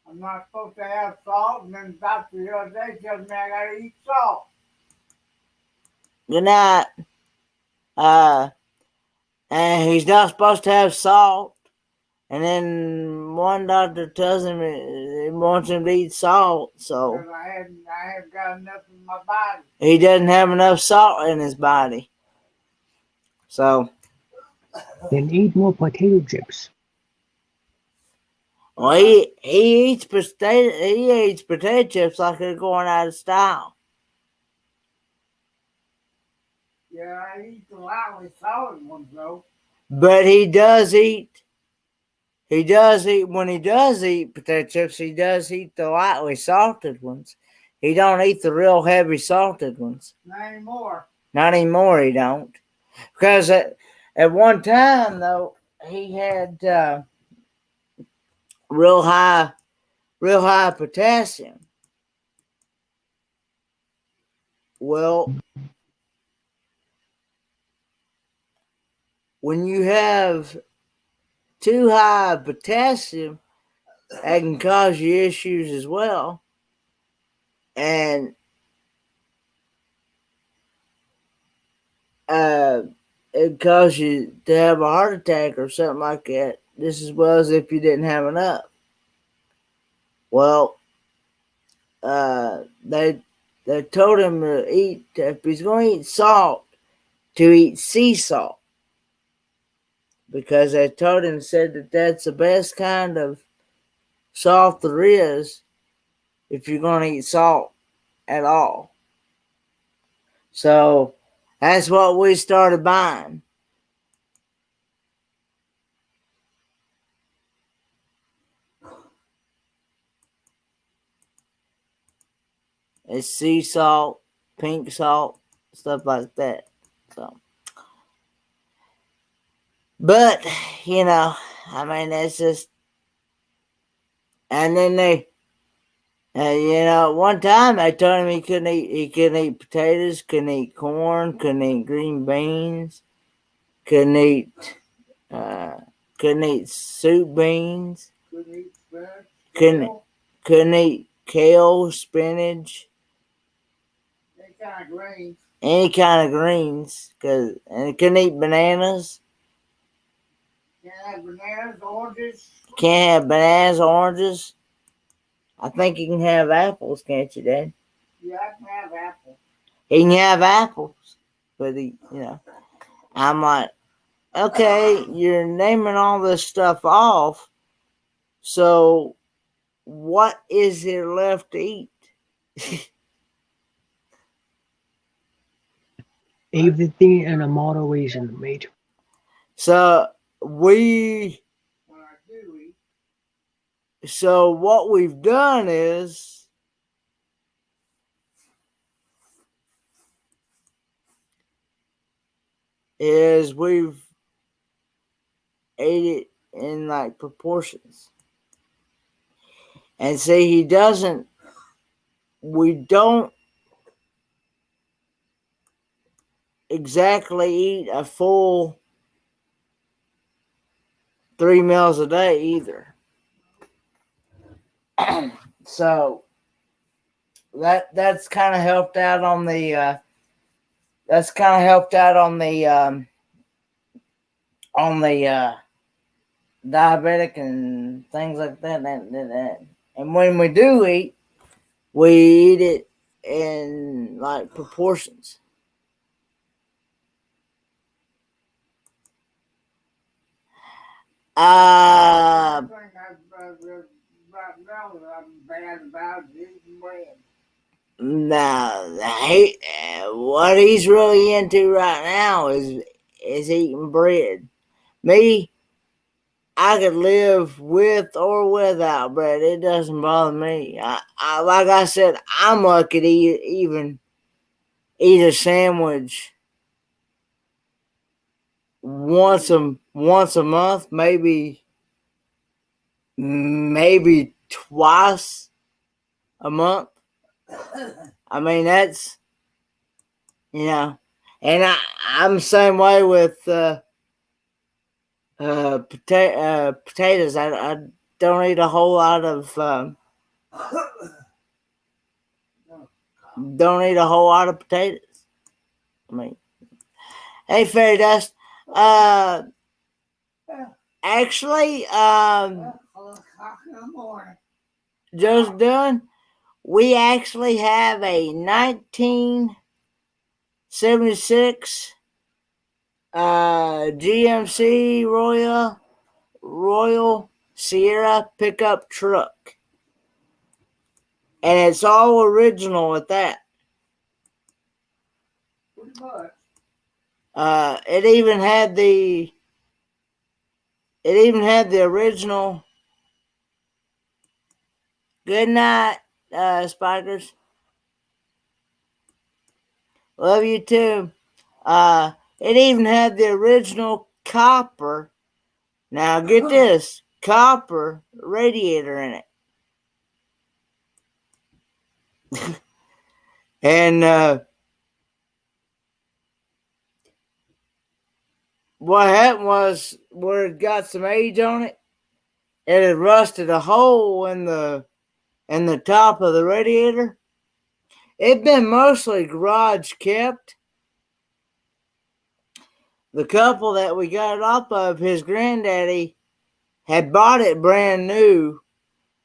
I'm not supposed to have salt, and then the doctor the other day tells me I gotta eat salt. good night. And he's not supposed to have salt. And then one doctor tells him he wants him to eat salt, so Because I haven't got enough in my body. he doesn't have enough salt in his body. So, Then eat more potato chips. well, he eats potato chips like they're going out of style. Yeah, I eat the lightly salted ones though. But he does eat when he does eat potato chips, he does eat the lightly salted ones. He don't eat the real heavy salted ones. Not anymore. Not anymore, he don't. Because at one time though, he had real high potassium. Well, when you have too high potassium, that can cause you issues as well. And it cause you to have a heart attack or something like that, just as well as if you didn't have enough. Well, they told him to eat, if he's going to eat salt, to eat sea salt, because they told him, said that that's the best kind of salt there is if you're going to eat salt at all. So that's what we started buying. It's sea salt, pink salt, stuff like that. So, but I mean, that's just. And then one time they told him he couldn't eat potatoes, couldn't eat corn, couldn't eat green beans, couldn't eat soup beans, Couldn't eat spinach. couldn't couldn't eat kale, spinach, any kind of greens, and couldn't eat bananas. Can't have bananas, oranges. Can't have bananas, oranges. I think you can have apples, can't you, Dad? Yeah, I can have apples. He can have apples, but I'm like, okay, you're naming all this stuff off, so what is there left to eat? Everything in a moderation, mate. So When I do eat, what we've done is we've ate it in like proportions. And see, we don't exactly eat a full 3 meals a day either. So that's kind of helped out on the diabetic and things like that, And when we do eat, we eat it in like proportions. I think that's about now that I'm bad about eating bread. Now, what he's really into right now is eating bread. Me, I could live with or without bread. It doesn't bother me. Like I said, I'm lucky to even eat a sandwich once a month, maybe twice a month. I mean, that's, and I'm the same way with potatoes. I don't eat a whole lot of potatoes. I mean, hey, Fairy Dust. Actually, just done. We actually have a 1976 GMC Royal Sierra pickup truck, and it's all original at that. Pretty much. It even had the original. Good night, Spikers. Love you too. It even had the original copper. Now get this, copper radiator in it. And what happened was, where it got some age on it, it had rusted a hole in the top of the radiator. It'd been mostly garage kept. The couple that we got it off of, his granddaddy had bought it brand new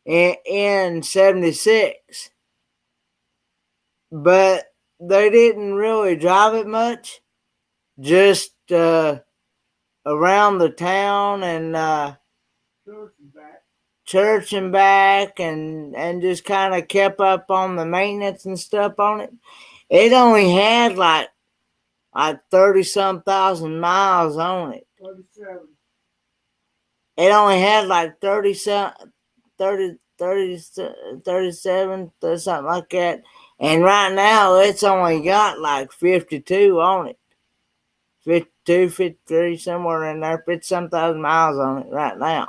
in 76, but they didn't really drive it much, just around the town and church and back, and just kind of kept up on the maintenance and stuff on it. It only had like 30-some thousand miles on it. 37. It only had like 37, something like that. And right now, it's only got like 52 on it. 52, 53, somewhere in there. 50-some thousand miles on it right now.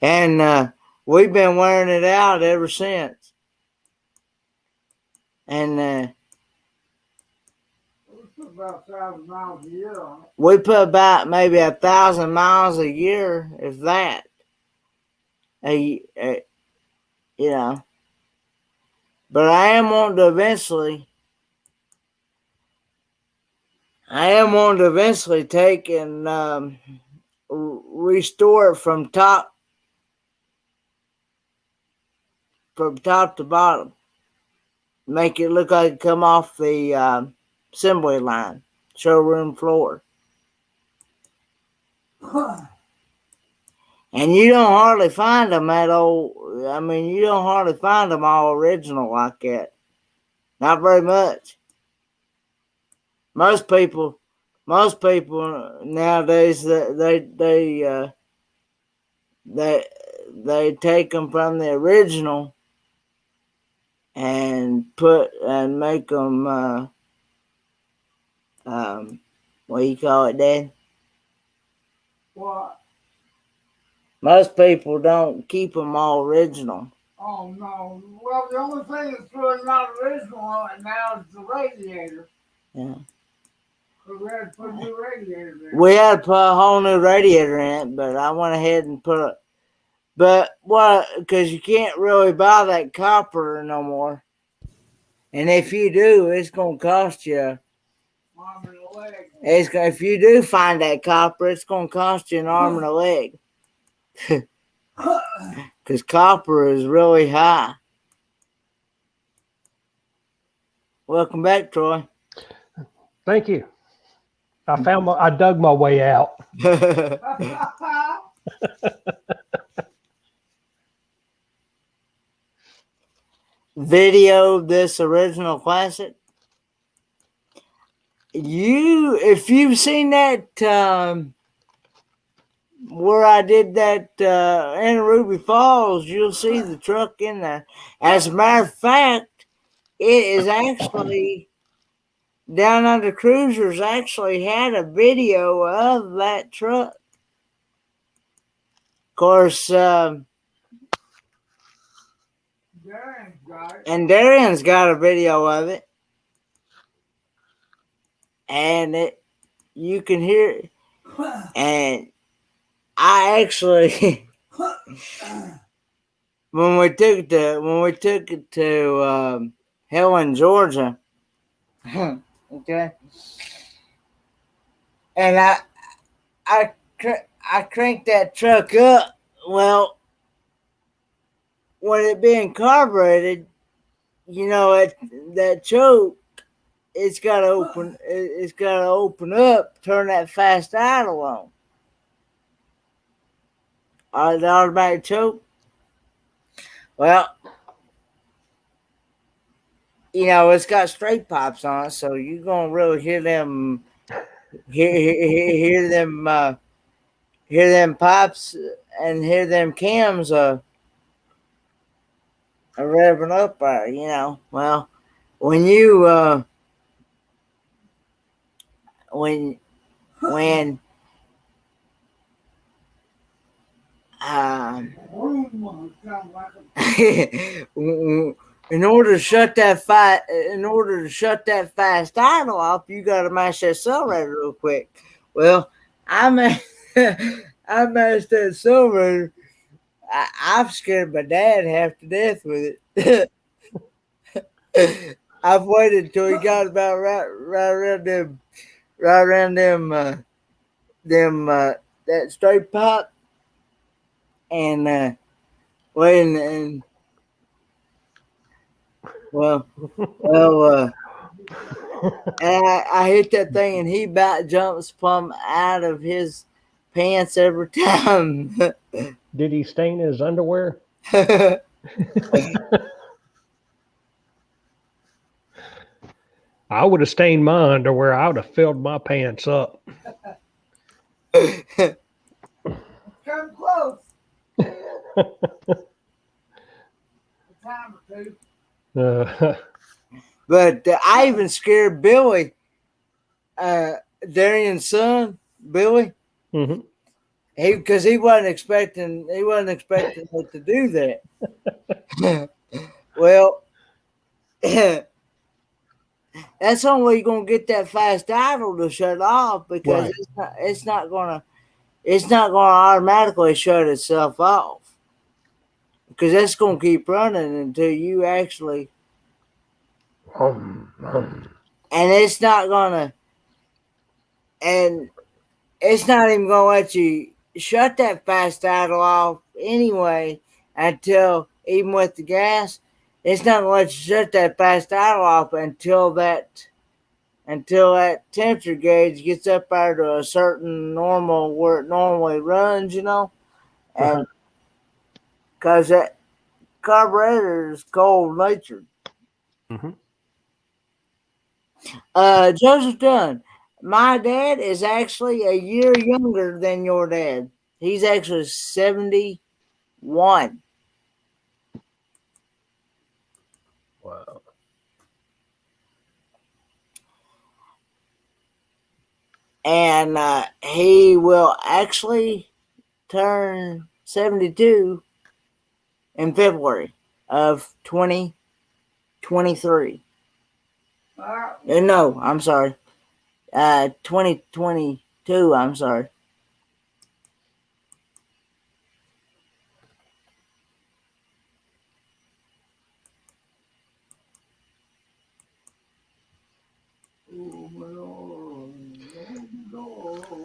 And we've been wearing it out ever since. And We put about 1,000 miles a year on it. we put about maybe 1,000 miles a year, if that. You know. But I am wanting to eventually take and restore it from top to bottom. Make it look like it come off the assembly line, showroom floor. And you don't hardly find them you don't hardly find them all original like that. Not very much. Most people nowadays, they take them from the original and make them what do you call it, Dad? What? Most people don't keep them all original. Oh, no. Well, the only thing that's really not original on it now is the radiator. Yeah. We had to put a new radiator there. We had to put a whole new radiator in it, but I went ahead and put it. But what? Because you can't really buy that copper no more. And if you do, it's gonna cost you. Arm and a leg. If you do find that copper, it's gonna cost you an arm and a leg. because copper is really high. Welcome back, Troy. Thank you. I dug my way out. Video this original classic. If you've seen that where I did that in Ruby Falls, you'll see the truck in there. As a matter of fact, it is actually Down Under Cruisers actually had a video of that truck. Of course, and Darian's got a video of it, and you can hear it. And I actually, when we took it to Helen, Georgia, okay, and I cranked that truck up. Well, when it being carbureted, that choke, it's got to open. It's got to open up. Turn that fast idle on. The automatic choke. Well, it's got straight pipes on it, so you're gonna really hear them. Hear them. Hear them pipes and hear them cams revving up there. Well, when you when in order to shut that fast idle off, you got to mash that accelerator real quick. Well, I mashed that accelerator. I've scared my dad half to death with it. I've waited till he got about right around them that straight pipe, and waiting, and well, and I hit that thing, and he about jumps plumb out of his pants every time. Did he stain his underwear? I would have stained my underwear. I would have filled my pants up. Come close. A time or two. But I even scared Billy, Darian's son, Billy. Mm-hmm. Because he wasn't expecting it to do that. Well, that's the only way you're gonna get that fast idle to shut off, because it's not gonna automatically shut itself off, because that's gonna keep running until you actually, and it's not even gonna let you shut that fast idle off anyway, until, even with the gas, it's not gonna let you shut that fast idle off until that temperature gauge gets up there to a certain normal where it normally runs, and because that carburetor is cold natured. Mm-hmm. Joseph Dunn, my dad is actually a year younger than your dad. He's actually 71. Wow. And he will actually turn 72 in February of 2023. No, I'm sorry. 2022, I'm sorry.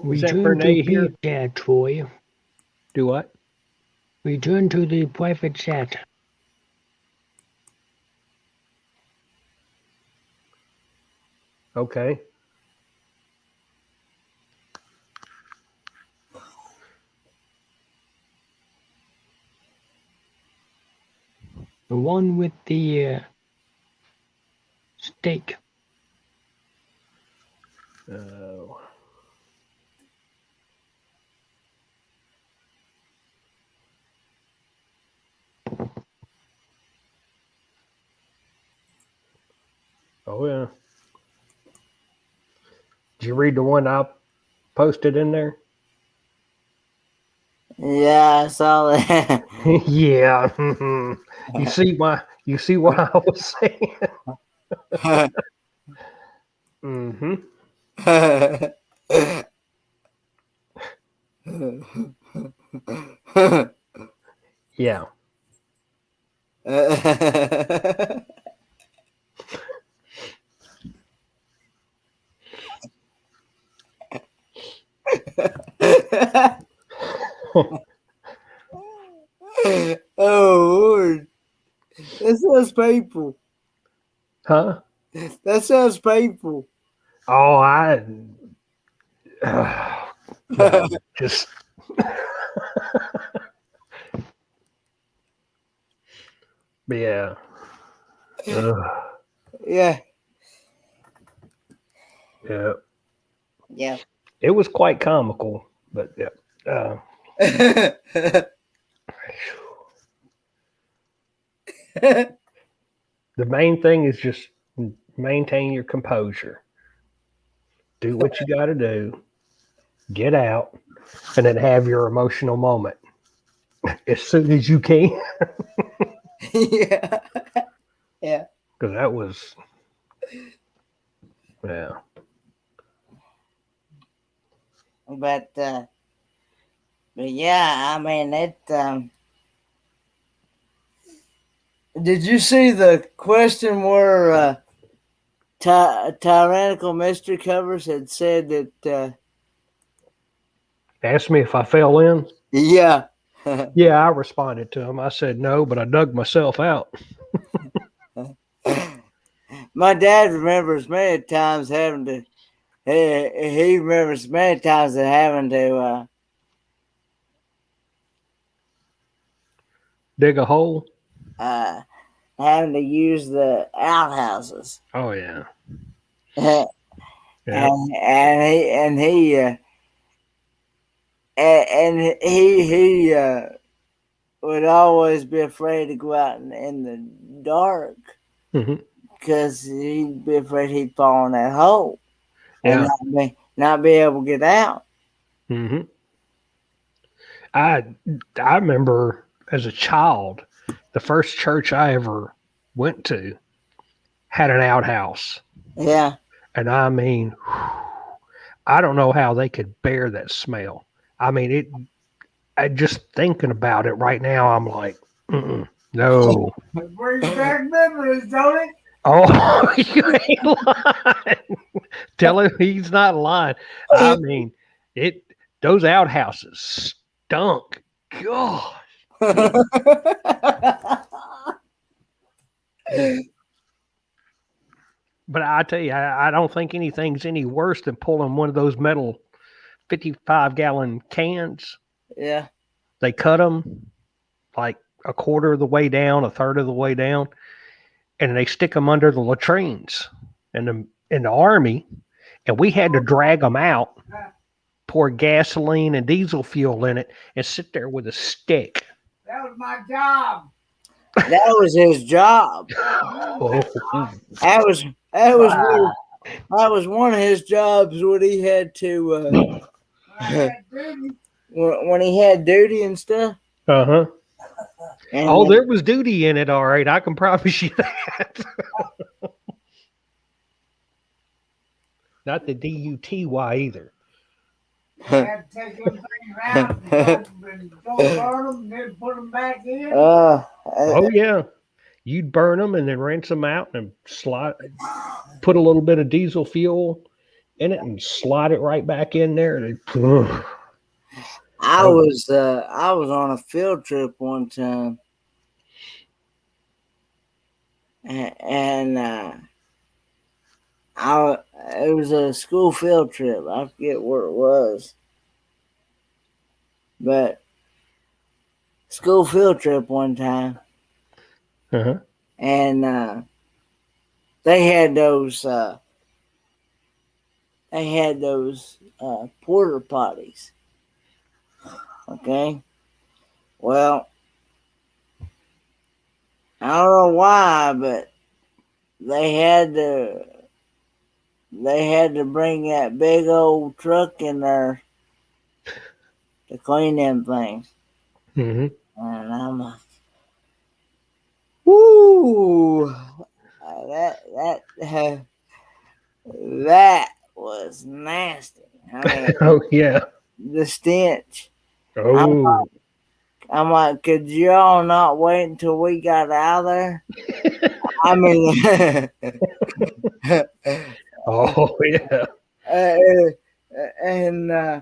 Is that Return to Renee here? Big Dad, Troy. Do what? Return to the private chat. Okay. The one with the steak. Oh. Oh, yeah. Did you read the one I posted in there? Yeah, I saw that. Yeah. You see what I was saying? Mm-hmm. Yeah. Oh Lord, that sounds painful. Huh? That sounds painful. Oh, no, just yeah. Ugh. Yeah, Yeah. yeah. It was quite comical, but yeah. The main thing is just maintain your composure. Do what you got to do. Get out, and then have your emotional moment as soon as you can. Yeah, yeah. Because that was, yeah. But yeah, I mean it. Did you see the question where Tyrannical Mystery Covers had said that? Asked me if I fell in. Yeah. Yeah, I responded to him. I said no, but I dug myself out. My dad remembers many times having to. He remembers many times of having to Dig a hole. having to use the outhouses. Oh yeah. and Yeah. he would always be afraid to go out in the dark Hmm. because he'd be afraid he'd fall in that hole and Yeah. not be able to get out. Hmm. I I remember as a child, the first church I ever went to had an outhouse, Yeah. and I mean, I don't know how they could bear that smell. I mean, it. I just thinking about it right now, I'm like, no. It brings back memories, don't it? Oh, you ain't lying. Tell him he's not lying. I mean, it. Those outhouses stunk. God. But I tell you, I don't think anything's any worse than pulling one of those metal 55-gallon cans. Yeah. They cut them like a quarter of the way down, a third of the way down, and they stick them under the latrines in the army, and we had to drag them out, pour gasoline and diesel fuel in it, and sit there with a stick. That was my job. That was his job. Oh, That was that was one, that was one of his jobs when he had to I had duty. when he had duty and stuff. uh-huh. And Oh, there was duty in it, all right. I can promise you that. Not the DUTY either. I had to take them things out and don't burn them, then put them back in. Oh yeah, you'd burn them and then rinse them out and put a little bit of diesel fuel in it and slide it right back in there. Oh. I was on a field trip one time, and I it was a school field trip. I forget where it was, but school field trip one time, Uh-huh. and they had those porter potties. Okay, well, I don't know why, but they had to bring that big old truck in there to clean them things. Mm-hmm. And I'm like, woo! That was nasty. I mean, Oh yeah. the stench. I'm Oh. I'm like, could y'all not wait until we got out of there? I mean, Oh yeah. uh, and I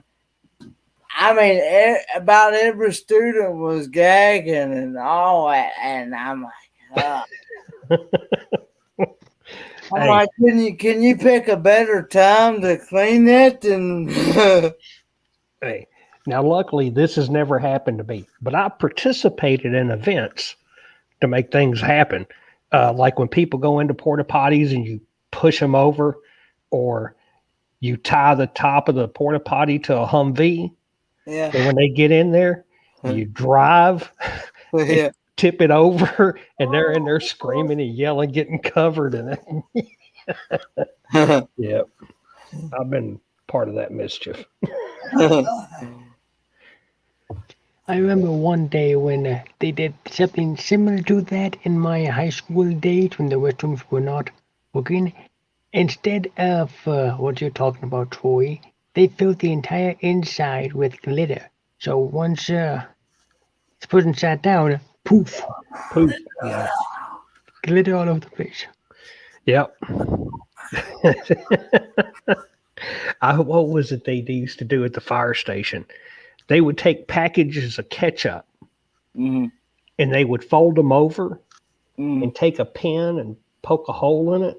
mean, about every student was gagging and all that, and I'm like, Hey, can you pick a better time to clean it? And hey. Now, luckily, this has never happened to me, but I participated in events to make things happen. Like when people go into porta potties and you push them over, or you tie the top of the porta potty to a Humvee, yeah, and when they get in there, you drive and yeah. tip it over, and they're in there screaming and yelling, getting covered in it. Yep, I've been part of that mischief. I remember one day when they did something similar to that in my high school days when the restrooms were not working. Instead of what you're talking about, Troy, they filled the entire inside with glitter. So once this person sat down, poof, Poof. Yeah. glitter all over the place. Yep. What was it they used to do at the fire station? They would take packages of ketchup Hmm. and they would fold them over Hmm. and take a pin and poke a hole in it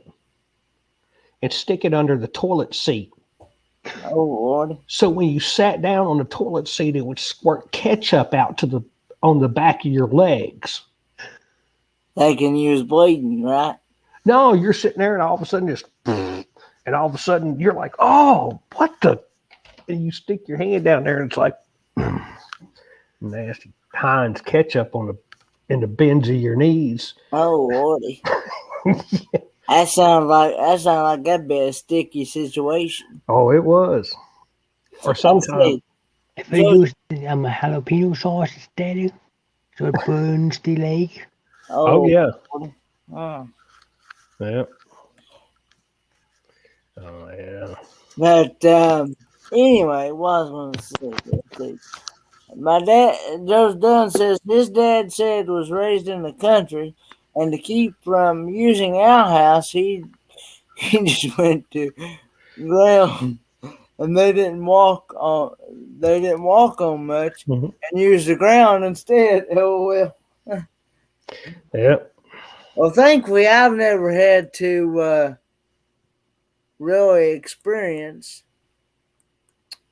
and stick it under the toilet seat. Oh Lord, So when you sat down on the toilet seat, it would squirt ketchup out to the on the back of your legs. they can use bleeding, right? No, you're sitting there and all of a sudden just and all of a sudden you're like, oh, what the? And you stick your hand down there and it's like nasty Heinz ketchup on the in the bends of your knees. Oh Lordy, that sounds like that'd be a sticky situation. Oh, it was. Or Let's sometimes. see, If they Joe. used jalapeno sauce instead, so it burns the leg. Oh Oh yeah. Lordy. Oh. Yeah. Oh yeah. But anyway, what I was going to say, let's see. My dad, Joe Dunn says his dad said was raised in the country, and to keep from using outhouse, he just went to ground, and they didn't walk on much, Mhm. and used the ground instead. Oh well. Yeah. Well, thankfully, I've never had to really experience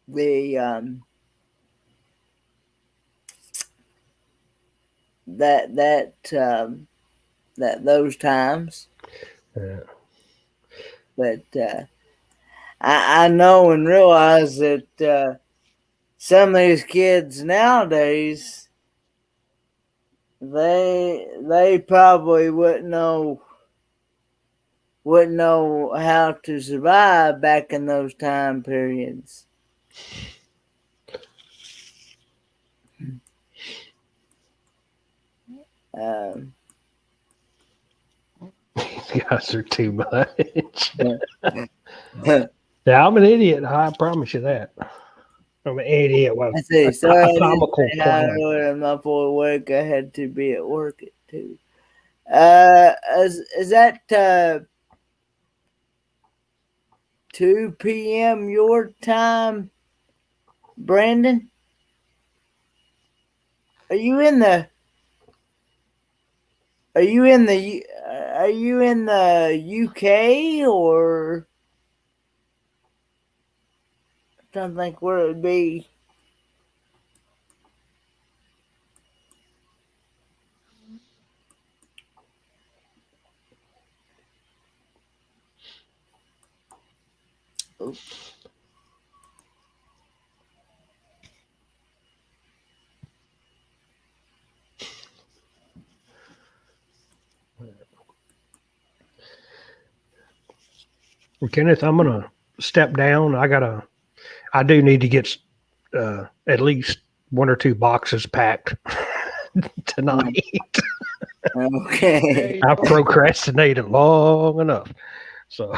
the that that that those times, Yeah. but I know and realize that some of these kids nowadays they probably wouldn't know how to survive back in those time periods. Um, You guys are too much. Yeah, I'm an idiot. I promise you that. I'm an idiot. Well, I say sorry, a I didn't comical say hi clown. earlier. I'm not for work. I had to be at work at 2. Is that 2 p.m. your time, Brandon? Are you in the? Are you in the? Are you in the UK or? I'm trying to think where it would be. Well, Kenneth, I'm gonna step down. I do need to get at least one or two boxes packed tonight. Okay. I've procrastinated long enough. So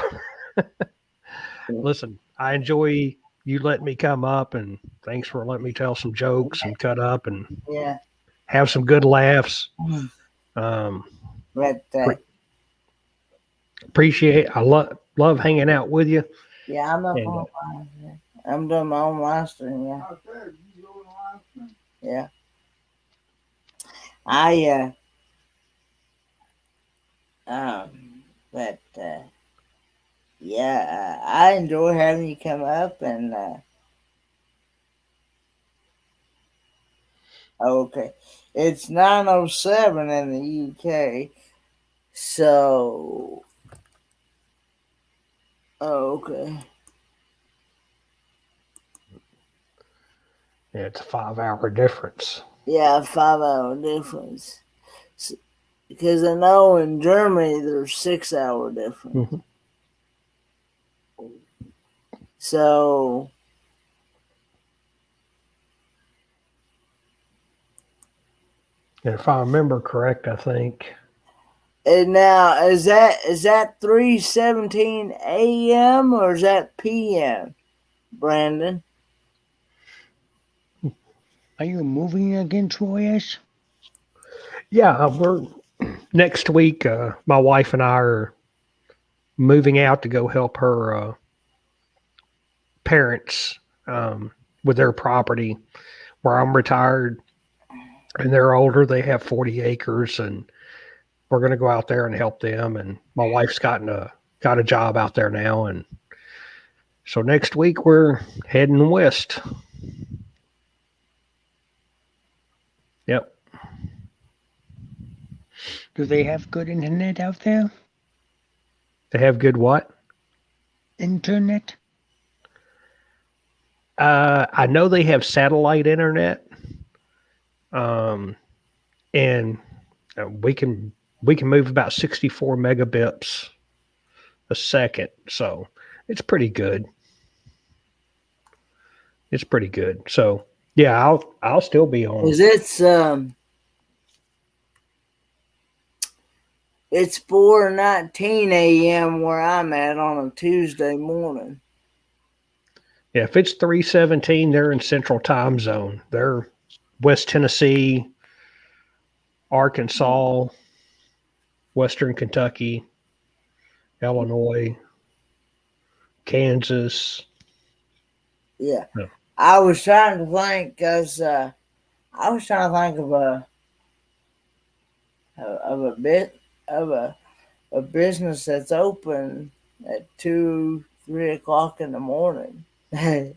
listen, I enjoy you letting me come up, and thanks for letting me tell some jokes and cut up and Yeah. have some good laughs. Um, But pre- appreciate. I love hanging out with you. yeah, I'm up And on mine. I'm doing my own live stream. Yeah. I said, you doing live stream? Yeah. I but yeah, I enjoy having you come up and okay. It's 9:07 in the UK. So okay. yeah, it's a 5 hour difference. Yeah, 5 hour difference. Because I know in Germany there's 6 hour difference. Mm-hmm. So And if I remember correct, I think and now is that 3:17 a.m. or is that p.m. Brandon? Are you moving again, Troyes? yeah, we're next week. My wife and I are moving out to go help her parents with their property where I'm retired and they're older. They have 40 acres and we're going to go out there and help them. And my wife's got a job out there now. And so next week we're heading west. Yep. Do they have good internet out there? They have good what? Internet? I know they have satellite internet. And we can move about 64 megabits a second, so it's pretty good. It's pretty good. So yeah, I'll still be on. Is it's 4:19 a.m. where I'm at on a Tuesday morning. Yeah, if it's 3:17, they're in Central Time Zone. They're West Tennessee, Arkansas, Western Kentucky, Illinois, Kansas. Yeah. No. I was trying to think because I was trying to think of a bit of a business that's open at 2-3 o'clock in the morning. I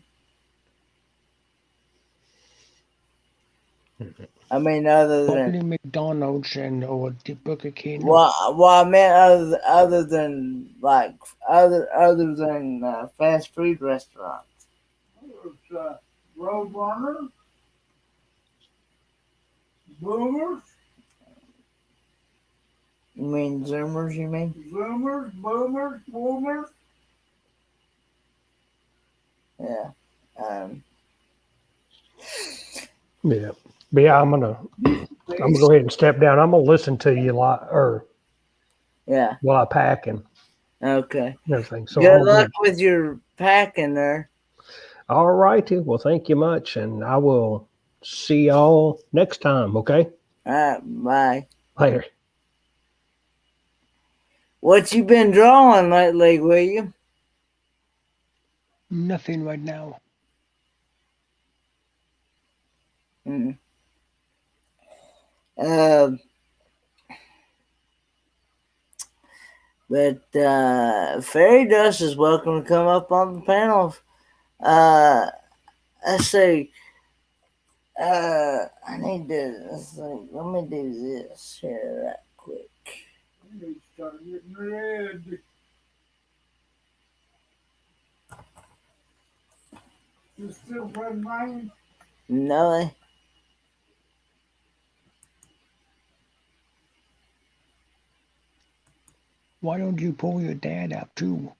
mean, other than Probably McDonald's and or the Burger King. well, I meant other than like other than fast food restaurants. It's Roadrunner, Boomers, You mean Zoomers? You mean? Zoomers, Boomers, Boomers. Yeah. Yeah. But yeah, I'm gonna go ahead and step down. I'm gonna listen to you Yeah. while I pack and Okay. everything. So Good luck with your packing there. all righty. Well, thank you much, and I will see y'all next time. Okay. All right. Bye. Later. What you been drawing lately, William? Nothing right now. Mm. Uh, but Fairy Dust is welcome to come up on the panel. Uh, let's see. I need to. Let me do this here right quick. I need to start getting red. You still playing mine? No, Why don't you pull your dad up too?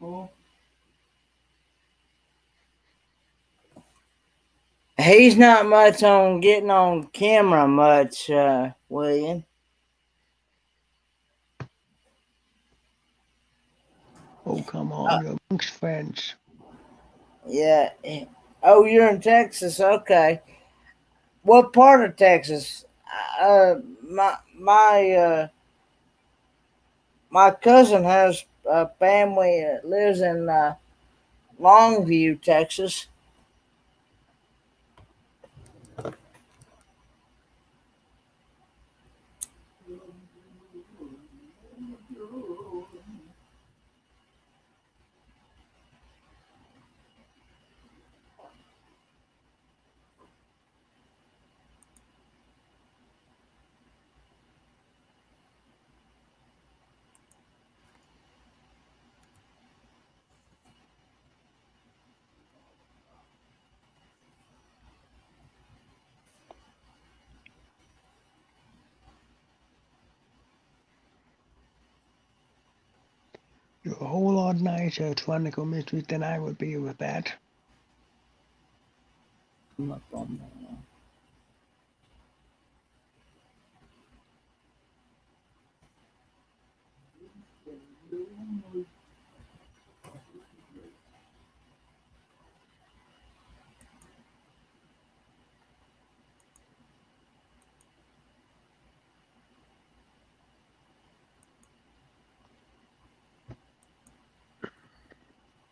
Oh, he's not much on getting on camera much, William. Oh, come on, you're amongst friends. Yeah. Oh, you're in Texas. Okay. What part of Texas? My cousin has a family that lives in Longview, Texas. You're a whole lot nicer at Chronicle Mysteries than I would be with that.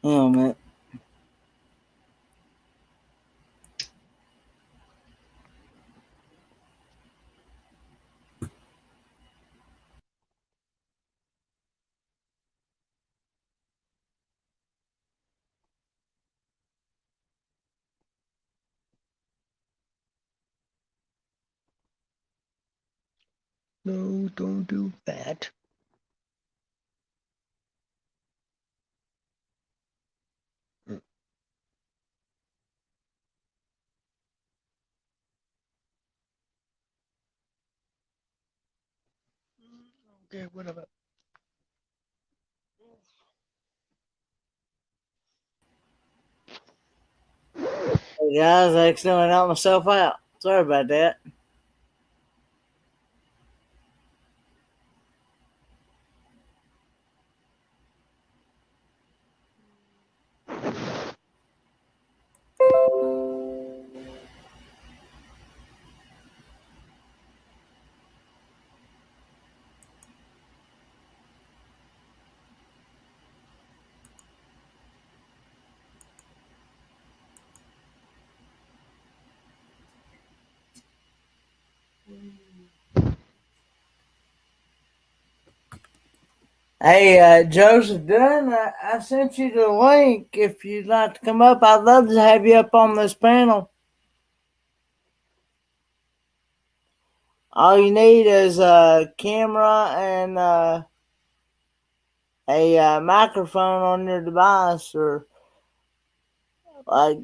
Oh man. No, don't do that. Okay, whatever. Hey guys, I accidentally knocked myself out. Sorry about that. Hey, Joseph Dunn, I sent you the link. If you'd like to come up, I'd love to have you up on this panel. All you need is a camera and a microphone on your device, or like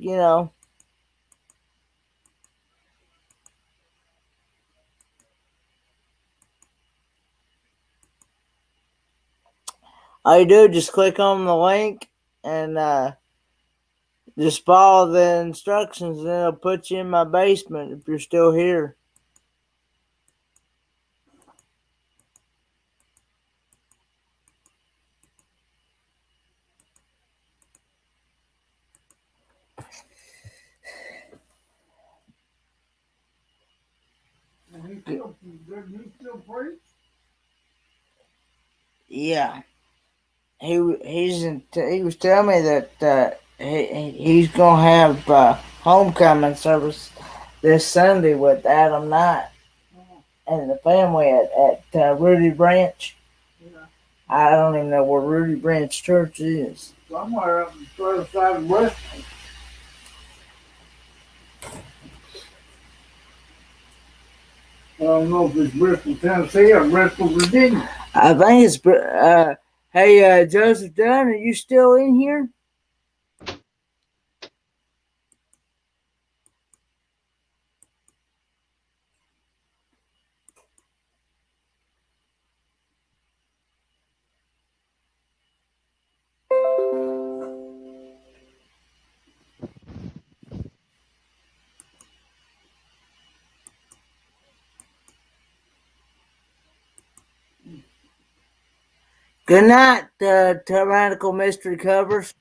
all you do is just click on the link and just follow the instructions, and it'll put you in my basement if you're still here. did he still preach? Yeah, he was telling me that he's gonna have homecoming service this Sunday with Adam Knight and the family at Rudy Branch. Yeah. I don't even know where Rudy Branch Church is. Somewhere up the other side of Bristol. I don't know if it's Bristol, Tennessee or Bristol, Virginia. I think it's. Hey, Joseph Dunn, are you still in here? Good night, Tyrannical Mystery Covers.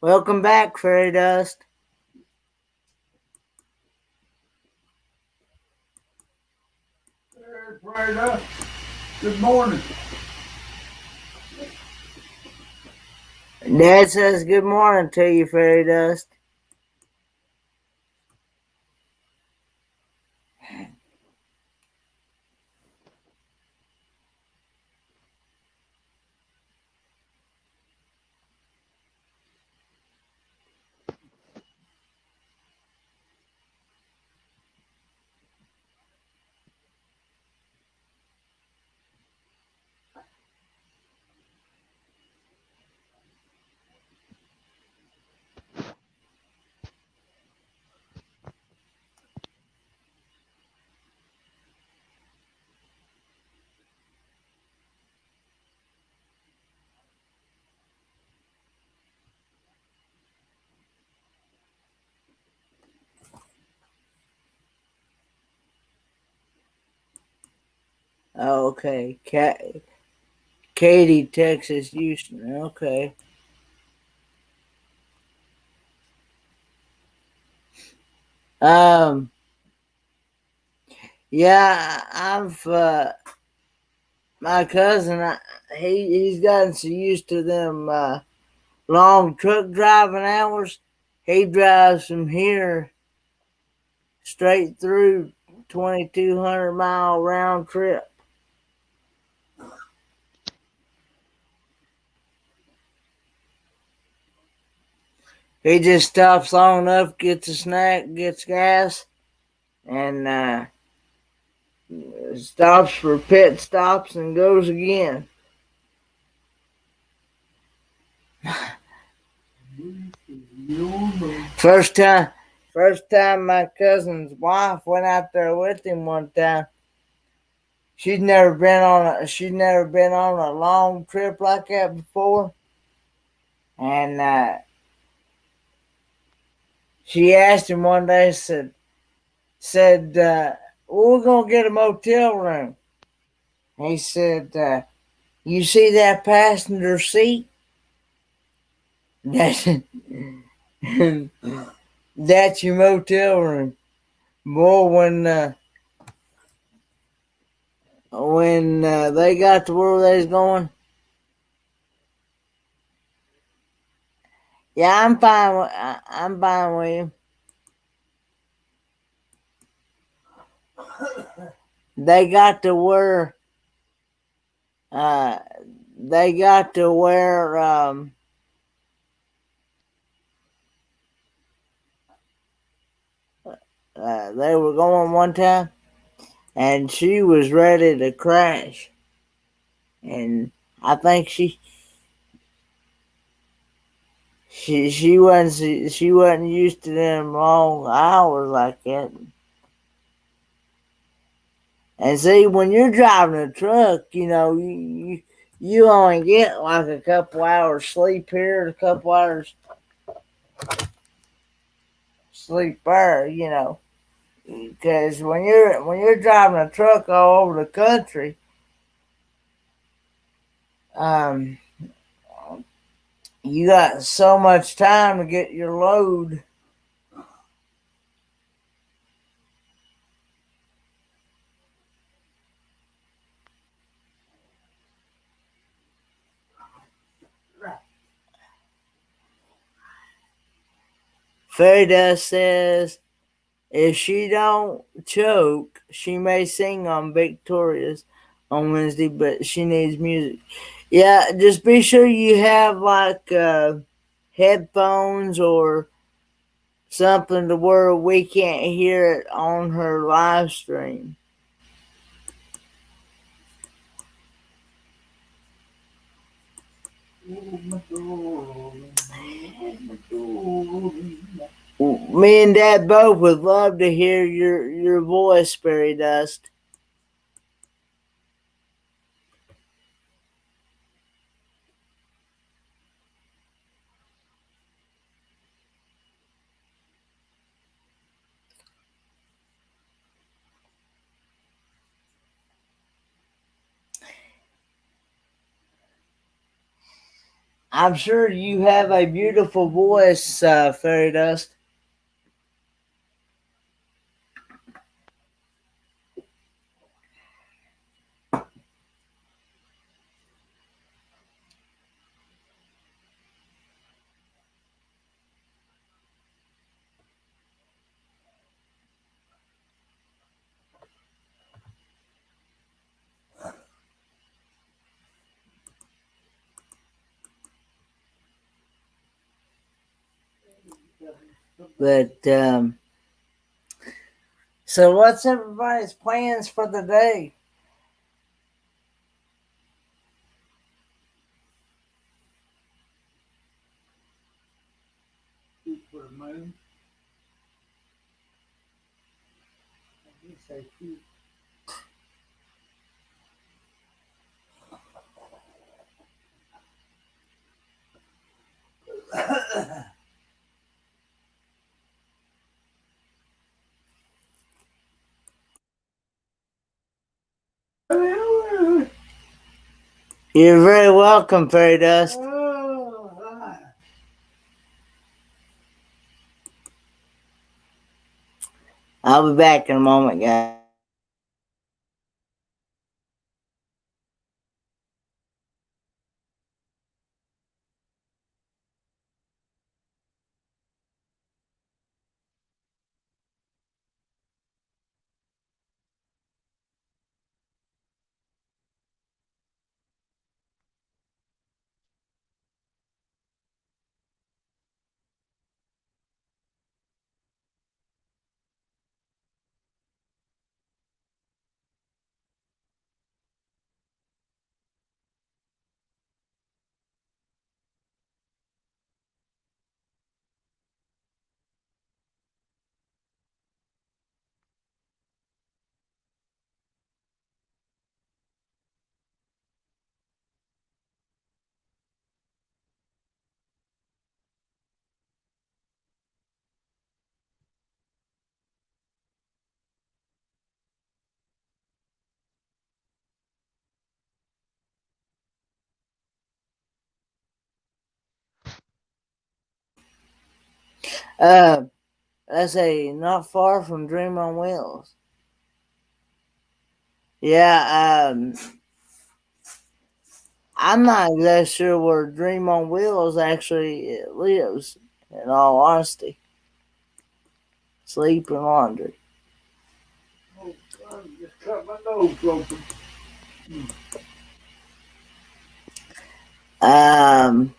Welcome back, Fairy Dust. There's right up. Good morning. Dad says good morning to you, Fairy Dust. Oh, okay. Katy, Texas, Houston. Okay. Um. Yeah, I've my cousin. He's gotten so used to them long truck driving hours. He drives from here straight through 2,200 mile round trip. He just stops long enough, gets a snack, gets gas, and stops for pit stops and goes again. First time my cousin's wife went out there with him one time. She'd never been on a long trip like that before, and she asked him one day, said, we're gonna get a motel room. He said, you see that passenger seat? That's that's your motel room. Boy, when they got to where they was going, yeah, I'm fine with him. They got to where uh, they got to where they were going one time, and she was ready to crash, and I think she wasn't used to them long hours like that. And see, when you're driving a truck, you only get like a couple hours sleep here, a couple hours sleep there, because when you're driving a truck all over the country, um, you got so much time to get your load. Fairy Dust says if she don't choke, she may sing on Victoria's on Wednesday, but she needs music. Yeah, just be sure you have like headphones or something to where we can't hear it on her live stream. Me and Dad both would love to hear your voice, Fairy Dust. I'm sure you have a beautiful voice, Fairy Dust. But so what's everybody's plans for the day? Shoot for the moon. You say shoot. You're very welcome, Fairy Dust. I'll be back in a moment, guys. Uh, let's say not far from Dream on Wheels. Yeah, I'm not exactly sure where Dream on Wheels actually lives. In all honesty, sleep and laundry. Oh, I just cut my nose open. Um,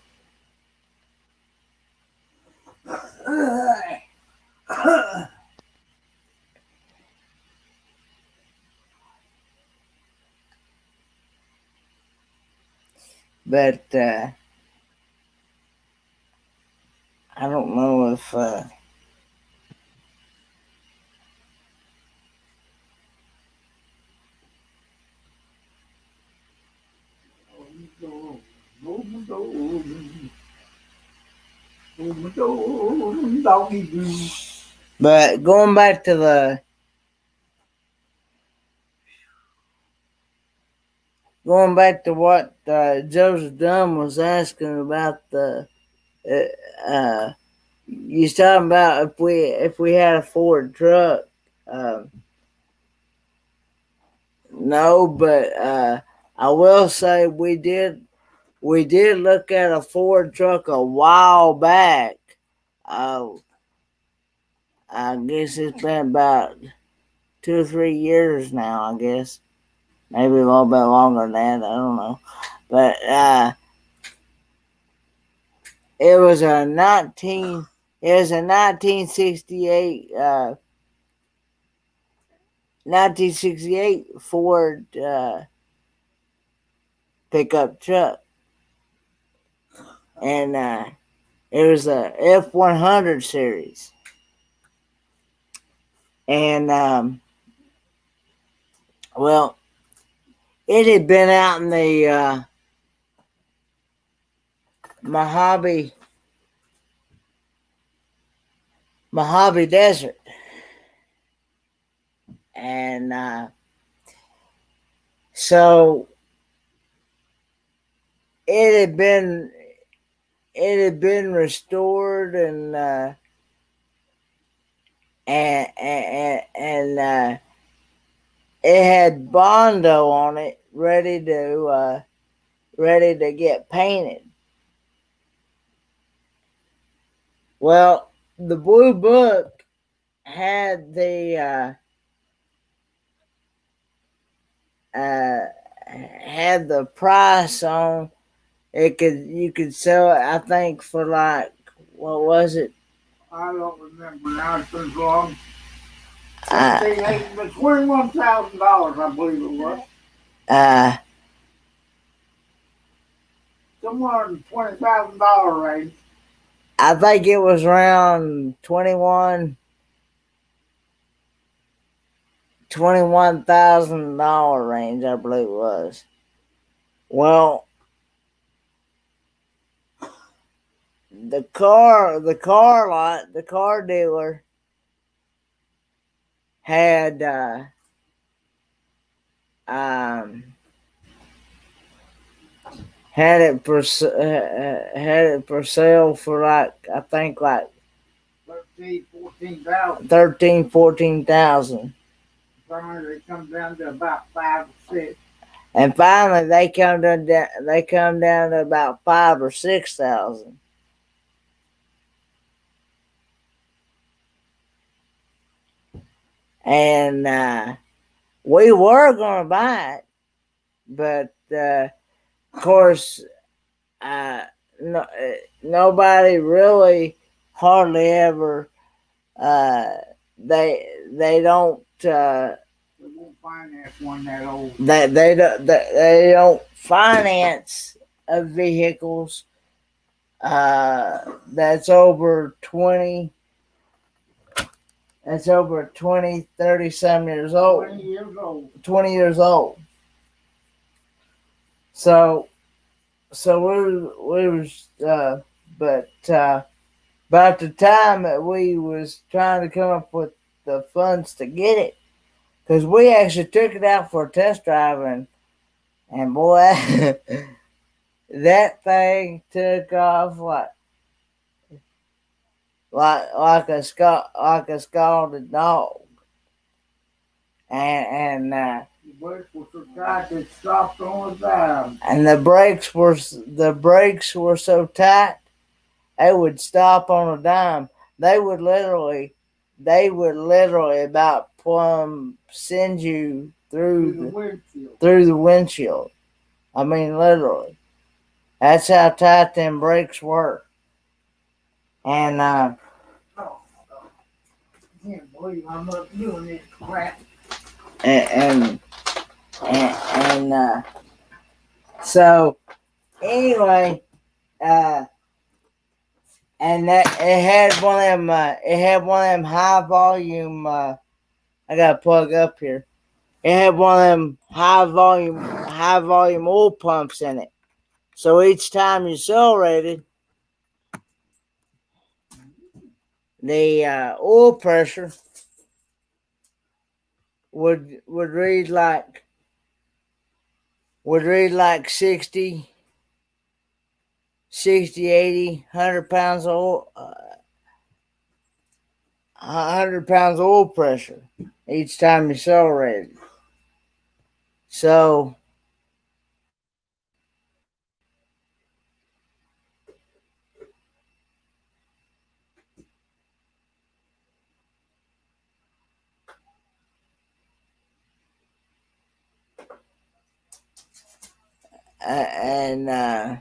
but I don't know if but going back to what Joseph Dunn was asking about the you was talking about if we had a Ford truck. Um, no, but I will say we did look at a Ford truck a while back. Uh, I guess it's been about 2 or 3 years now. I guess maybe a little bit longer than that. I don't know, but it was a 1968 1968 Ford pickup truck, and it was a F-100 series, and well, it had been out in the Mojave Desert, and so it had been restored, and it had Bondo on it, ready to get painted. Well, the Blue Book had the price on it. You could sell it, I think, for like, what was it? I don't remember now. It's been so long. Uh, $21,000, I believe it was. uh, Somewhere in the $20,000 range. I think it was around $21,000 range, I believe it was. Well, the car dealer had um, had it for sale for like, I think, like 14,000. Finally, they come down to about 5 or 6. And finally, they come down to about 5 or 6 thousand. And we were going to buy it, but of course, no, nobody really hardly ever. They don't. They won't finance one that old. They don't finance vehicles that's over 20. That's over 20, 30 some years old. 20 years old. 20 years old. So we was but about the time that we was trying to come up with the funds to get it, because we actually took it out for a test drive, and boy, that thing took off like a scalded dog, and The brakes were so tight they stopped on a dime. and the brakes were so tight they would stop on a dime. They would literally about plumb send you through the windshield. I mean, literally. That's how tight them brakes were. And I can't believe I'm up doing this crap. and so anyway, and that it had one of them high volume. I gotta plug up here. It had one of them high volume oil pumps in it. So each time you accelerated, the oil pressure would read like 60, 80, 100 pounds of oil, 100 pounds of oil pressure each time you accelerated. So and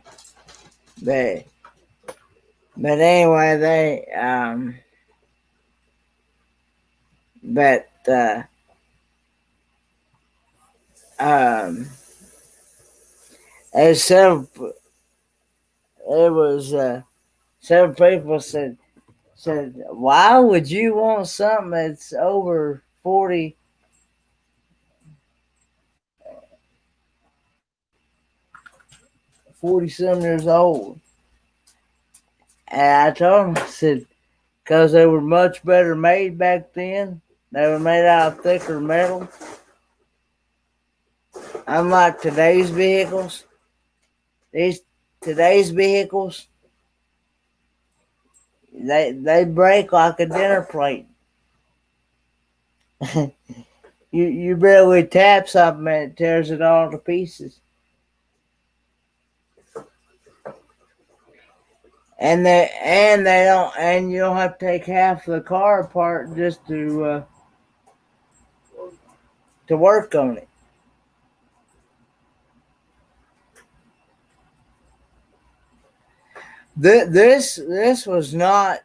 they, but anyway, but um, as several, it was several people said, why would you want something that's over 40 some years old? And I told him, I said, because they were much better made back then. They were made out of thicker metal. Unlike today's vehicles, today's vehicles, they break like a dinner plate. you barely tap something and it tears it all to pieces. And they don't, and you don't have to take half the car apart just to work on it. This was not.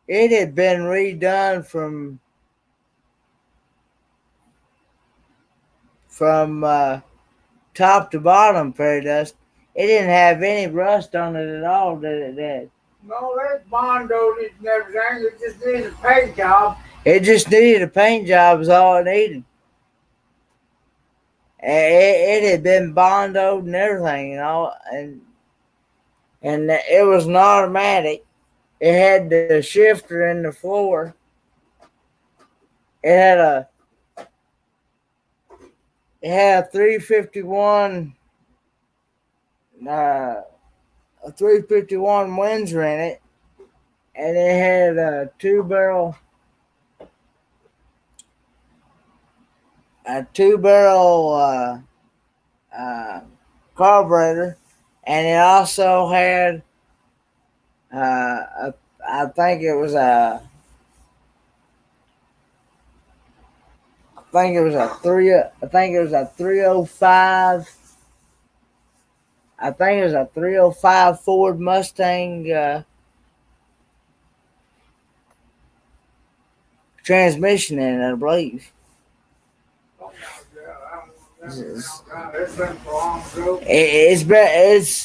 It had been redone from top to bottom, fairy dust. It didn't have any rust on it at all, did it? Dad? No, that's bondoed it and everything. It just needs a paint job. It just needed a paint job, is all it needed. It had been bondoed and everything, and it was an automatic. It had the shifter in the floor. It had a 351 a 351 Windsor in it, and it had a two barrel carburetor, and it also had I think it was a 305. I think it was a 305 Ford Mustang transmission in it, I believe. It's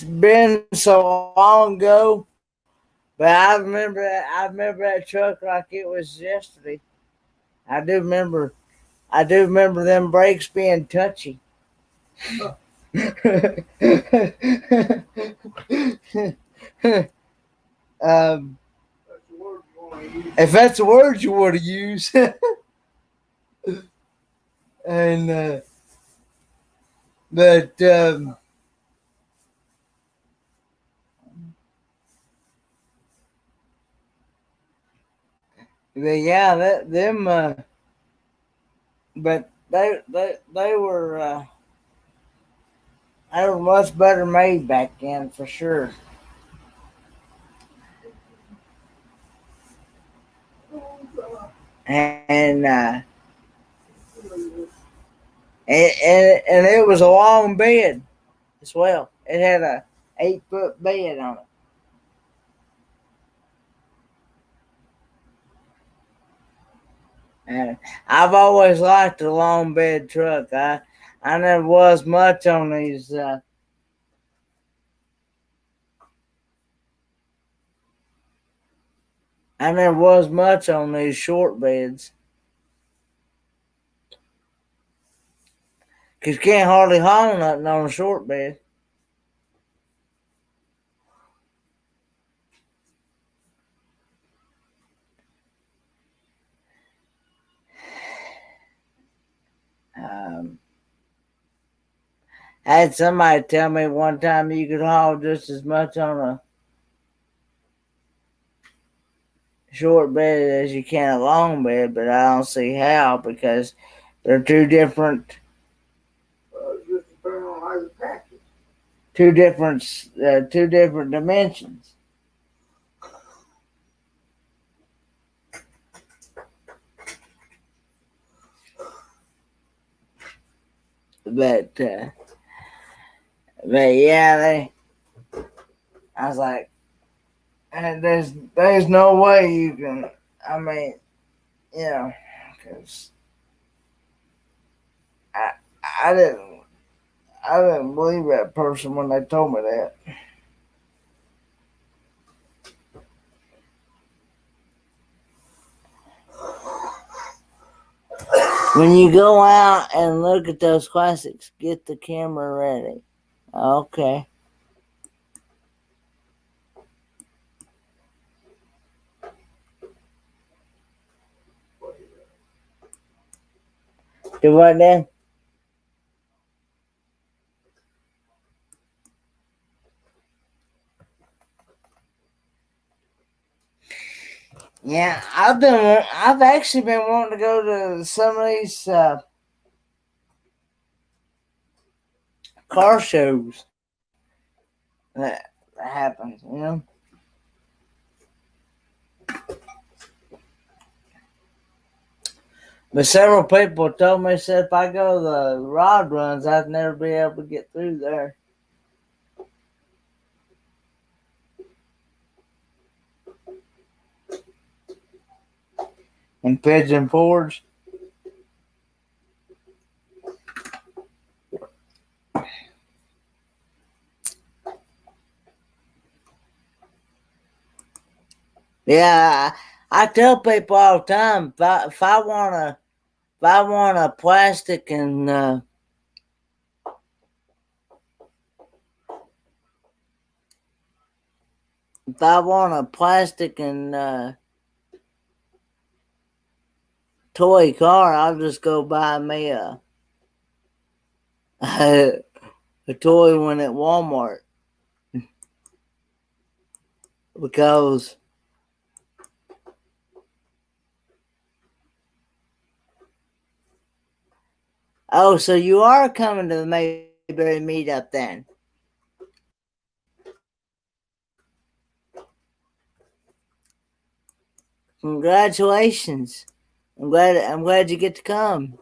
been so long ago, but I remember that truck like it was yesterday. I do remember them brakes being touchy. If that's the word you want to use. And but yeah, but they were much better made back then for sure. And and it was a long bed as well. It had a 8-foot bed on it. And I've always liked a long bed truck. I never was much on these. I never was much on these short beds. Because you can't hardly haul nothing on a short bed. I had somebody tell me one time you could haul just as much on a short bed as you can a long bed, but I don't see how, because they're two different Just depending on how you pack it. two different dimensions. But But yeah, I was like, and there's no way you can. I mean, you know, because I I didn't I didn't believe that person when they told me that. When you go out and look at those classics, get the camera ready. Okay. Do what then? Yeah, I've actually been wanting to go to some of these car shows that happens, you know. But several people told me, said if I go to the rod runs, I'd never be able to get through there. In Pigeon Forge. Yeah, I tell people all the time if I want a plastic and if I want a plastic and toy car, I'll just go buy me a toy one at Walmart because oh, so you are coming to the Mayberry meetup then? Congratulations! I'm glad you get to come.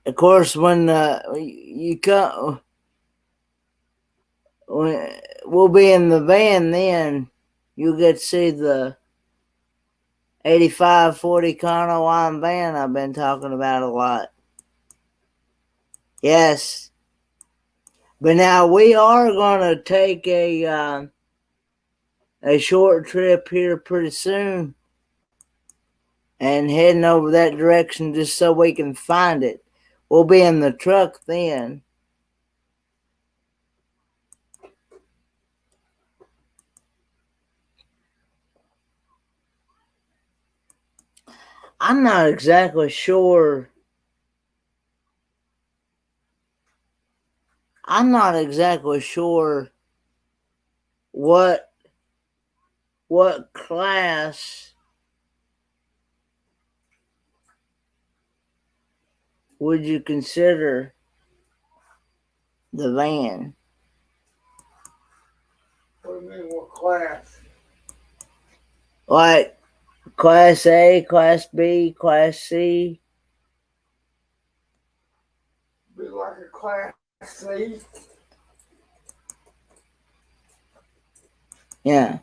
Of course, when you come, when we'll be in the van, then you'll get to see the 8540 Conno line van I've been talking about a lot. Yes, but now we are going to take a short trip here pretty soon and heading over that direction just so we can find it. We'll be in the truck then. I'm not exactly sure. I'm not exactly sure what class would you consider the van? What do you mean, what class? Like Class A, Class B, Class C? Be like a class C. Yeah.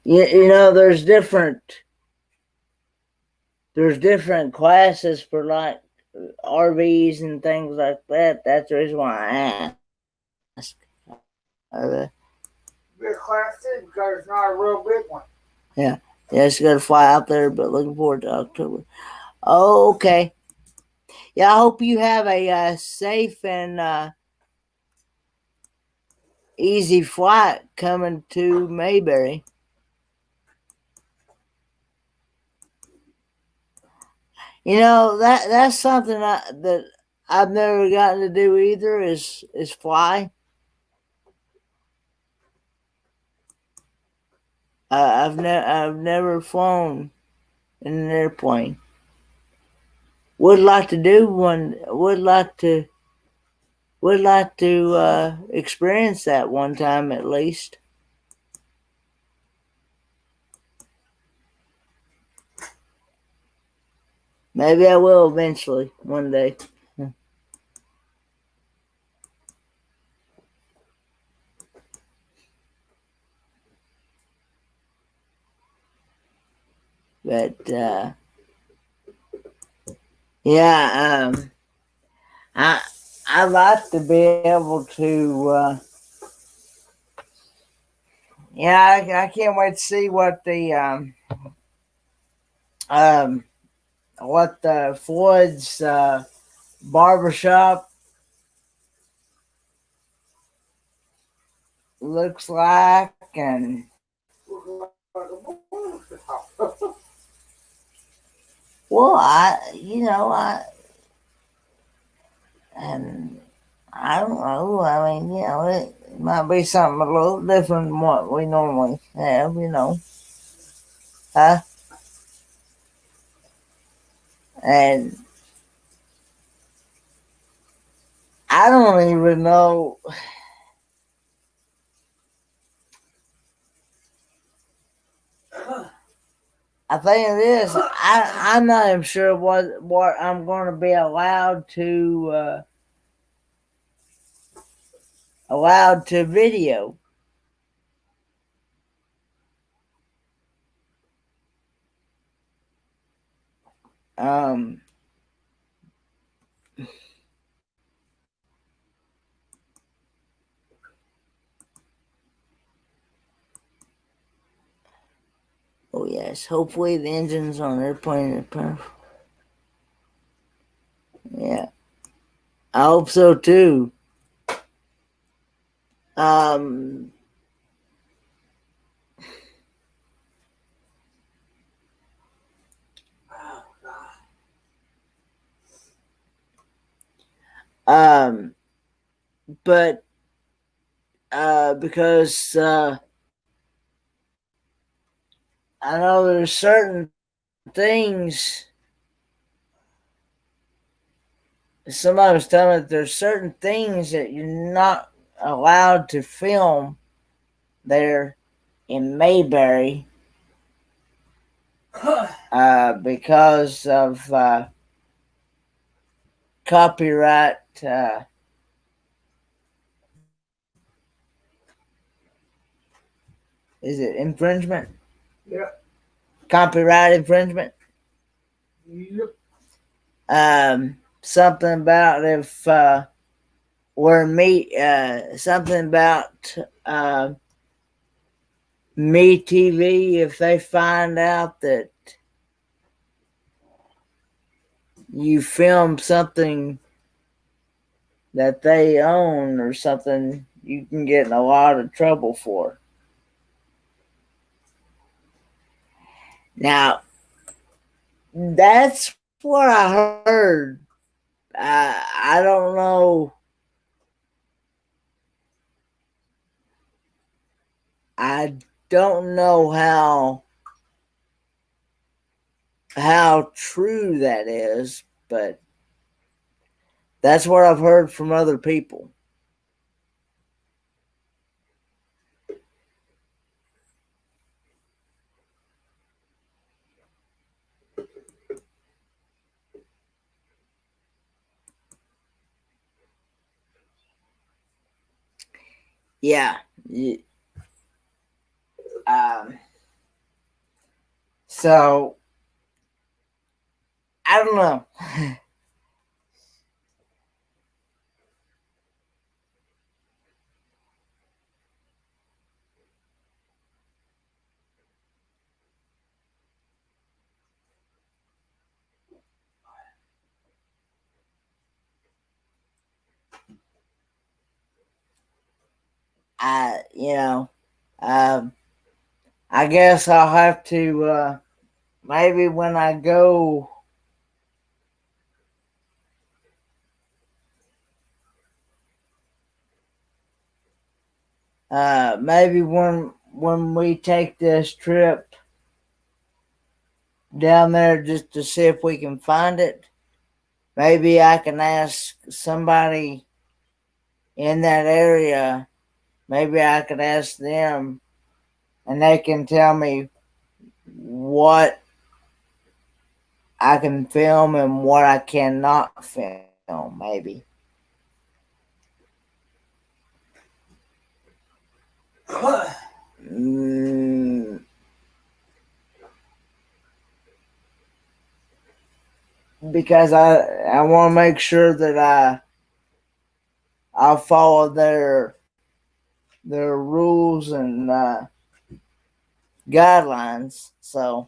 You know, there's different classes for like RVs and things like that. That's the reason why I asked. Be a class C because it's not a real big one. Yeah, just got to fly out there, but looking forward to October. Oh, okay. Yeah, I hope you have a safe and easy flight coming to Mayberry. You know that's something that I've never gotten to do either is fly. I've never flown in an airplane. would like to do one. Would like to experience that one time at least. Maybe I will eventually one day. But yeah, I I like to be able to. Yeah, I can't wait to see um what the Floyd's barbershop looks like, and well, and I don't know. I mean, it might be something a little different than what we normally have. Huh? And I don't even know. I think it is. I'm not even sure what I'm going to be allowed to video. Um, oh yes, hopefully the engines on airplane are perfect. Yeah, I hope so too. Um, um, but because I know there's certain things. Somebody was telling me that there's certain things that you're not allowed to film there in Mayberry because of copyright. Is it infringement? Yep. Copyright infringement. Yep. Something about if something about Me TV, if they find out that you filmed something that they own or something, you can get in a lot of trouble for. Now, that's what I heard. I don't know. I don't know how true that is, but that's what I've heard from other people. Yeah. Um, so I don't know. I you know, um, I guess I'll have to maybe when I go. Maybe when we take this trip down there just to see if we can find it. maybe I can ask somebody in that area. Maybe I could ask them, and they can tell me what I can film and what I cannot film. Maybe. Mm, because I want to make sure that I follow their rules and guidelines. So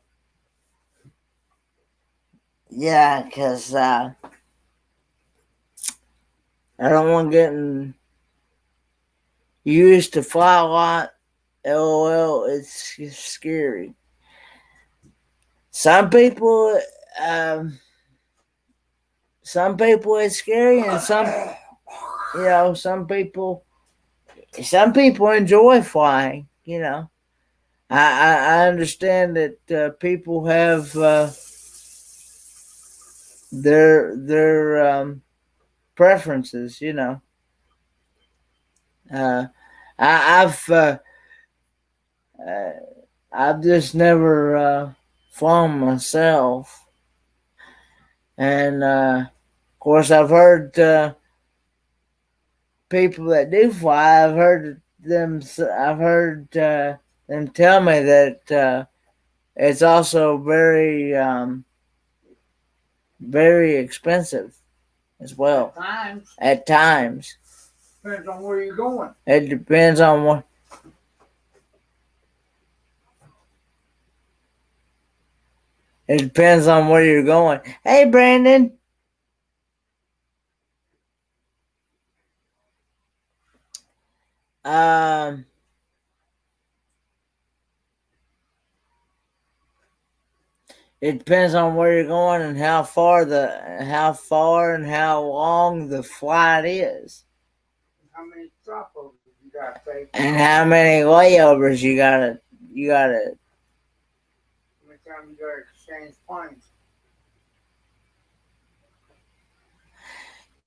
yeah, because I don't want getting used to fly a lot. LOL, it's scary. Some people, um, some people it's scary, and some people enjoy flying. I understand that people have their preferences. Uh, I, uh, I've just never flown myself, and of course I've heard people that do fly. I've heard them tell me that it's also very expensive as well. At times. Depends on where you're going. It depends on what. It depends on where you're going. Hey, Brandon. Um, it depends on where you're going and how far and how long the flight is. How many stopovers you got to take? And how many layovers you gotta. How many times you got to exchange planes?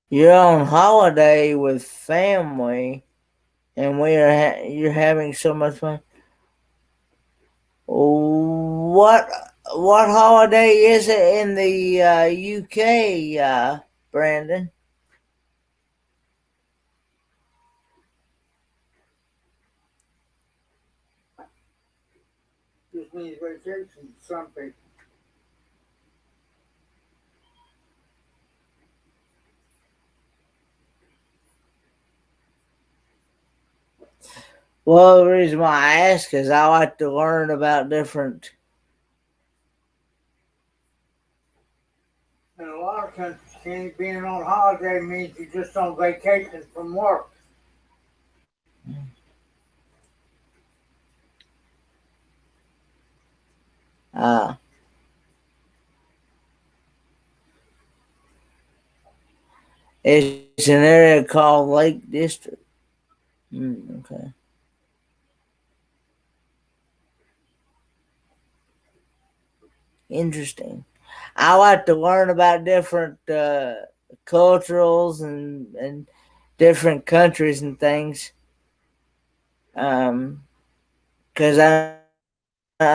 You're on holiday with family, and you're having so much fun. What holiday is it in the UK, Brandon? Just means vacation to some people. Well, the reason why I ask is I like to learn about different. In a lot of countries, being on holiday means you're just on vacation from work. Uh, it's an area called Lake District. Okay. Interesting. I like to learn about different culturals and different countries and things. Because I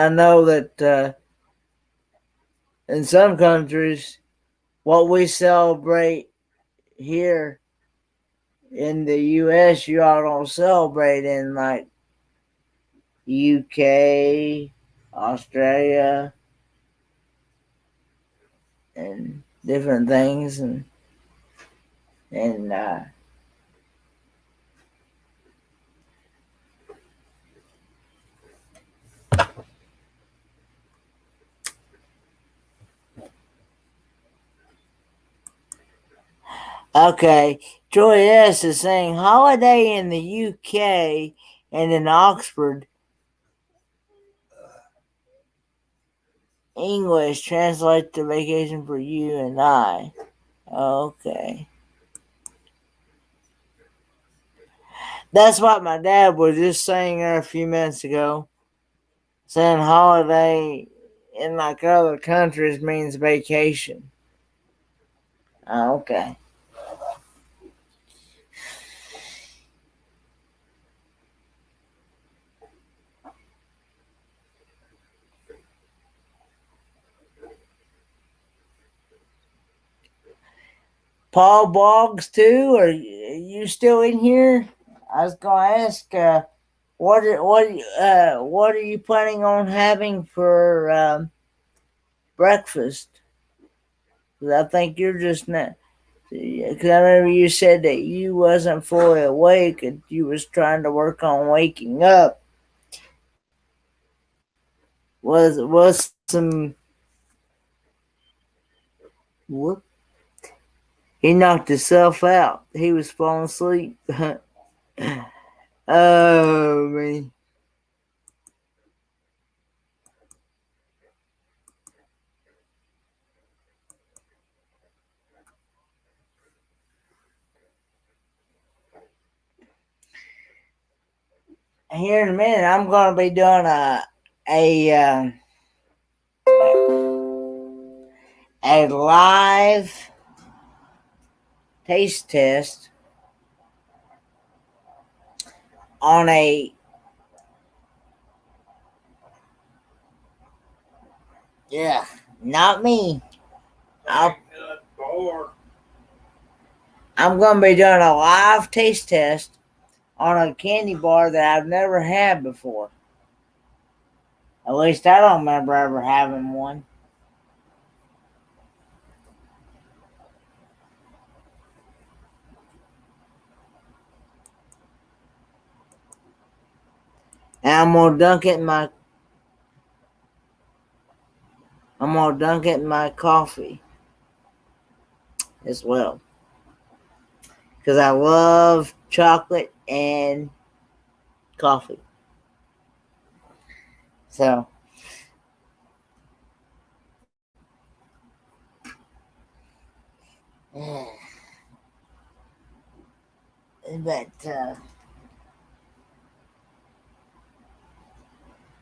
know that in some countries, what we celebrate here in the U.S., you all don't celebrate in like UK, Australia, and different things, and okay. Joy S is saying holiday in the UK and in Oxford English translate to vacation for you and I. Okay. That's what my dad was just saying there a few minutes ago. Saying holiday in like other countries means vacation. Oh, okay. Paul Boggs too? Are you still in here? I was gonna ask, what are you planning on having for breakfast? 'Cause I think you're just not. Because I remember you said that you wasn't fully awake and you was trying to work on waking up. Was some whoop? He knocked himself out. He was falling asleep. Oh man. Here in a minute, I'm gonna be doing a a live taste test on a yeah, not me. I'll, I'm gonna be doing a live taste test on a candy bar that I've never had before. At least I don't remember ever having one. And I'm gonna dunk it in my coffee as well. Because I love chocolate and coffee. So yeah. But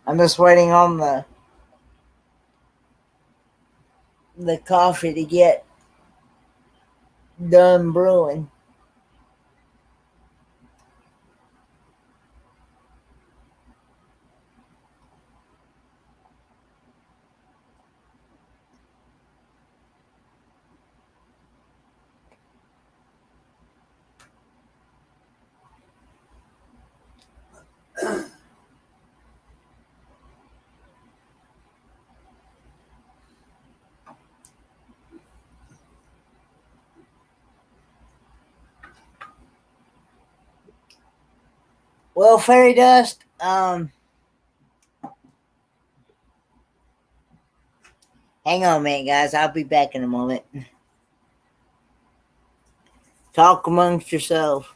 I'm just waiting on the coffee to get done brewing. Well, fairy dust. Hang on a minute, guys. I'll be back in a moment. Talk amongst yourselves.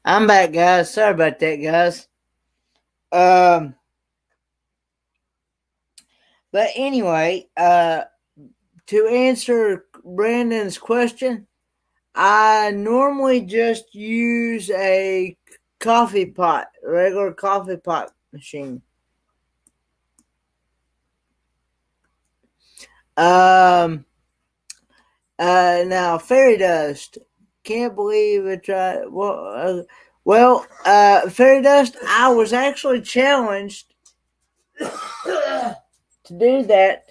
I'm back, guys. Sorry about that, guys. But anyway, to answer Brandon's question, I normally just use a coffee pot, regular coffee pot machine. Now fairy dust. Can't believe it. Fairy dust. I was actually challenged to do that.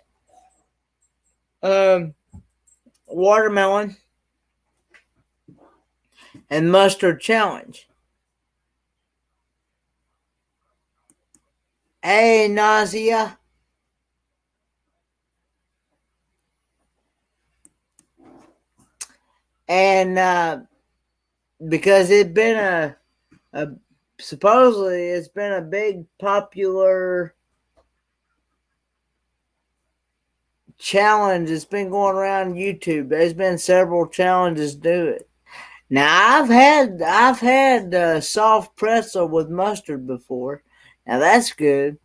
Watermelon and mustard challenge. Hey, nausea. And because it's been a supposedly it's been a big popular challenge. It's been going around YouTube. There's been several challenges to do it. Now I've had soft pretzel with mustard before. Now that's good.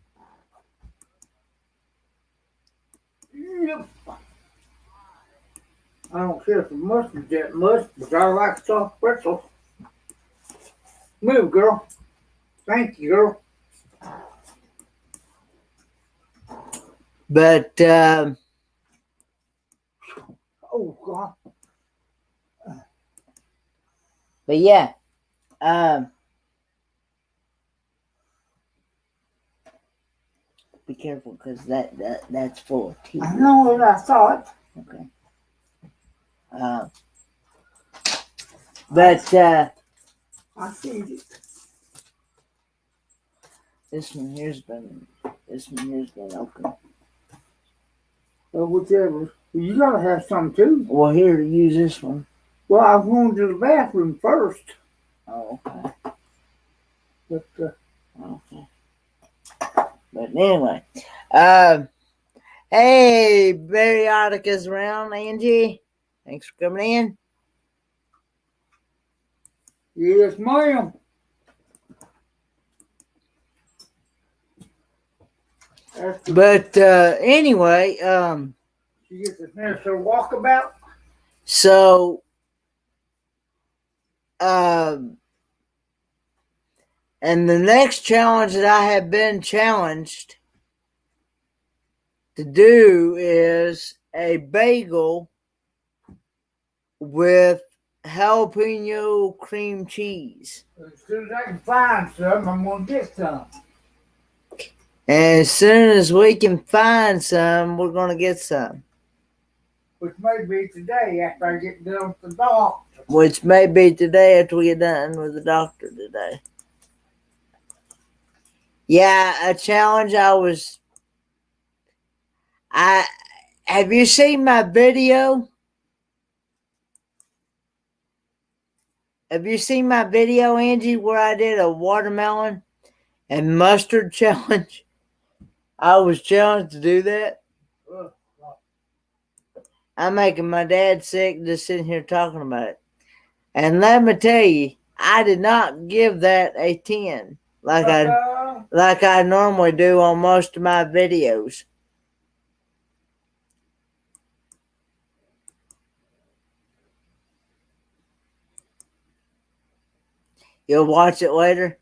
Yep. I don't care for mustard that much, but I like soft pretzels. Move, girl. Thank you, girl. But Oh, God. but yeah, be careful because that's full of teeth. I know what I thought. Okay. But I see it. this one here's been open. Or whichever. You gotta have some too. Well, here, use this one. Well, I was going to the bathroom first. Oh, okay. But, Okay. But anyway, hey, Bariotic is around, Angie. Thanks for coming in. yes, ma'am. But anyway, She gets a chance to walkabout. so and the next challenge that I have been challenged to do is a bagel with jalapeno cream cheese. As soon as I can find some, I'm going to get some. And as soon as we can find some, we're going to get some. Which may be today after I get done with the dog. Which may be today after we get done with the doctor today. Yeah, a challenge have you seen my video? Have you seen my video, Angie, where I did a watermelon and mustard challenge? I was challenged to do that. I'm making my dad sick just sitting here talking about it. And let me tell you, I did not give that a 10 like I normally do on most of my videos. You'll watch it later.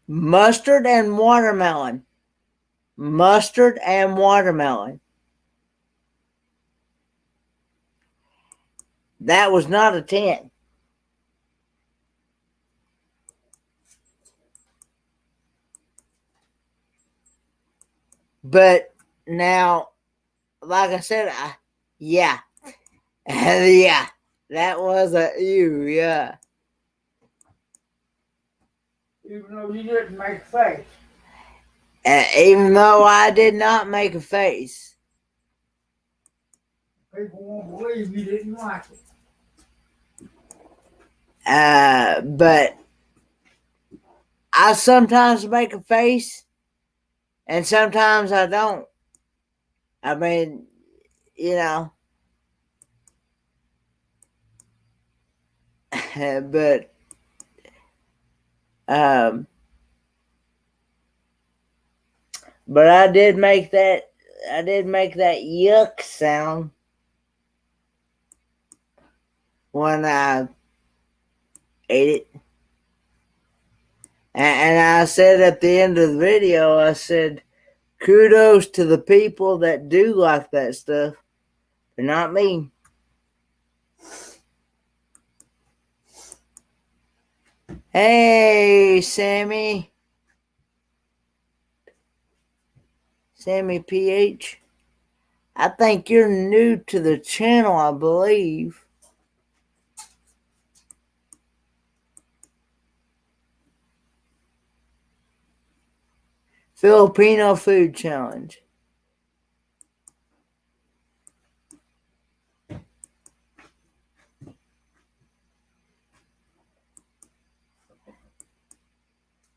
Mustard and watermelon. Mustard and watermelon. That was not a 10. But now, like I said, yeah. Yeah. That was a ew, yeah. Even though you didn't make a face. Even though I did not make a face. People won't believe you didn't like it. But I sometimes make a face and sometimes I don't. I mean, you know. but um, but I did make that yuck sound when I ate it. And I said at the end of the video, I said, kudos to the people that do like that stuff. They're not me. Hey, Sammy. Sammy PH. I think you're new to the channel, I believe. Filipino food challenge.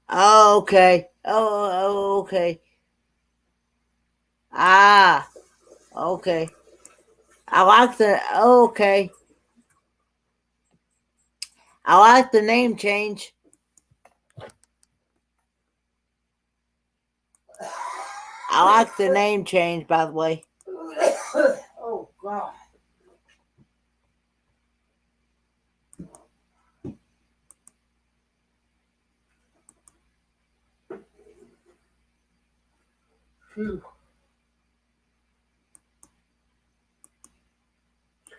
Oh, okay. Oh, okay. Ah, okay. I like the, okay. I like the name change. I like the name change, by the way. Oh, God. Phew.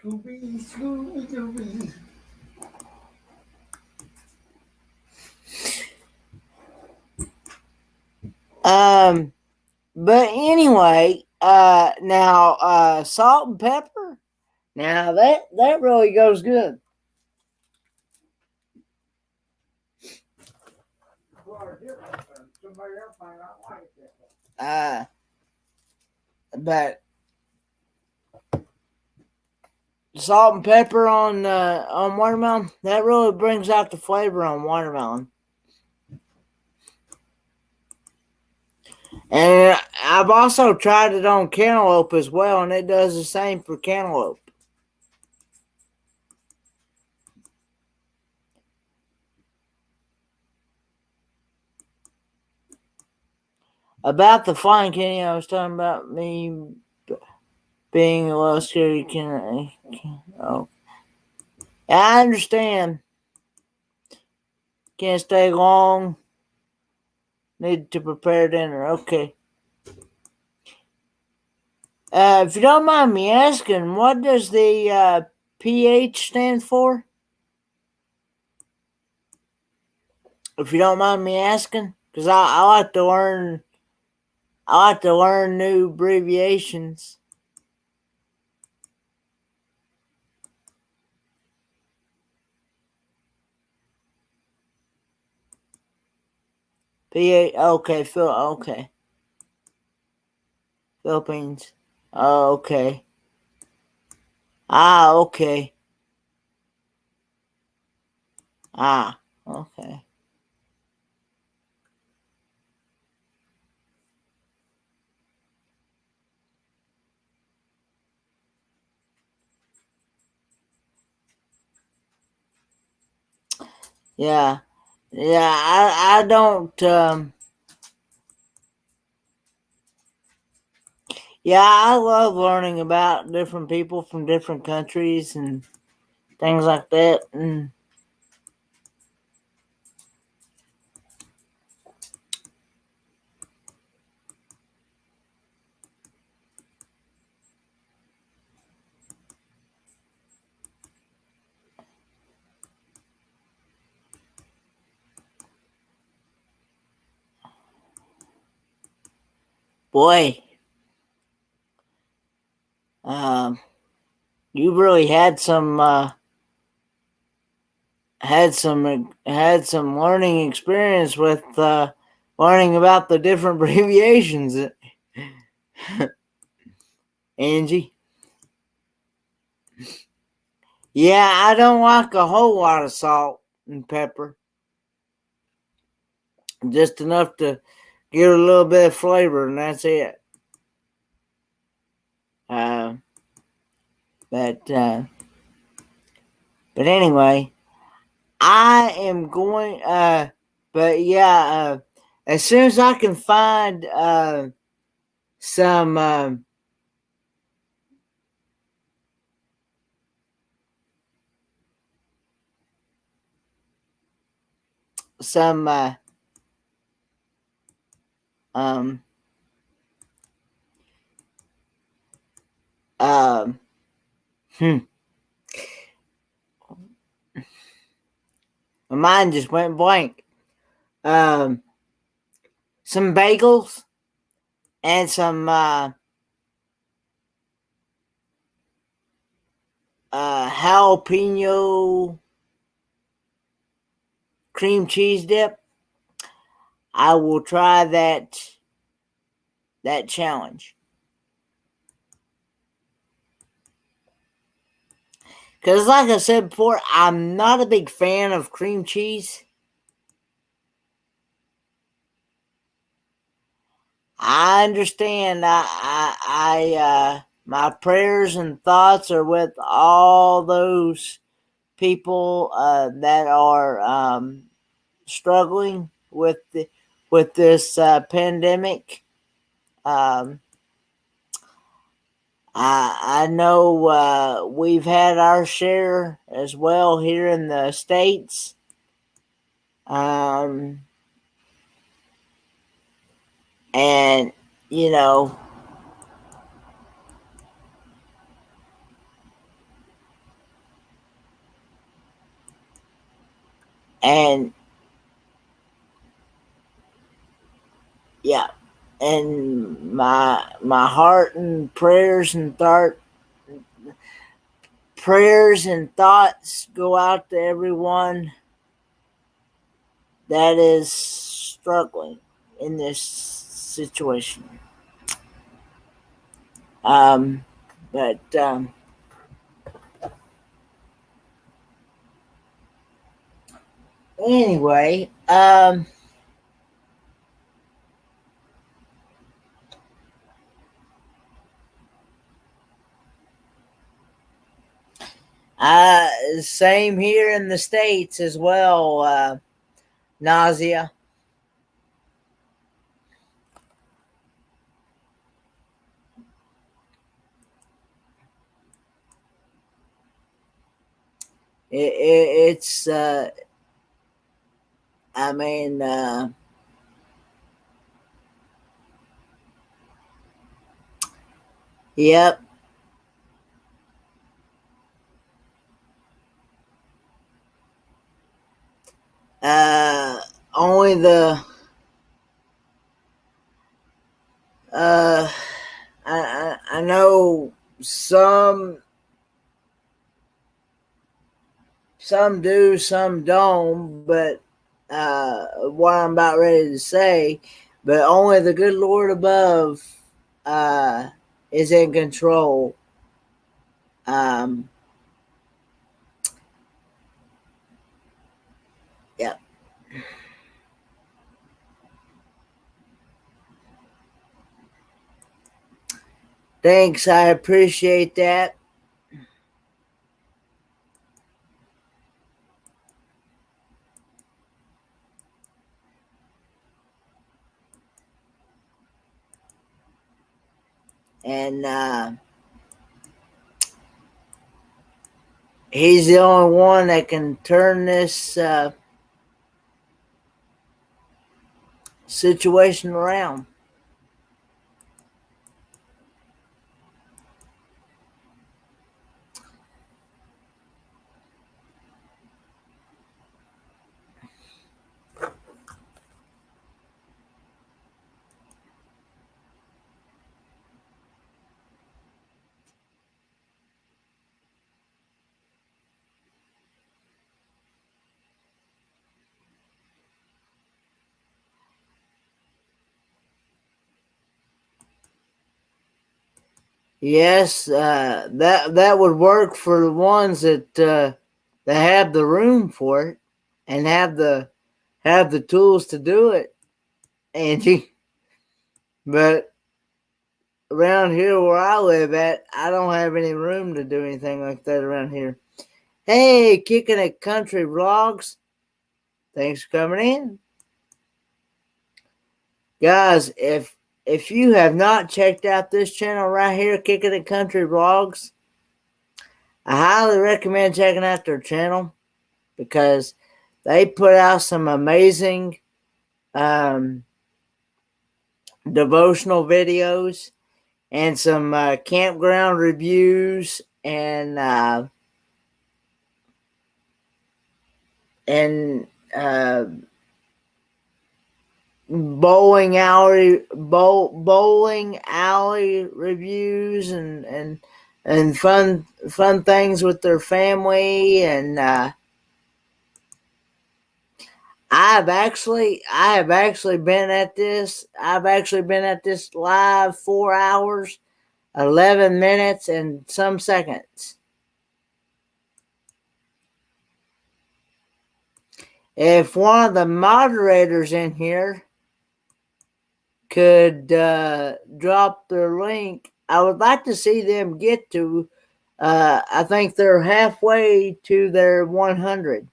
Scooby, Scooby, Scooby. But anyway, now, salt and pepper. Now that really goes good. But salt and pepper on watermelon, that really brings out the flavor on watermelon. And I've also tried it on cantaloupe as well, and it does the same for cantaloupe. About the flying candy, I was talking about me being a little scared. Oh, I understand. Can't stay long. Need to prepare dinner. Okay. If you don't mind me asking, what does the PH stand for? If you don't mind me asking, because I like to learn. I like to learn new abbreviations. PH. Okay. Okay. Philippines. Oh, okay. Ah, okay. Ah, okay. Yeah. Yeah, I don't yeah, I love learning about different people from different countries and things like that. And boy, um you really had some learning experience with learning about the different abbreviations, Angie. Yeah, I don't like a whole lot of salt and pepper. Just enough to give it a little bit of flavor, and that's it. But anyway, I am going. But yeah, as soon as I can find some some um um hmm, my mind just went blank. Um, some bagels and some jalapeno cream cheese dip. I will try that challenge. Because, like I said before, I'm not a big fan of cream cheese. I understand. My prayers and thoughts are with all those people that are struggling with this pandemic. Um, I know we've had our share as well here in the States. Um, and, you know, and yeah, and my heart and prayers and thoughts go out to everyone that is struggling in this situation. Um, but anyway, same here in the States as well. Nausea. It's I mean, yep. Uh, only the uh, I know some do, some don't, but what I'm about ready to say, but only the good Lord above uh, is in control. Um, yeah. Thanks, I appreciate that. And he's the only one that can turn this situation around. Yes, that would work for the ones that have the room for it and have the tools to do it, Angie. But around here where I live at, I don't have any room to do anything like that around here. Hey, Kicking It Country Vlogs. Thanks for coming in. Guys, if you have not checked out this channel right here, Kicking It Country Vlogs, I highly recommend checking out their channel because they put out some amazing devotional videos and some campground reviews and bowling alley reviews and fun things with their family. And I have actually been at this. I've actually been at this live 4 hours, 11 minutes, and some seconds. If one of the moderators in here could drop their link, I would like to see them get to, I think they're halfway to their 100.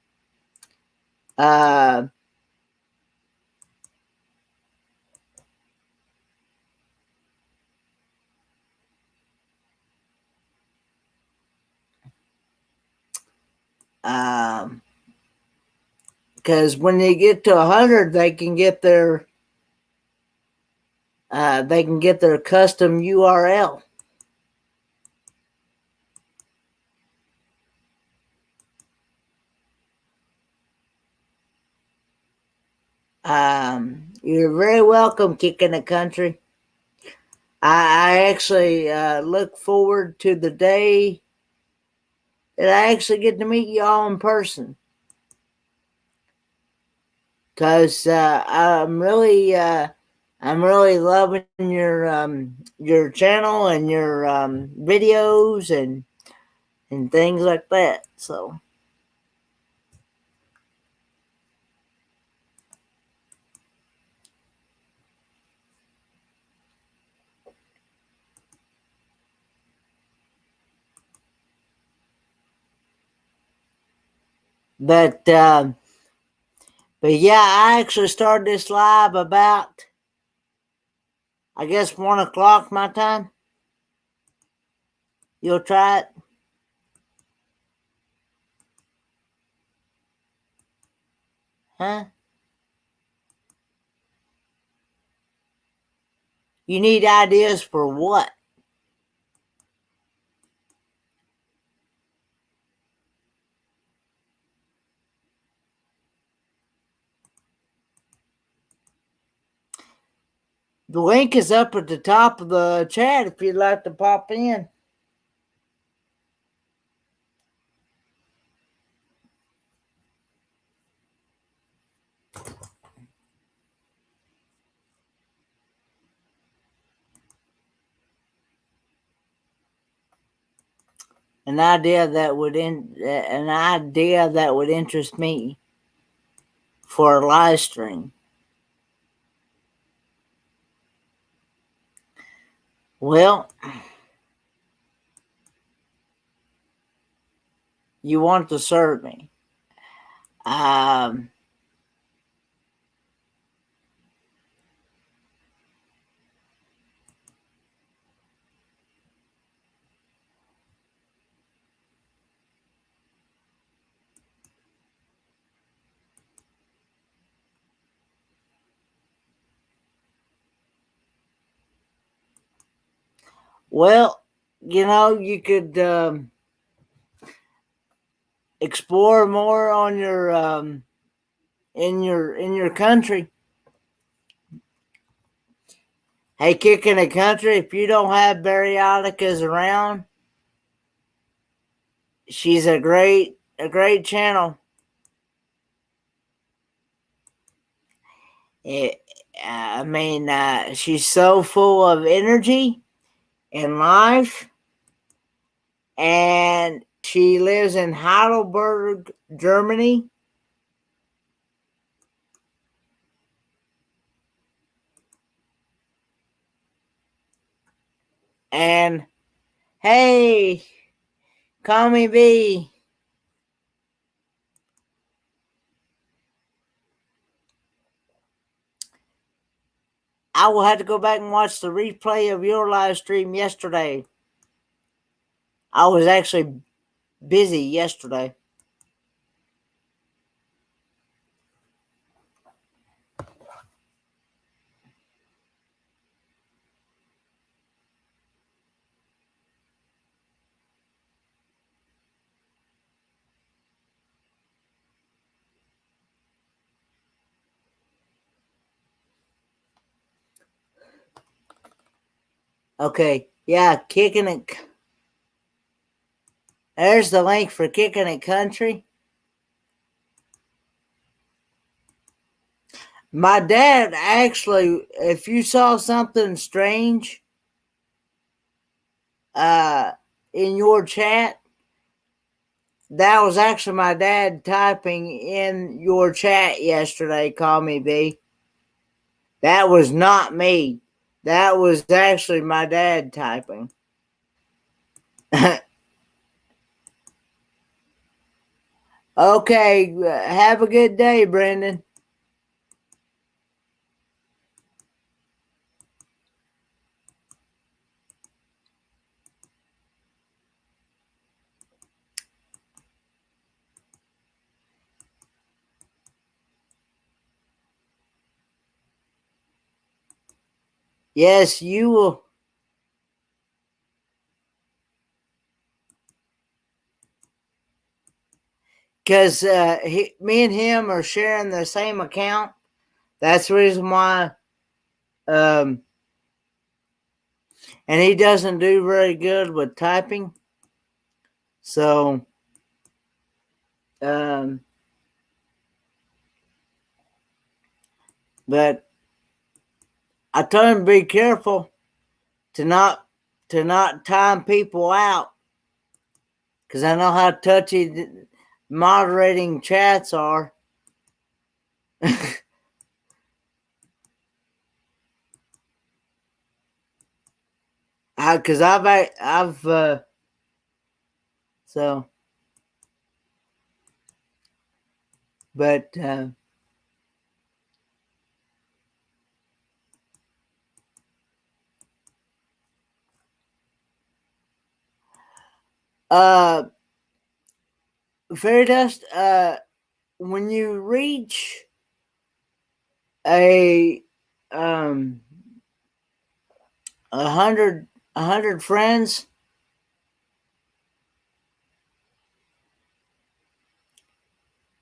Because when they get to 100, they can get their custom URL. You're very welcome, Kicking the Country. I actually look forward to the day that I actually get to meet y'all in person. Because I'm really loving your channel and your videos and things like that. So but yeah, I actually started this live about, I guess, 1 o'clock my time. You'll try it? Huh? You need ideas for what? The link is up at the top of the chat if you'd like to pop in. An idea that would interest me for a live stream. Well, you want to serve me. Well, you could explore more on your in your country. Hey, Kicking the Country, if you don't have Barioticas around, she's a great channel. She's so full of energy and life, and she lives in Heidelberg, Germany. And hey, call me B. I will have to go back and watch the replay of your live stream yesterday. I was actually busy yesterday. Okay, yeah, Kicking It. There's the link for Kicking It Country. My dad actually, if you saw something strange in your chat, that was actually my dad typing in your chat yesterday. Call me B. That was not me. That was actually my dad typing. Okay, have a good day, Brendan. Yes, you will. Because me and him are sharing the same account. That's the reason why. And he doesn't do very good with typing. So, but I told him to be careful to not time people out, because I know how touchy moderating chats are. Because I've so, but Fairy Dust, when you reach a 100 friends,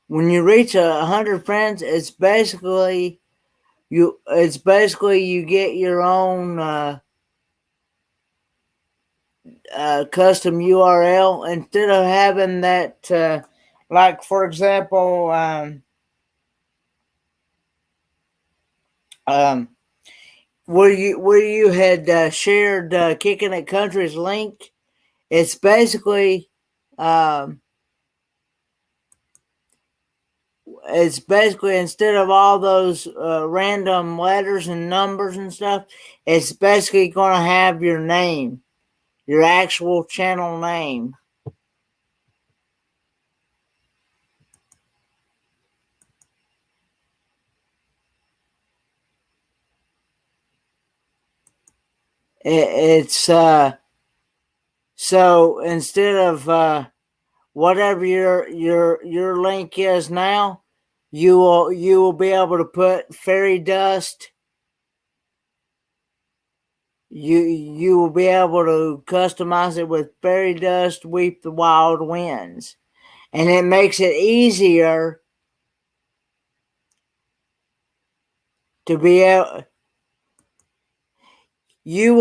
when you reach 100 friends, it's basically you get your own custom URL instead of having that. Like, for example, where you had shared Kicking It Country's link. It's basically instead of all those random letters and numbers and stuff, it's basically going to have your name, your actual channel name. It's so instead of whatever your link is now, you will be able to put Fairy Dust. You will be able to customize it with Fairy Dust, Weep the Wild Winds, and it makes it easier to be able. You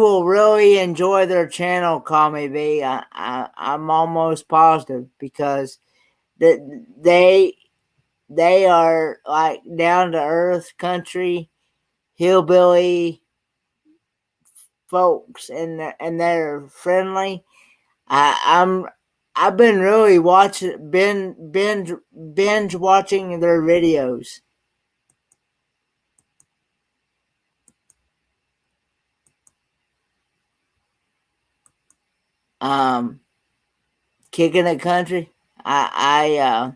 will really enjoy their channel, Call Me B. I'm almost positive, because they are like down to earth country hillbilly folks, and they're friendly. I've been really watching binge watching their videos. Kicking It Country. I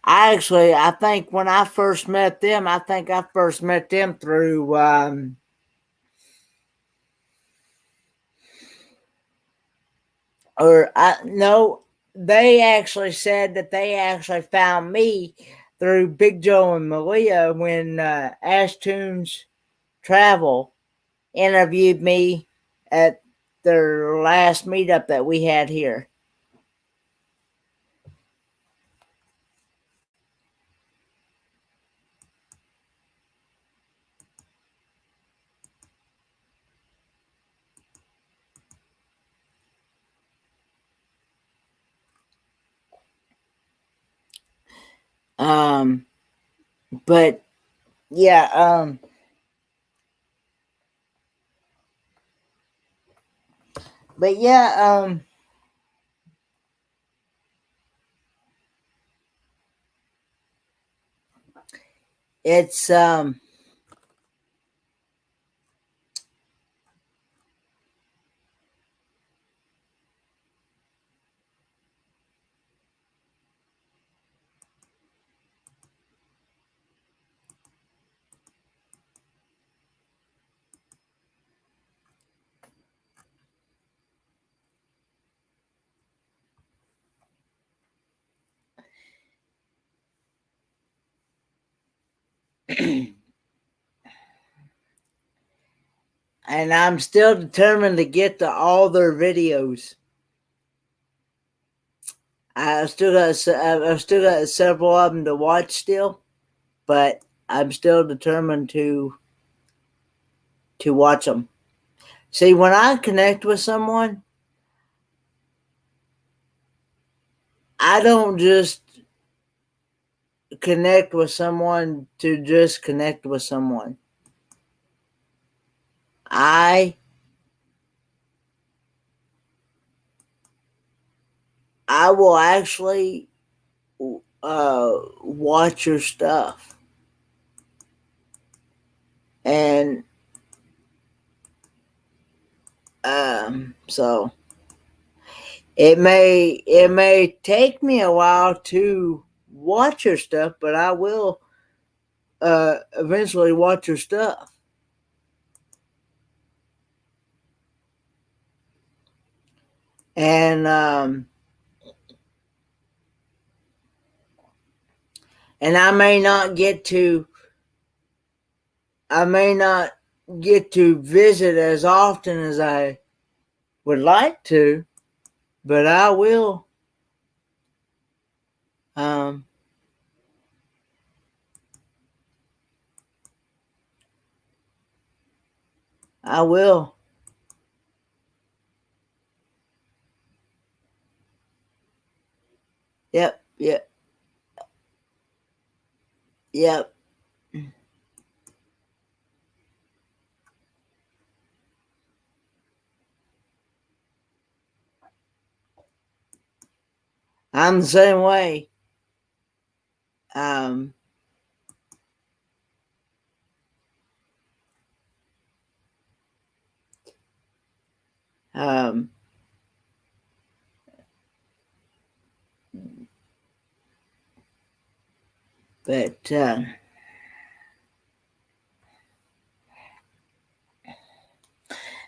I think when I first met them, I first met them through or I no, they actually said that they actually found me through Big Joe and Malia when Ash Tunes Travel interviewed me at their last meetup that we had here. But yeah, but yeah, it's and I'm still determined to get to all their videos. I've still got several of them to watch still, but I'm still determined to watch them. See, when I connect with someone, I don't just connect with someone to just connect with someone. I will actually watch your stuff, and so it may take me a while to watch your stuff, but I will eventually watch your stuff. And I may not get to visit as often as I would like to, but I will. I will. Yep. Yep. Yep. I'm the same way. Um, um, but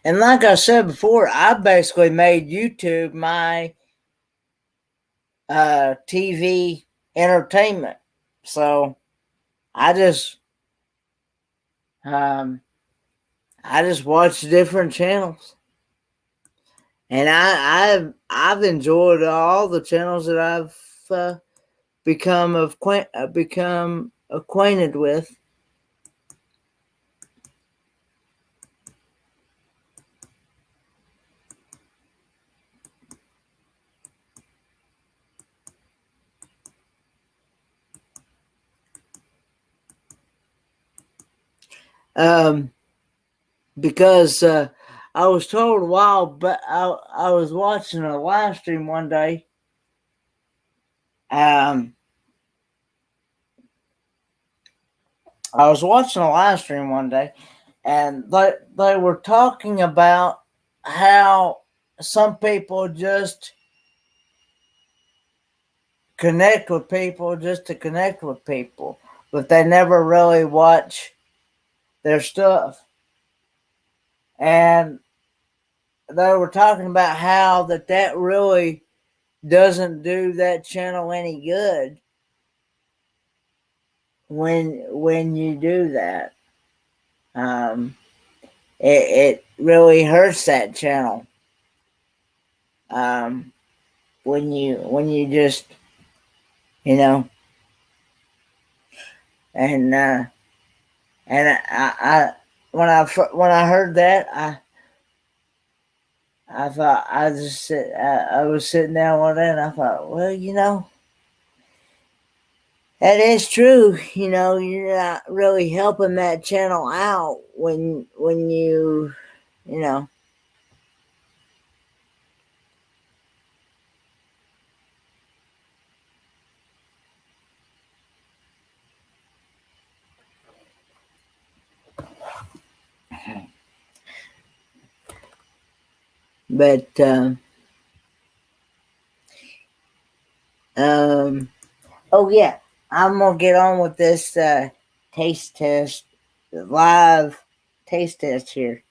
and like I said before, I basically made YouTube my TV entertainment. So I just watch different channels, and I've enjoyed all the channels that I've become acquainted with. Because I was told a while, but I was watching a live stream one day. I was watching a live stream one day, and they were talking about how some people just connect with people just to connect with people, but they never really watch their stuff. And they were talking about how that really doesn't do that channel any good when you do that. Um, it really hurts that channel um, when you just you know and I when I heard that I thought I was sitting down one day and I thought, well, that is true. You're not really helping that channel out when you know. But um, oh yeah, I'm gonna get on with this taste test, live taste test here.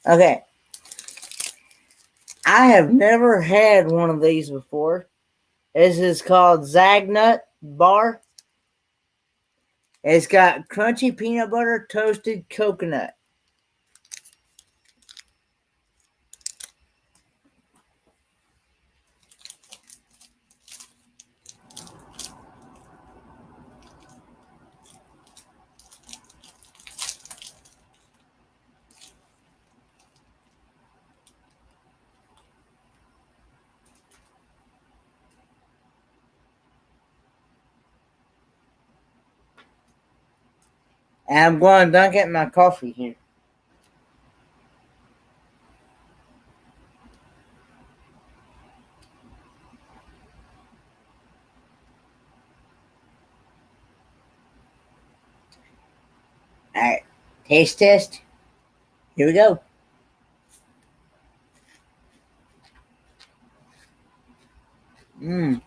Okay, I have never had one of these before. This is called Zagnut Bar. It's got crunchy peanut butter, toasted coconut. And I'm going to dunk it in my coffee here. All right, taste test. Here we go. Mmm.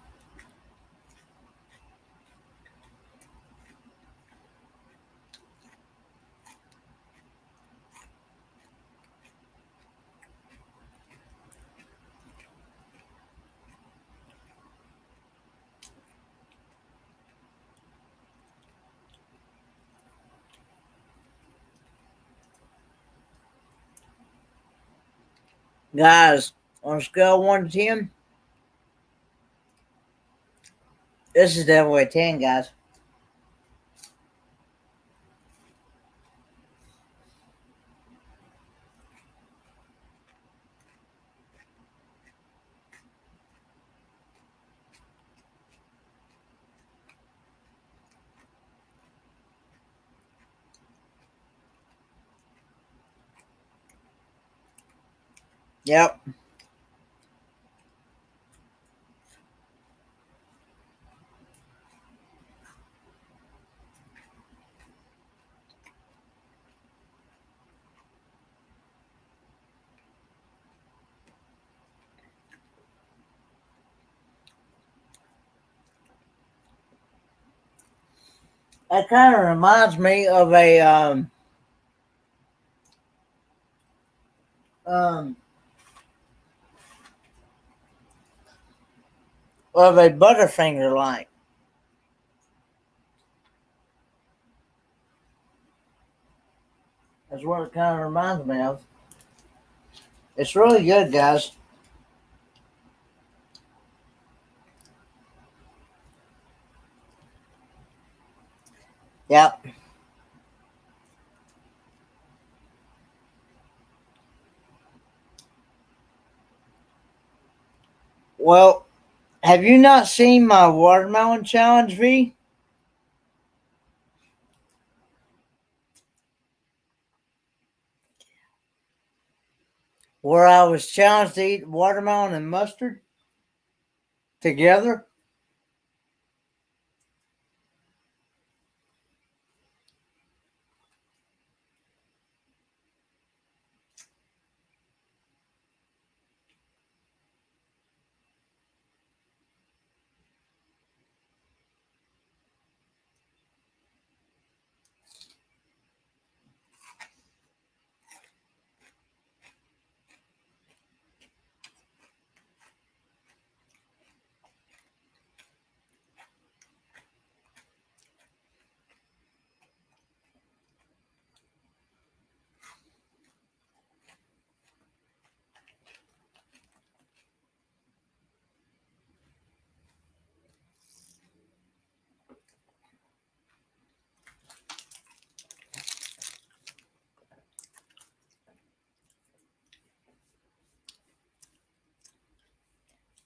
Guys, on a scale of 1 to 10, this is definitely a 10, guys. Yep. That kind of reminds me um, of a Butterfinger like. That's what it kind of reminds me of. It's really good, guys. Yep. Well, have you not seen my watermelon challenge, V? Where I was challenged to eat watermelon and mustard? together.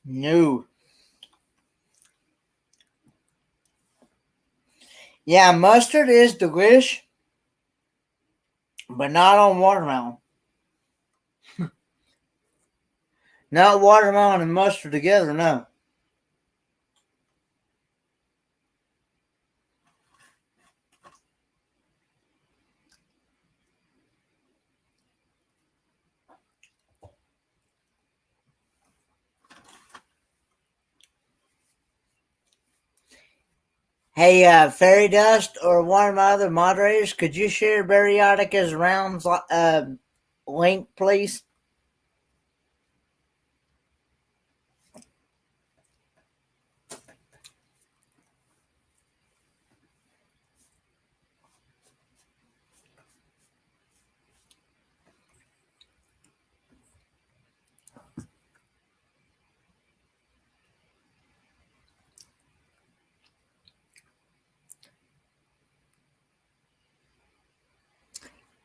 No. Yeah, mustard is delish, but not on watermelon. Not watermelon and mustard together, no. Hey, Fairy Dust or one of my other moderators, could you share Bariatica's rounds link, please?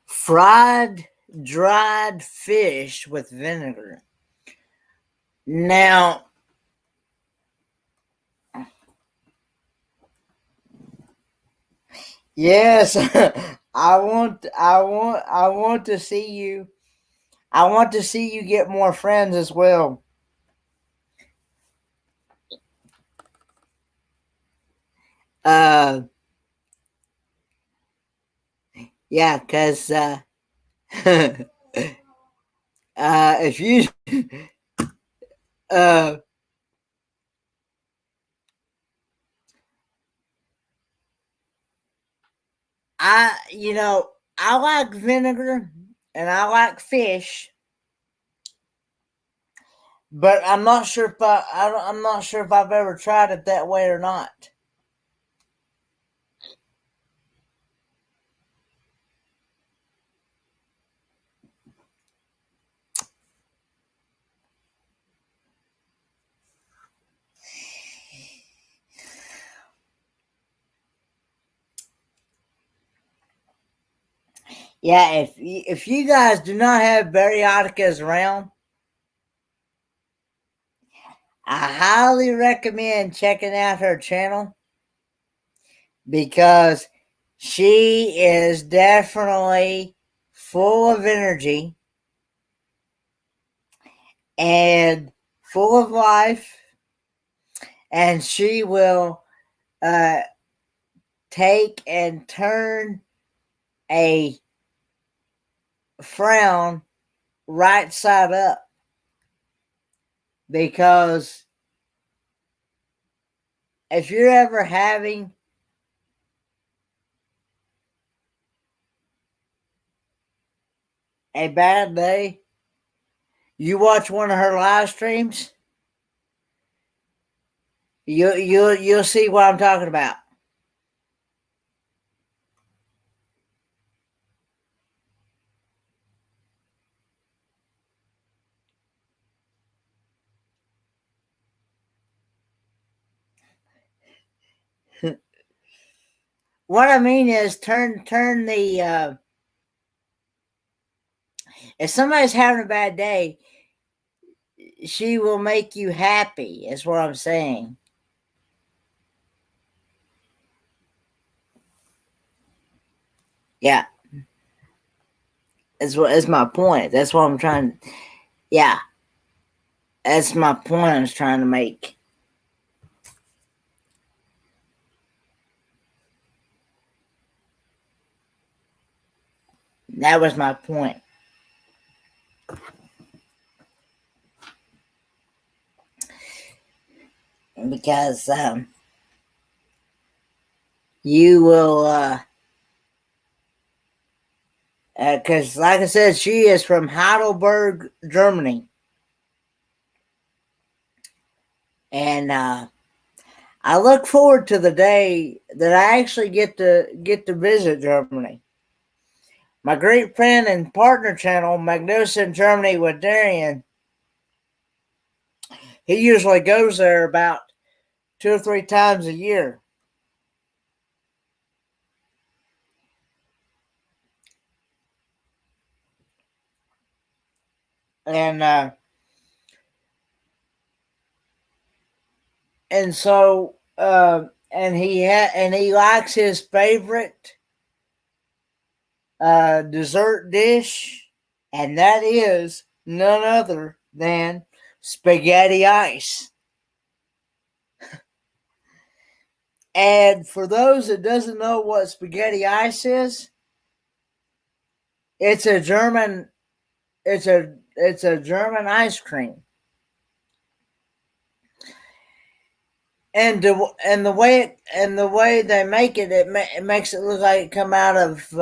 Fried dried fish with vinegar. Now, yes, I want to see you. I want to see you get more friends as well. Yeah, because if you I like vinegar and I like fish, but I'm not sure if I'm not sure if I've ever tried it that way or not. Yeah, if you guys do not have Barioticas around, I highly recommend checking out her channel because she is definitely full of energy and full of life, and she will take and turn a frown right side up, because if you're ever having a bad day, you watch one of her live streams, you'll see what I'm talking about. What I mean is turn the if somebody's having a bad day, she will make you happy, is what I'm saying. Yeah. That's my point. That's what I'm trying. Yeah. That's my point I was trying to make. That was my point. Because you will, because like I said, she is from Heidelberg, Germany, and I look forward to the day that I actually get to visit Germany. My great friend and partner channel, Magnificent Germany with Darian, he usually goes there about 2 or 3 times a year. And so and he likes his favorite dessert dish, and that is none other than spaghetti ice. And for those that doesn't know what spaghetti ice is, it's a German German ice cream. And the way they make it, it makes it look like it come out of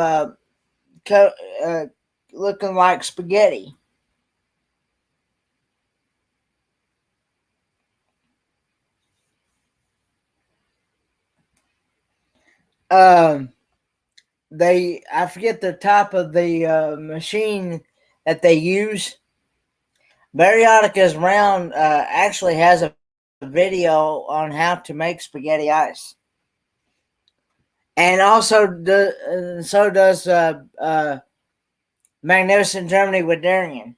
looking like spaghetti. Um, I forget the type of the machine that they use. Bariatica's Round actually has a video on how to make spaghetti ice, and also so does Magnificent Germany with Darian.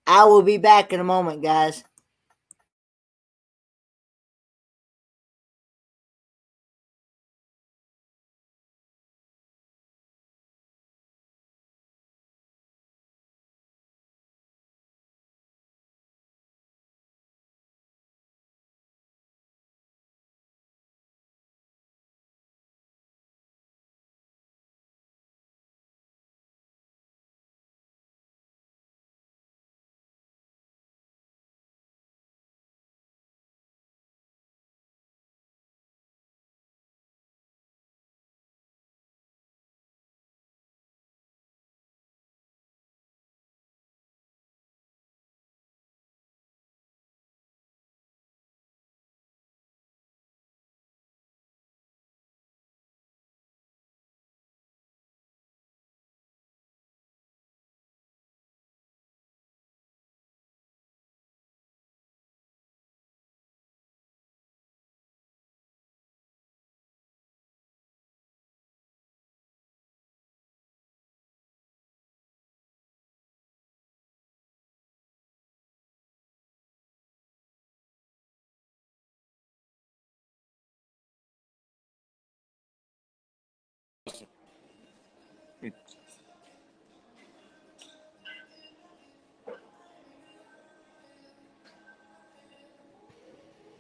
I will be back in a moment, guys.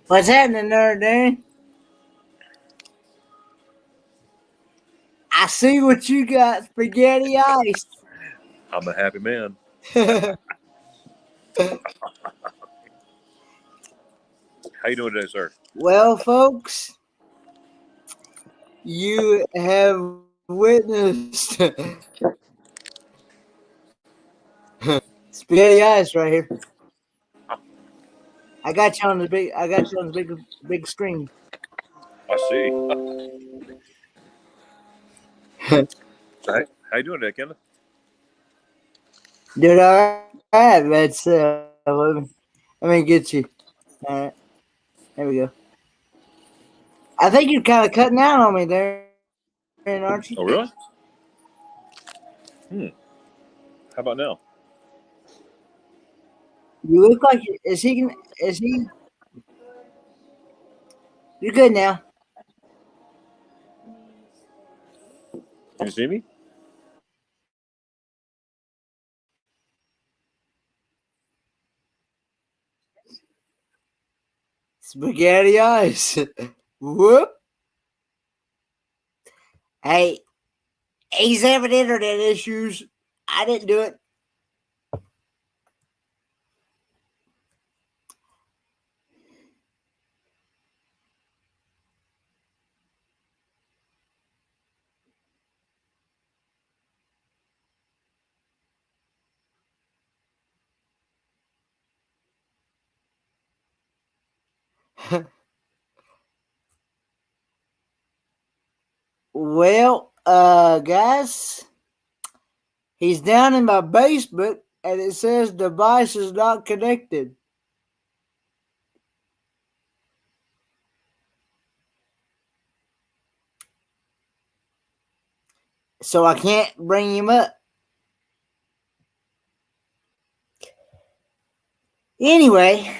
What's happening there, Darren? I see what you got, spaghetti ice. I'm a happy man. How you doing today, sir? Well, folks, you have witnessed spaghetti ice right here. I got you on the big screen. I see. So, how you doing today, Kenneth? Dude, all right, let's let me get you. All right, there we go. I think you're kind of cutting out on me there, aren't you? Oh, really? How about now? You look like is he? Is he? You're good now. Can you see me? Spaghetti ice. Whoop. Hey, he's having internet issues. I didn't do it. Well, guys, he's down in my basement and it says device is not connected. So I can't bring him up. Anyway,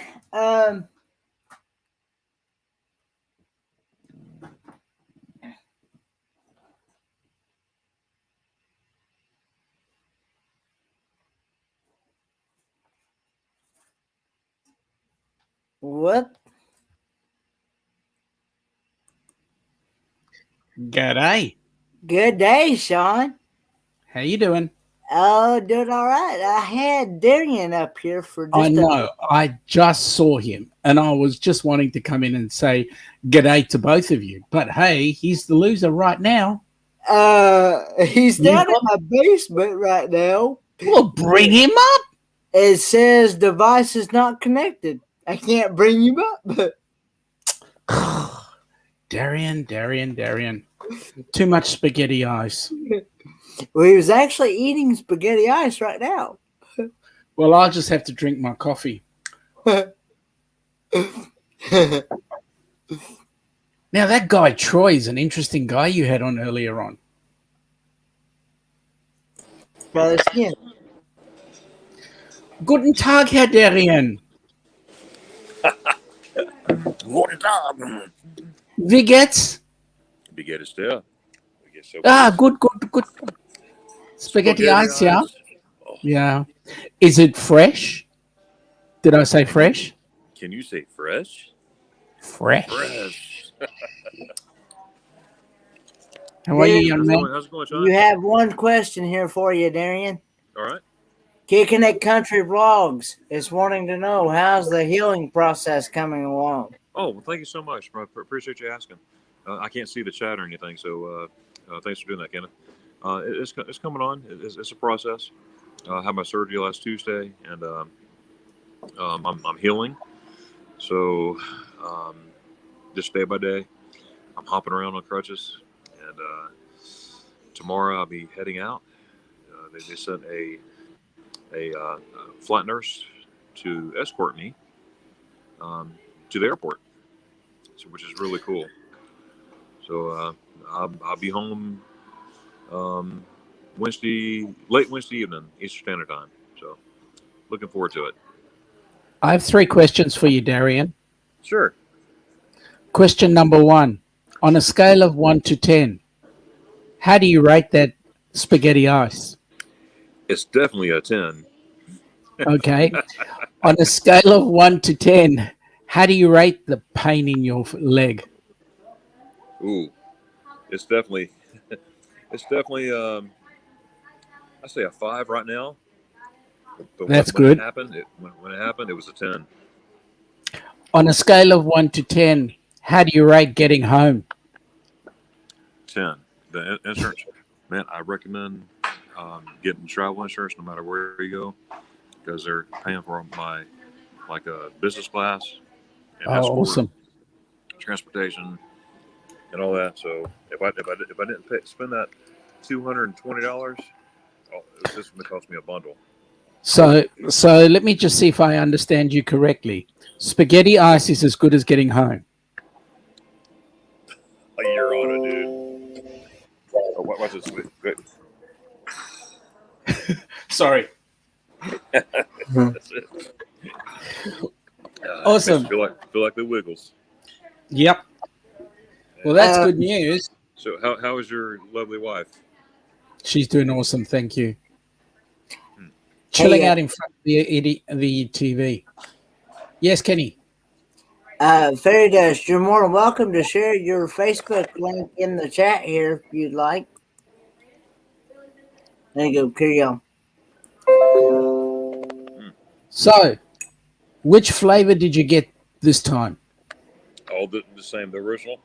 what? G'day. Good day, Sean. How you doing? Oh, doing all right. I had Darian up here for just I know. I just saw him, and I was just wanting to come in and say g'day to both of you. But hey, he's the loser right now. He's down in my basement right now. Well, bring him up. It says device is not connected. I can't bring him up. Darian. Too much spaghetti ice. Well, he was actually eating spaghetti ice right now. Well, I'll just have to drink my coffee. Now, that guy Troy is an interesting guy you had on earlier on. Brother Skin. Guten Tag, Herr Darian. Guten Tag. Wie geht's? Wie geht es dir? Wie geht's so Good. Spaghetti ice, yeah? Oh, Yeah. Is it fresh? Did I say fresh? can you say fresh? Fresh. Fresh. How are you, young man? How's it going, Sean? You have one question here for you, Darian. All right. Kicking It Country Vlogs is wanting to know how's the healing process coming along. Oh, well, thank you so much. I appreciate you asking. I can't see the chat or anything, so thanks for doing that, Kenneth. It's coming on. It's a process. I had my surgery last Tuesday, and I'm healing. So just day by day, I'm hopping around on crutches, and tomorrow I'll be heading out. They sent a flight nurse to escort me to the airport, which is really cool. So I'll be home late Wednesday evening, Eastern Standard Time. So looking forward to it. I have 3 questions for you, Darian. Sure. Question number 1. On a scale of 1 to 10, how do you rate that spaghetti ice? It's definitely a 10. Okay. On a scale of 1 to 10, how do you rate the pain in your leg? Ooh, it's definitely I say a 5 right now. But That's when good. it happened, when it happened, it was a 10. On a scale of 1 to 10, how do you rate getting home? 10. The insurance, man, I recommend getting travel insurance no matter where you go, because they're paying for my business class and escort, Awesome. transportation, and all that. So if I didn't spend that $220, this would cost me a bundle. So let me just see if I understand you correctly. Spaghetti ice is as good as getting home. You're on it, dude. Oh, watch this. Good. Sorry. That's it. Awesome. Feel like the Wiggles. Yep. Well, that's good news. So how is your lovely wife? She's doing awesome. Thank you. Chilling out in front of the TV. Yes, Kenny. Fairy Dust, you're more than welcome to share your Facebook link in the chat here if you'd like. There you go, carry on. So, which flavor did you get this time? All the same. The original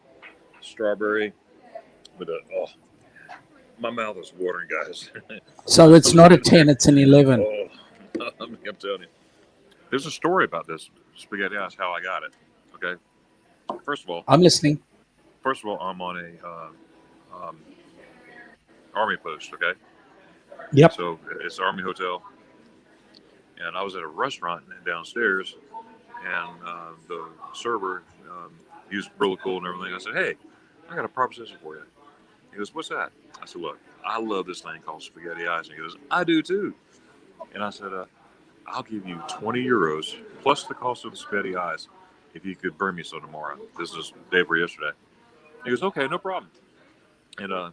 strawberry, but my mouth is watering, guys. So it's not a 10, it's an 11. Oh, I'm telling you. There's a story about this spaghetti ice, how I got it. Okay. First of all, I'm listening. I'm on a army post. Okay. Yep. So it's an army hotel, and I was at a restaurant downstairs, and the server, he was really cool and everything. I said, "Hey, I got a proposition for you." He goes, "What's that?" I said, "Look, I love this thing called spaghetti ice." And he goes, "I do too." And I said, "I'll give you 20 euros plus the cost of the spaghetti ice if you could bring me some tomorrow." This is the day before yesterday. He goes, "Okay, no problem." And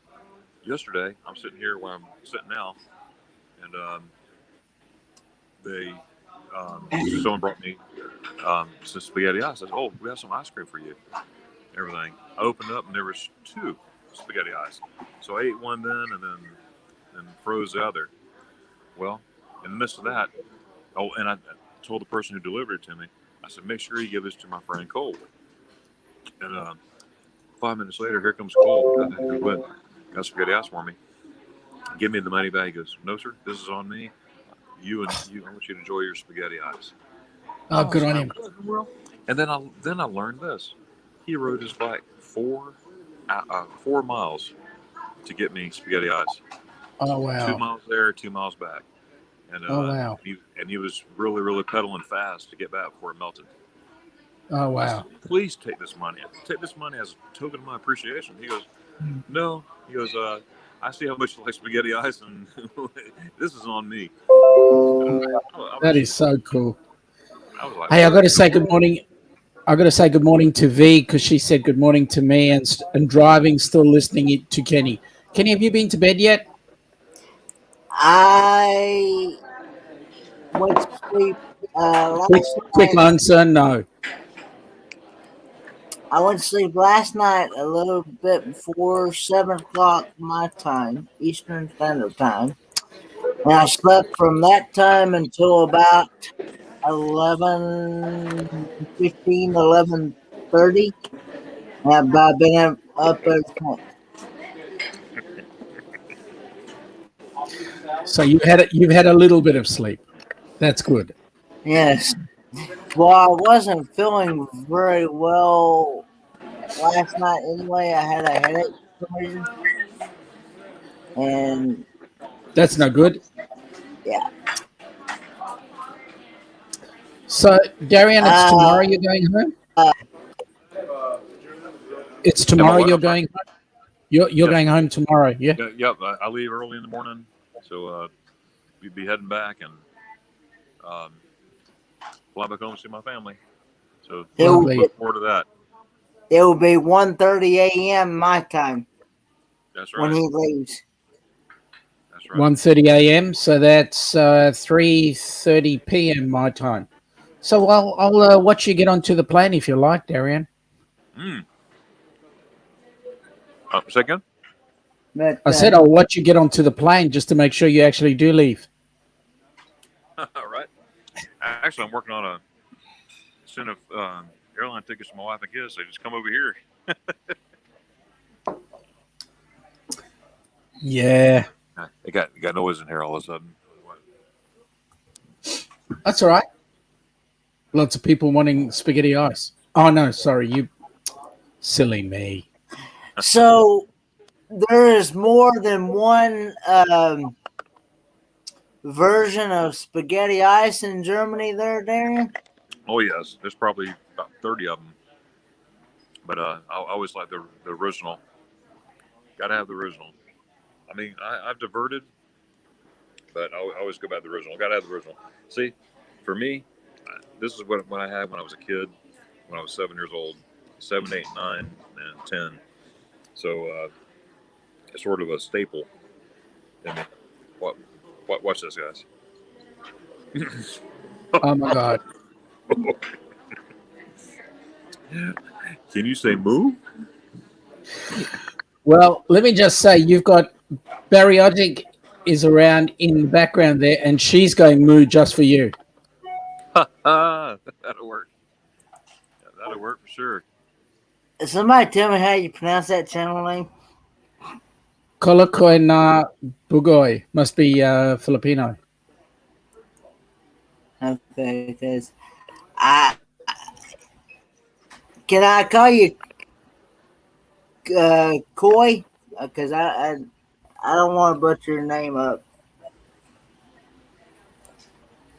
yesterday, I'm sitting here where I'm sitting now, and they someone brought me some spaghetti ice. I said, "Oh, we have some ice cream for you." Everything. I opened up and there was 2 spaghetti ice. So I ate one then and froze the other. Well, in the midst of that, and I told the person who delivered it to me, I said, "Make sure you give this to my friend Cole." And 5 minutes later, here comes Cole, who went got spaghetti ice for me. Give me the money back. He goes, "No, sir, this is on me. You, I want you to enjoy your spaghetti ice." Oh, good on him. And then I learned this. He rode his bike 4 miles to get me spaghetti ice. Oh, 2 wow. miles there, 2 miles back. And Oh, wow. he was really, really pedaling fast to get back before it melted. Oh, I said, wow. "Please take this money. Take this money as a token of my appreciation." He goes, "No." He goes, "I see how much you like spaghetti ice, and this is on me." That is so cool. I was like, Hey, I got "What?" to say good morning. I got to say good morning to V because she said good morning to me and driving, still listening to Kenny. Kenny, have you been to bed yet? I went to sleep Quick, last quick night. answer, no. I went to sleep last night a little bit before 7 o'clock my time, Eastern Standard Time, and I slept from that time until about 11:15, 11:30. And I've been up ever since. So you've had a little bit of sleep. That's good. Yes. Well, I wasn't feeling very well last night anyway. I had a headache for some reason. And That's no good. yeah. So Darian, it's tomorrow Uh, you're going home. It's tomorrow you're going home. You're Yes. going home tomorrow, yeah? Yep. I leave early in the morning, so we'd be heading back and fly back home to see my family. So Lovely. look forward to that. it will be 1:30 a.m. my time That's when right. he leaves. That's right. 1:30 a.m. So that's 3:30 p.m. my time. So I'll watch you get onto the plane if you like, Darian. Second. But I said I'll watch you get onto the plane just to make sure you actually do leave. All right. Actually, I'm working on a set of airline tickets for my wife and kids. So just come over here. Yeah, It got noise in here all of a sudden. that's all right. Lots of people wanting spaghetti ice. Oh no, sorry, you silly me. so there is more than one version of spaghetti ice in Germany there, Darren? Oh yes, there's probably about 30 of them. But I always like the original. Got to have the original. I mean, I've diverted, but I always go back to the original. Got to have the original. See, for me, this is what I had when I was a kid, when I was 7 years old, 7, 8, 9, and 10. So it's sort of a staple in me. Watch this, guys. Oh my god. Can you say moo? Well, let me just say, you've got Bariotic is around in the background there, and she's going moo just for you. That'll work. Yeah, that'll work for sure. Somebody tell me how you pronounce that channel name. Kolokoy na Bugoy must be Filipino. Okay, because I can I call you Coy? Because I don't want to butcher your name up.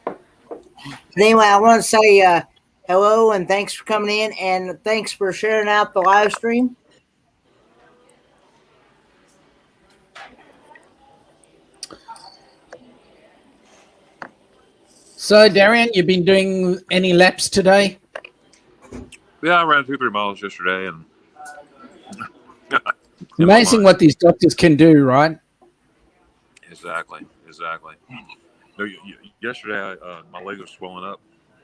But anyway, I want to say hello and thanks for coming in and thanks for sharing out the live stream. So, Darian, you've been doing any laps today? Yeah, I ran 2-3 miles yesterday, and Amazing what these doctors can do, right? Exactly. No, yesterday my leg was swelling up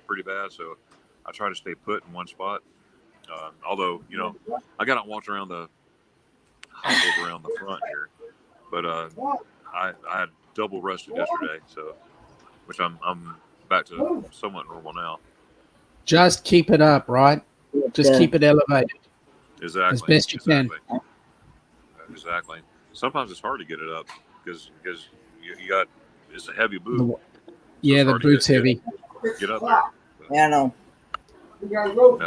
pretty bad, so I tried to stay put in one spot. Although I got out and walked around hobbled around the front here, but I had double rested yesterday, so which I'm back to somewhat normal now. Just keep it up, right? Just keep it elevated. Exactly. As best you can. Exactly. Sometimes it's hard to get it up because you got it's a heavy boot. Yeah, the boot's heavy. Get up there. Yeah, I know. We gotta go.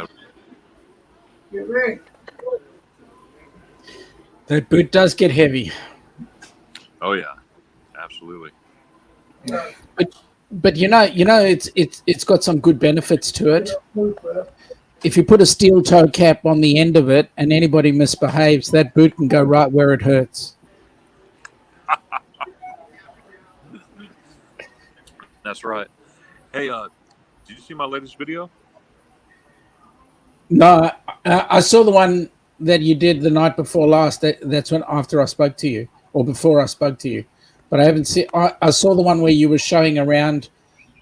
Get ready. That boot does get heavy. Oh yeah, absolutely. But it's got some good benefits to it. If you put a steel toe cap on the end of it and anybody misbehaves, that boot can go right where it hurts. That's right. Hey, did you see my latest video? No, I saw the one that you did the night before last. That's when after I spoke to you, or before I spoke to you. But I haven't seen. I saw the one where you were showing around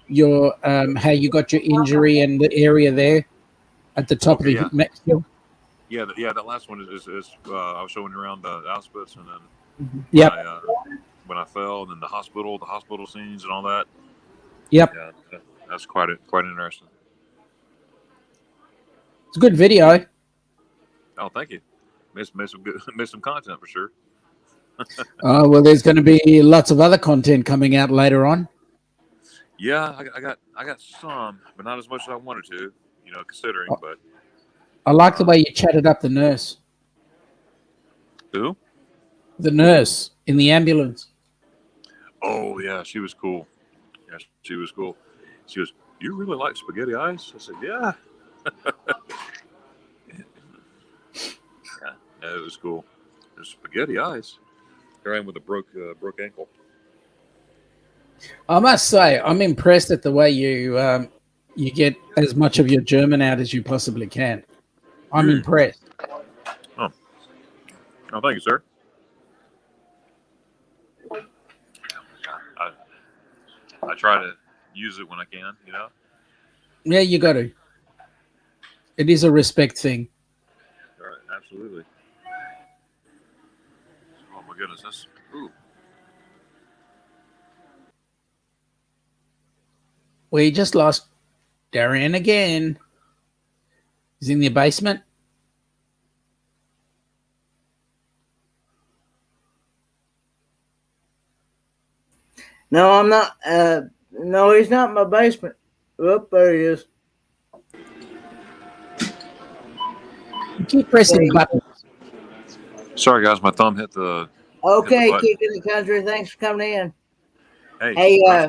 your how you got your injury and the area there at the top of the next hill. Yeah, that last one is I was showing around the Auschwitz, and then when I fell, and then the hospital scenes and all that. Yep. Yeah, that's quite interesting. It's a good video. Oh, thank you. Made some content for sure. Well, there's going to be lots of other content coming out later on. Yeah, I got some, but not as much as I wanted to. Considering, but I like the way you chatted up the nurse. Who? The nurse in the ambulance. Oh yeah, she was cool. Yeah, she was cool. She goes, "You really like spaghetti ice?" I said, "Yeah." Yeah, it was cool. There's spaghetti ice. Here I am with a broke ankle. I must say, I'm impressed at the way you get as much of your German out as you possibly can. I'm impressed. Oh, thank you, sir. I try to use it when I can, Yeah, you got to. It is a respect thing. All right, absolutely. Oh my goodness, ooh. We just lost Darian again. He's in the basement. No, I'm not. No, he's not in my basement. Oop, there he is. You keep pressing buttons. Sorry, guys, my thumb hit the. Okay, Kicking the Country. Thanks for coming in. Hey, I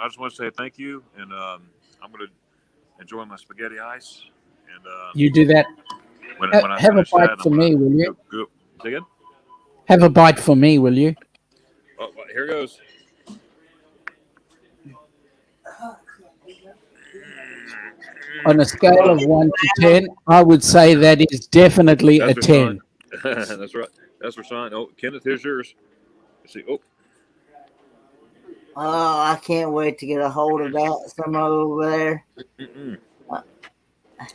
just want to say thank you, and I'm going to enjoy my spaghetti ice. And you do that. When I have a bite for me, will you? Go. Say again? Have a bite for me, will you? Oh, here goes. On a scale of 1 to 10, I would say that is definitely a 10. That's right. That's for sign. Oh, Kenneth, here's yours. Let's see. Oh. Oh, I can't wait to get a hold of that. Some over there.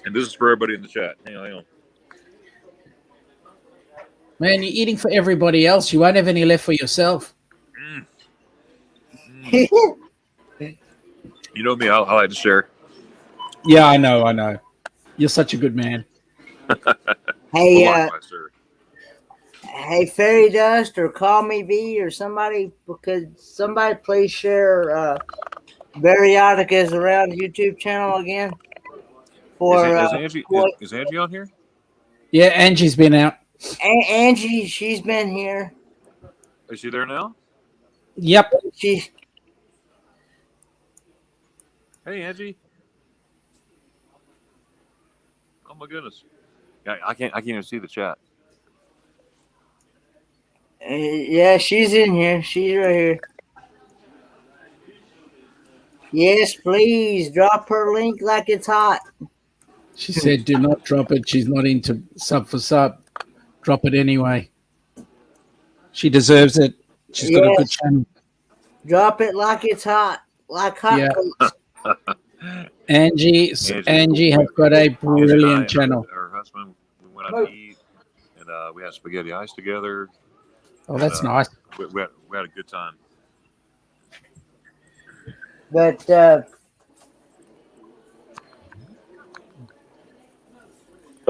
And this is for everybody in the chat. Hang on. Man, you're eating for everybody else. You won't have any left for yourself. You know me, I like to share. Yeah, I know. You're such a good man. Hey, Well, likewise, sir. hey, Fairy Dust or Call Me V or somebody, because somebody please share Bariotica's Around YouTube channel again. For Is Angie is Angie on here? Yeah, Angie's been out. Angie, she's been here. Is she there now? Yep. She. Hey, Angie. Oh my goodness. I can't even see the chat. Yeah, she's in here. She's right here. Yes, please drop her link like it's hot. She said, "Do not drop it. She's not into sub for sub. Drop it anyway. She deserves it. She's got a good channel." Drop it like it's hot, like hot. Yeah. Angie has got a brilliant channel. Her husband, we went out to eat, and we had spaghetti ice together. Oh, that's nice. We had a good time. But I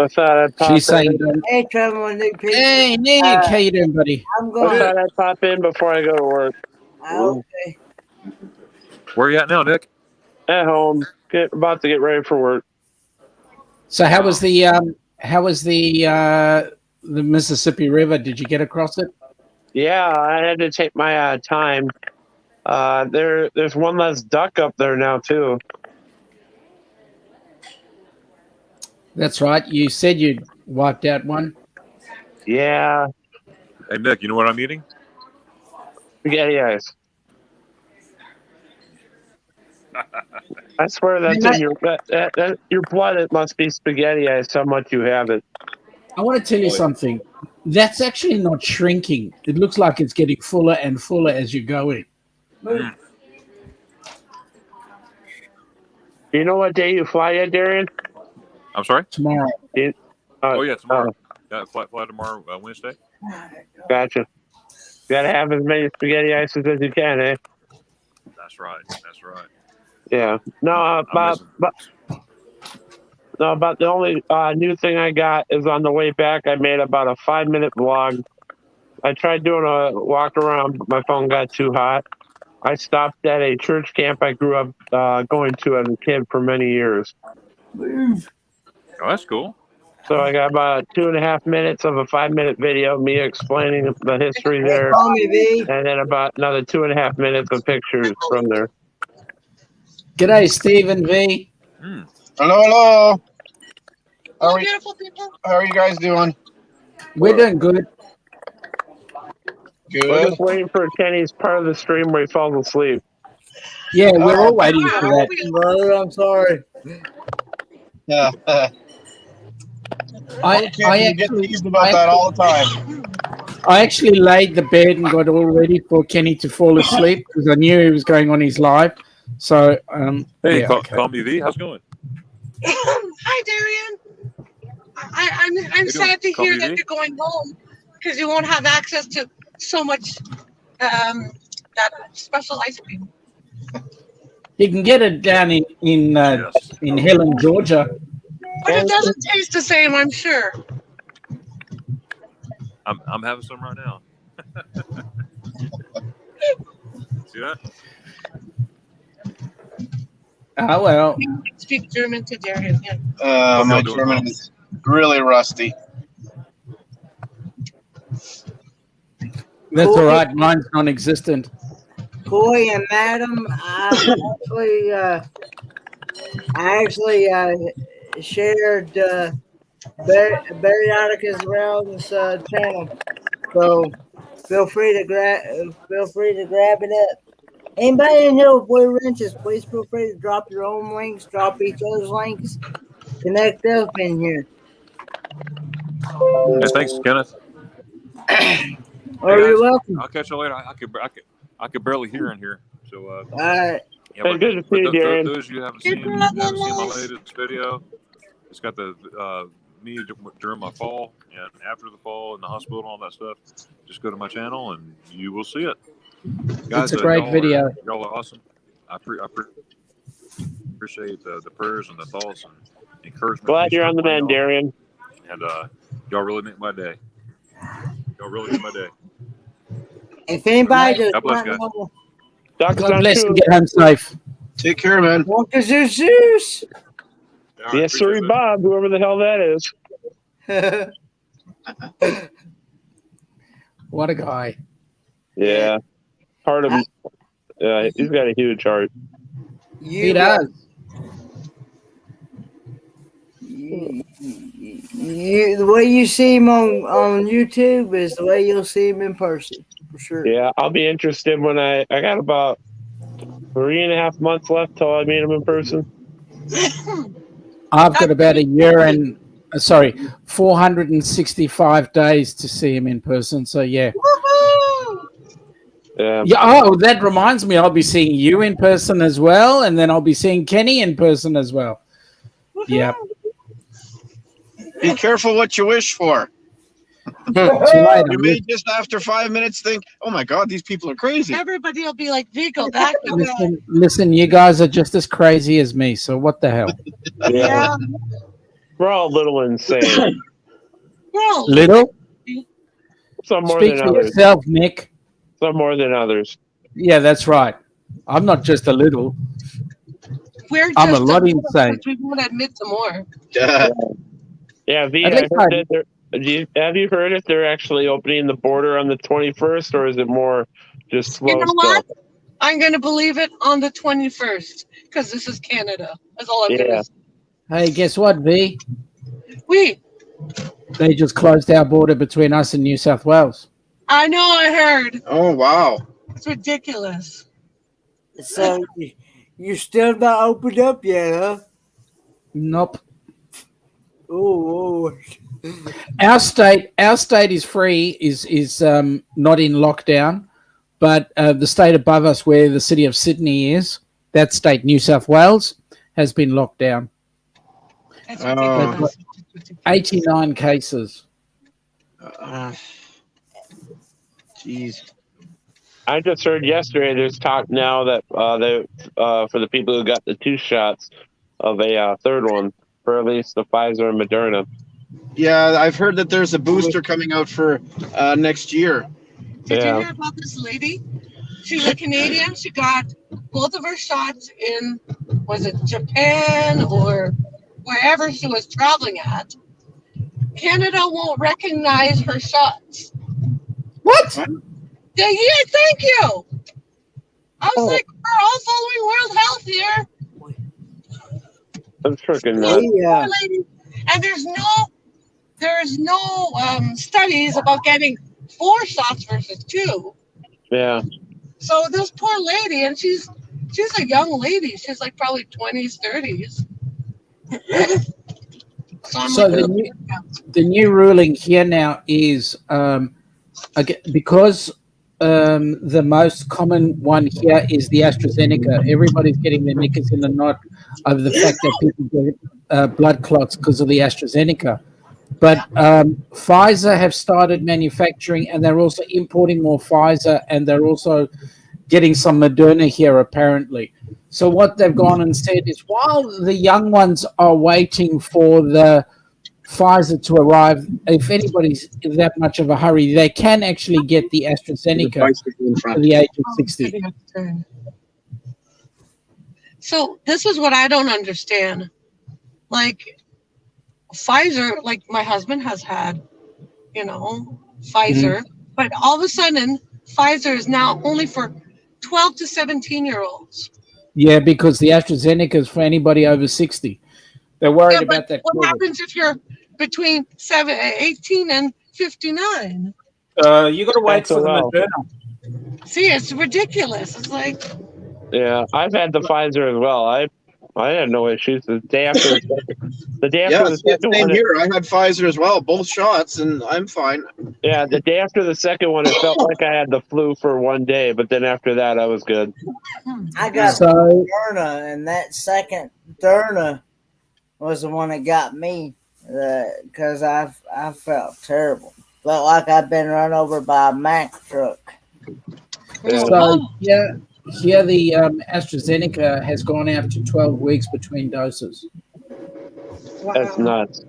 thought I'd pop she's saying, hey, Trevor, hey, Nick, how you doing, buddy? I'm going. I thought I'd pop in before I go to work. Okay. Where are you at now, Nick? At home, about to get ready for work. So, how was the Mississippi River? Did you get across it? Yeah, I had to take my time. There's one less duck up there now too. That's right. You said you wiped out one. Yeah. Hey, Nick, you know what I'm eating? Spaghetti ice. I swear that's in your your blood. It must be spaghetti ice. How much you have it. I want to tell you something. That's actually not shrinking. It looks like it's getting fuller and fuller as you go in. You know what day you fly yet, Darian? I'm sorry? Tomorrow. Oh, yeah, tomorrow. Fly tomorrow, Wednesday. Gotcha. You gotta have as many spaghetti ices as you can, eh? That's right. Yeah. No, about the only new thing I got is on the way back. I made about a 5-minute vlog. I tried doing a walk around, but my phone got too hot. I stopped at a church camp I grew up going to as a kid for many years. Oh, that's cool. So I got about 2.5 minutes of a 5-minute video, me explaining the history there, and then about another 2.5 minutes of pictures from there. G'day, Stephen V. Hello. How beautiful people. How are you guys doing? We're doing good. We're just waiting for Kenny's part of the stream where he falls asleep. Yeah, we're all waiting for that. Brother, I'm sorry. Yeah. I get teased about that all the time. I actually laid the bed and got all ready for Kenny to fall asleep because I knew he was going on his live. So, hey, yeah, call me V. How's it going? Hi, Darian. I'm sad to hear that you're going home because you won't have access to so much that special ice cream. You can get it down in Helen, Georgia. But it doesn't taste the same, I'm sure. I'm having some right now. See that? Oh, well. You can speak German to Darian. Yeah. My German is really rusty. That's all right. Mine's non-existent. Boy and Madam, I actually shared Bariotica's Realms channel, so feel free to grab it up. Anybody in here with Blue Wrenches, please feel free to drop your own links, drop each other's links, connect up in here. Hey, thanks, Kenneth. Oh, you're welcome. I'll catch you later. I could barely hear in here. So all right. Yeah, but, good to see you, Darren. Those you haven't seen my latest video, It's got the me during my fall and after the fall in the hospital and all that stuff. Just go to my channel and you will see it. Guys, It's a great video. Y'all are awesome. I appreciate the prayers and the thoughts and encouragement. Glad you're on the man, Darian. And y'all really make my day. Y'all really make my day. If anybody does God bless, not guys. know, God bless and get home safe. Take care, man. walk as Zeus. All right, Yes, sir, appreciate Bob, whoever the hell that is. What a guy. Yeah. Heart of he's got a huge heart. He does. The way you see him on YouTube is the way you'll see him in person, for sure. Yeah, I'll be interested when I got about 3.5 months left till I meet him in person. I've got about a year and 465 days to see him in person. So yeah. Yeah. Yeah. Oh, that reminds me, I'll be seeing you in person as well, and then I'll be seeing Kenny in person as well. Yeah. Be careful what you wish for. Right. You may just after 5 minutes think, "Oh my God, these people are crazy." Everybody will be like, Vigo, back to that. Listen, you guys are just as crazy as me. So what the hell? Yeah. We're all a little insane. Well, Little? Some more Speak than for others. yourself, Nick. Some more than others. Yeah, that's right. I'm not just a little. I'm a lot insane. We won't admit to more. Yeah, V, At I least heard that have you heard if they're actually opening the border on the 21st, or is it more just slow You know stuff? what? I'm going to believe it on the 21st because this is Canada. That's all I'm going to say. Hey, guess what, V? They just closed our border between us and New South Wales. I know, I heard. Oh, wow. It's ridiculous. So you still not opened up yet, huh? Nope. Oh. Our state is free, is not in lockdown, but the state above us, where the city of Sydney is, that state, New South Wales, has been locked down. That's ridiculous. 89 cases. Jeez. I just heard yesterday there's talk now that they for the people who got the 2 shots of a third one, for at least the Pfizer and Moderna. Yeah, I've heard that there's a booster coming out for next year. Did you hear about this lady? She's a Canadian. She got both of her shots in, was it Japan or wherever she was traveling at. Canada won't recognize her shots. What? Yeah, thank you. I was like, we're all following World Health here. I'm freaking nuts. Yeah. And there's no studies about getting 4 shots versus 2. Yeah. So this poor lady, and she's a young lady. She's like probably 20s, 30s. So the new ruling here now is because the most common one here is the AstraZeneca. Everybody's getting their knickers in the knot over the fact that people get blood clots because of the AstraZeneca. But Pfizer have started manufacturing, and they're also importing more Pfizer, and they're also getting some Moderna here, apparently. So what they've gone and said is, while the young ones are waiting for the Pfizer to arrive, if anybody's in that much of a hurry, they can actually get the AstraZeneca to the age of 60. So this is what I don't understand. Like Pfizer, like my husband has had, Pfizer, but all of a sudden Pfizer is now only for 12 to 17-year-olds. Yeah, because the AstraZeneca is for anybody over 60. They're worried about that. What happens if you're between 18 and 59? You got to wait for the Moderna. See, it's ridiculous. It's like, yeah, I've had the Pfizer as well. I had no issues. The day after the second same one, here. I had Pfizer as well, both shots, and I'm fine. Yeah, the day after the second one, it felt like I had the flu for one day, but then after that, I was good. I got Moderna, and that second Moderna was the one that got me because I felt terrible. Felt like I'd been run over by a Mack truck. Yeah. So here the AstraZeneca has gone out to 12 weeks between doses. That's nuts.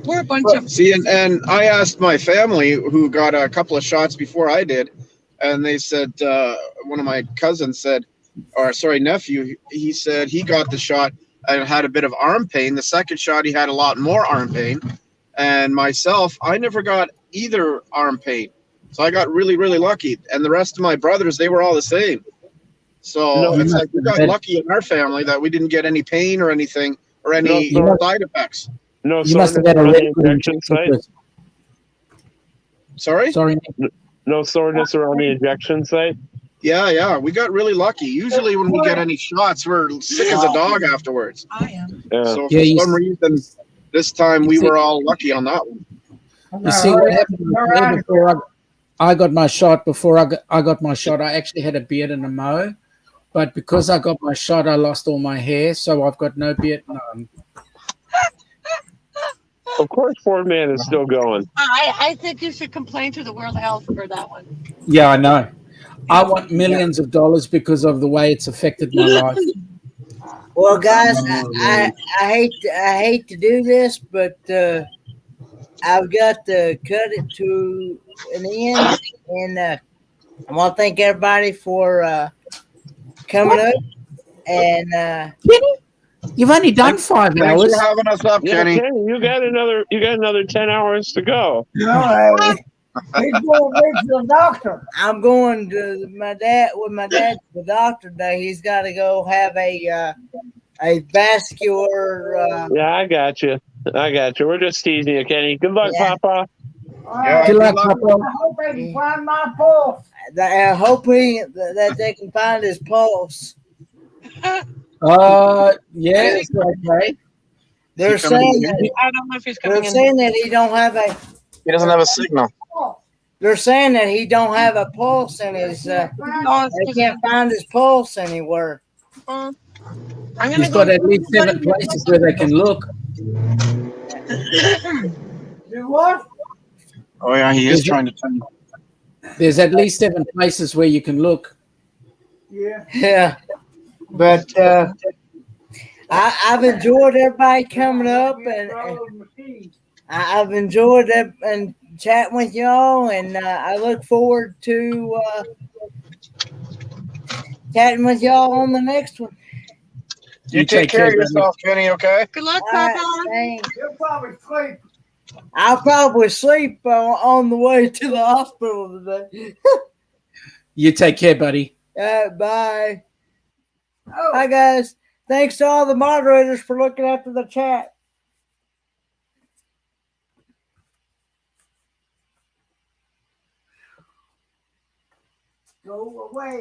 We're a bunch of. See, and I asked my family who got a couple of shots before I did, and they said one of my cousins said, or sorry, nephew, he said he got the shot and had a bit of arm pain. The second shot, he had a lot more arm pain, and myself, I never got either arm pain, so I got really, really lucky. And the rest of my brothers, they were all the same. So No, it's like we got lucky in our family that we didn't get any pain or anything or any side effects. No You must have soreness had a around the red injection site. Sorry? Sorry. No soreness around the injection site. Yeah, we got really lucky. Usually when we get any shots, we're sick as a dog afterwards. I am. Yeah. So for some reason, this time we were all lucky on that one. You see what happened with me before I got my shot? Before I got my shot, I actually had a beard and a mo, but because I got my shot, I lost all my hair, so I've got no beard. None. Of course, Ford Man is still going. I think you should complain to the World Health for that one. Yeah, I know. I want millions of dollars because of the way it's affected my life. Well, guys, I hate to do this, but I've got to cut it to an end, and I want to thank everybody for coming up. And Kenny, you've only done 5 Thanks hours. for having us up, Yeah, Kenny. Kenny, you got another 10 hours to go. No, he's going to the doctor. I'm going to my dad to the doctor today. He's got to go have a vascular. Yeah, I got you. We're just teasing you, Kenny. Good luck, Yeah. Papa. Yeah, Good luck, I Papa. hope they can find my pulse. Hoping that they can find his pulse. Yes, okay. They're saying I don't know if he's coming in. that he don't have a. He doesn't have a signal. They're saying that he don't have a pulse in his. No, They can't find his pulse anywhere. I'm gonna He's go. got at least 7 places where they can look. Do what? Oh yeah, he is trying to turn. There's at least 7 places where you can look. Yeah. Yeah, but I've enjoyed everybody coming up, and I've enjoyed it and chatting with y'all, and I look forward to chatting with y'all on the next one. You take care of yourself, Kenny, okay? Good luck, All right, Papa. thanks. You'll probably sleep. I'll probably sleep on the way to the hospital today. You take care, buddy. Bye. Oh. Hi, guys. Thanks to all the moderators for looking after the chat. Go away.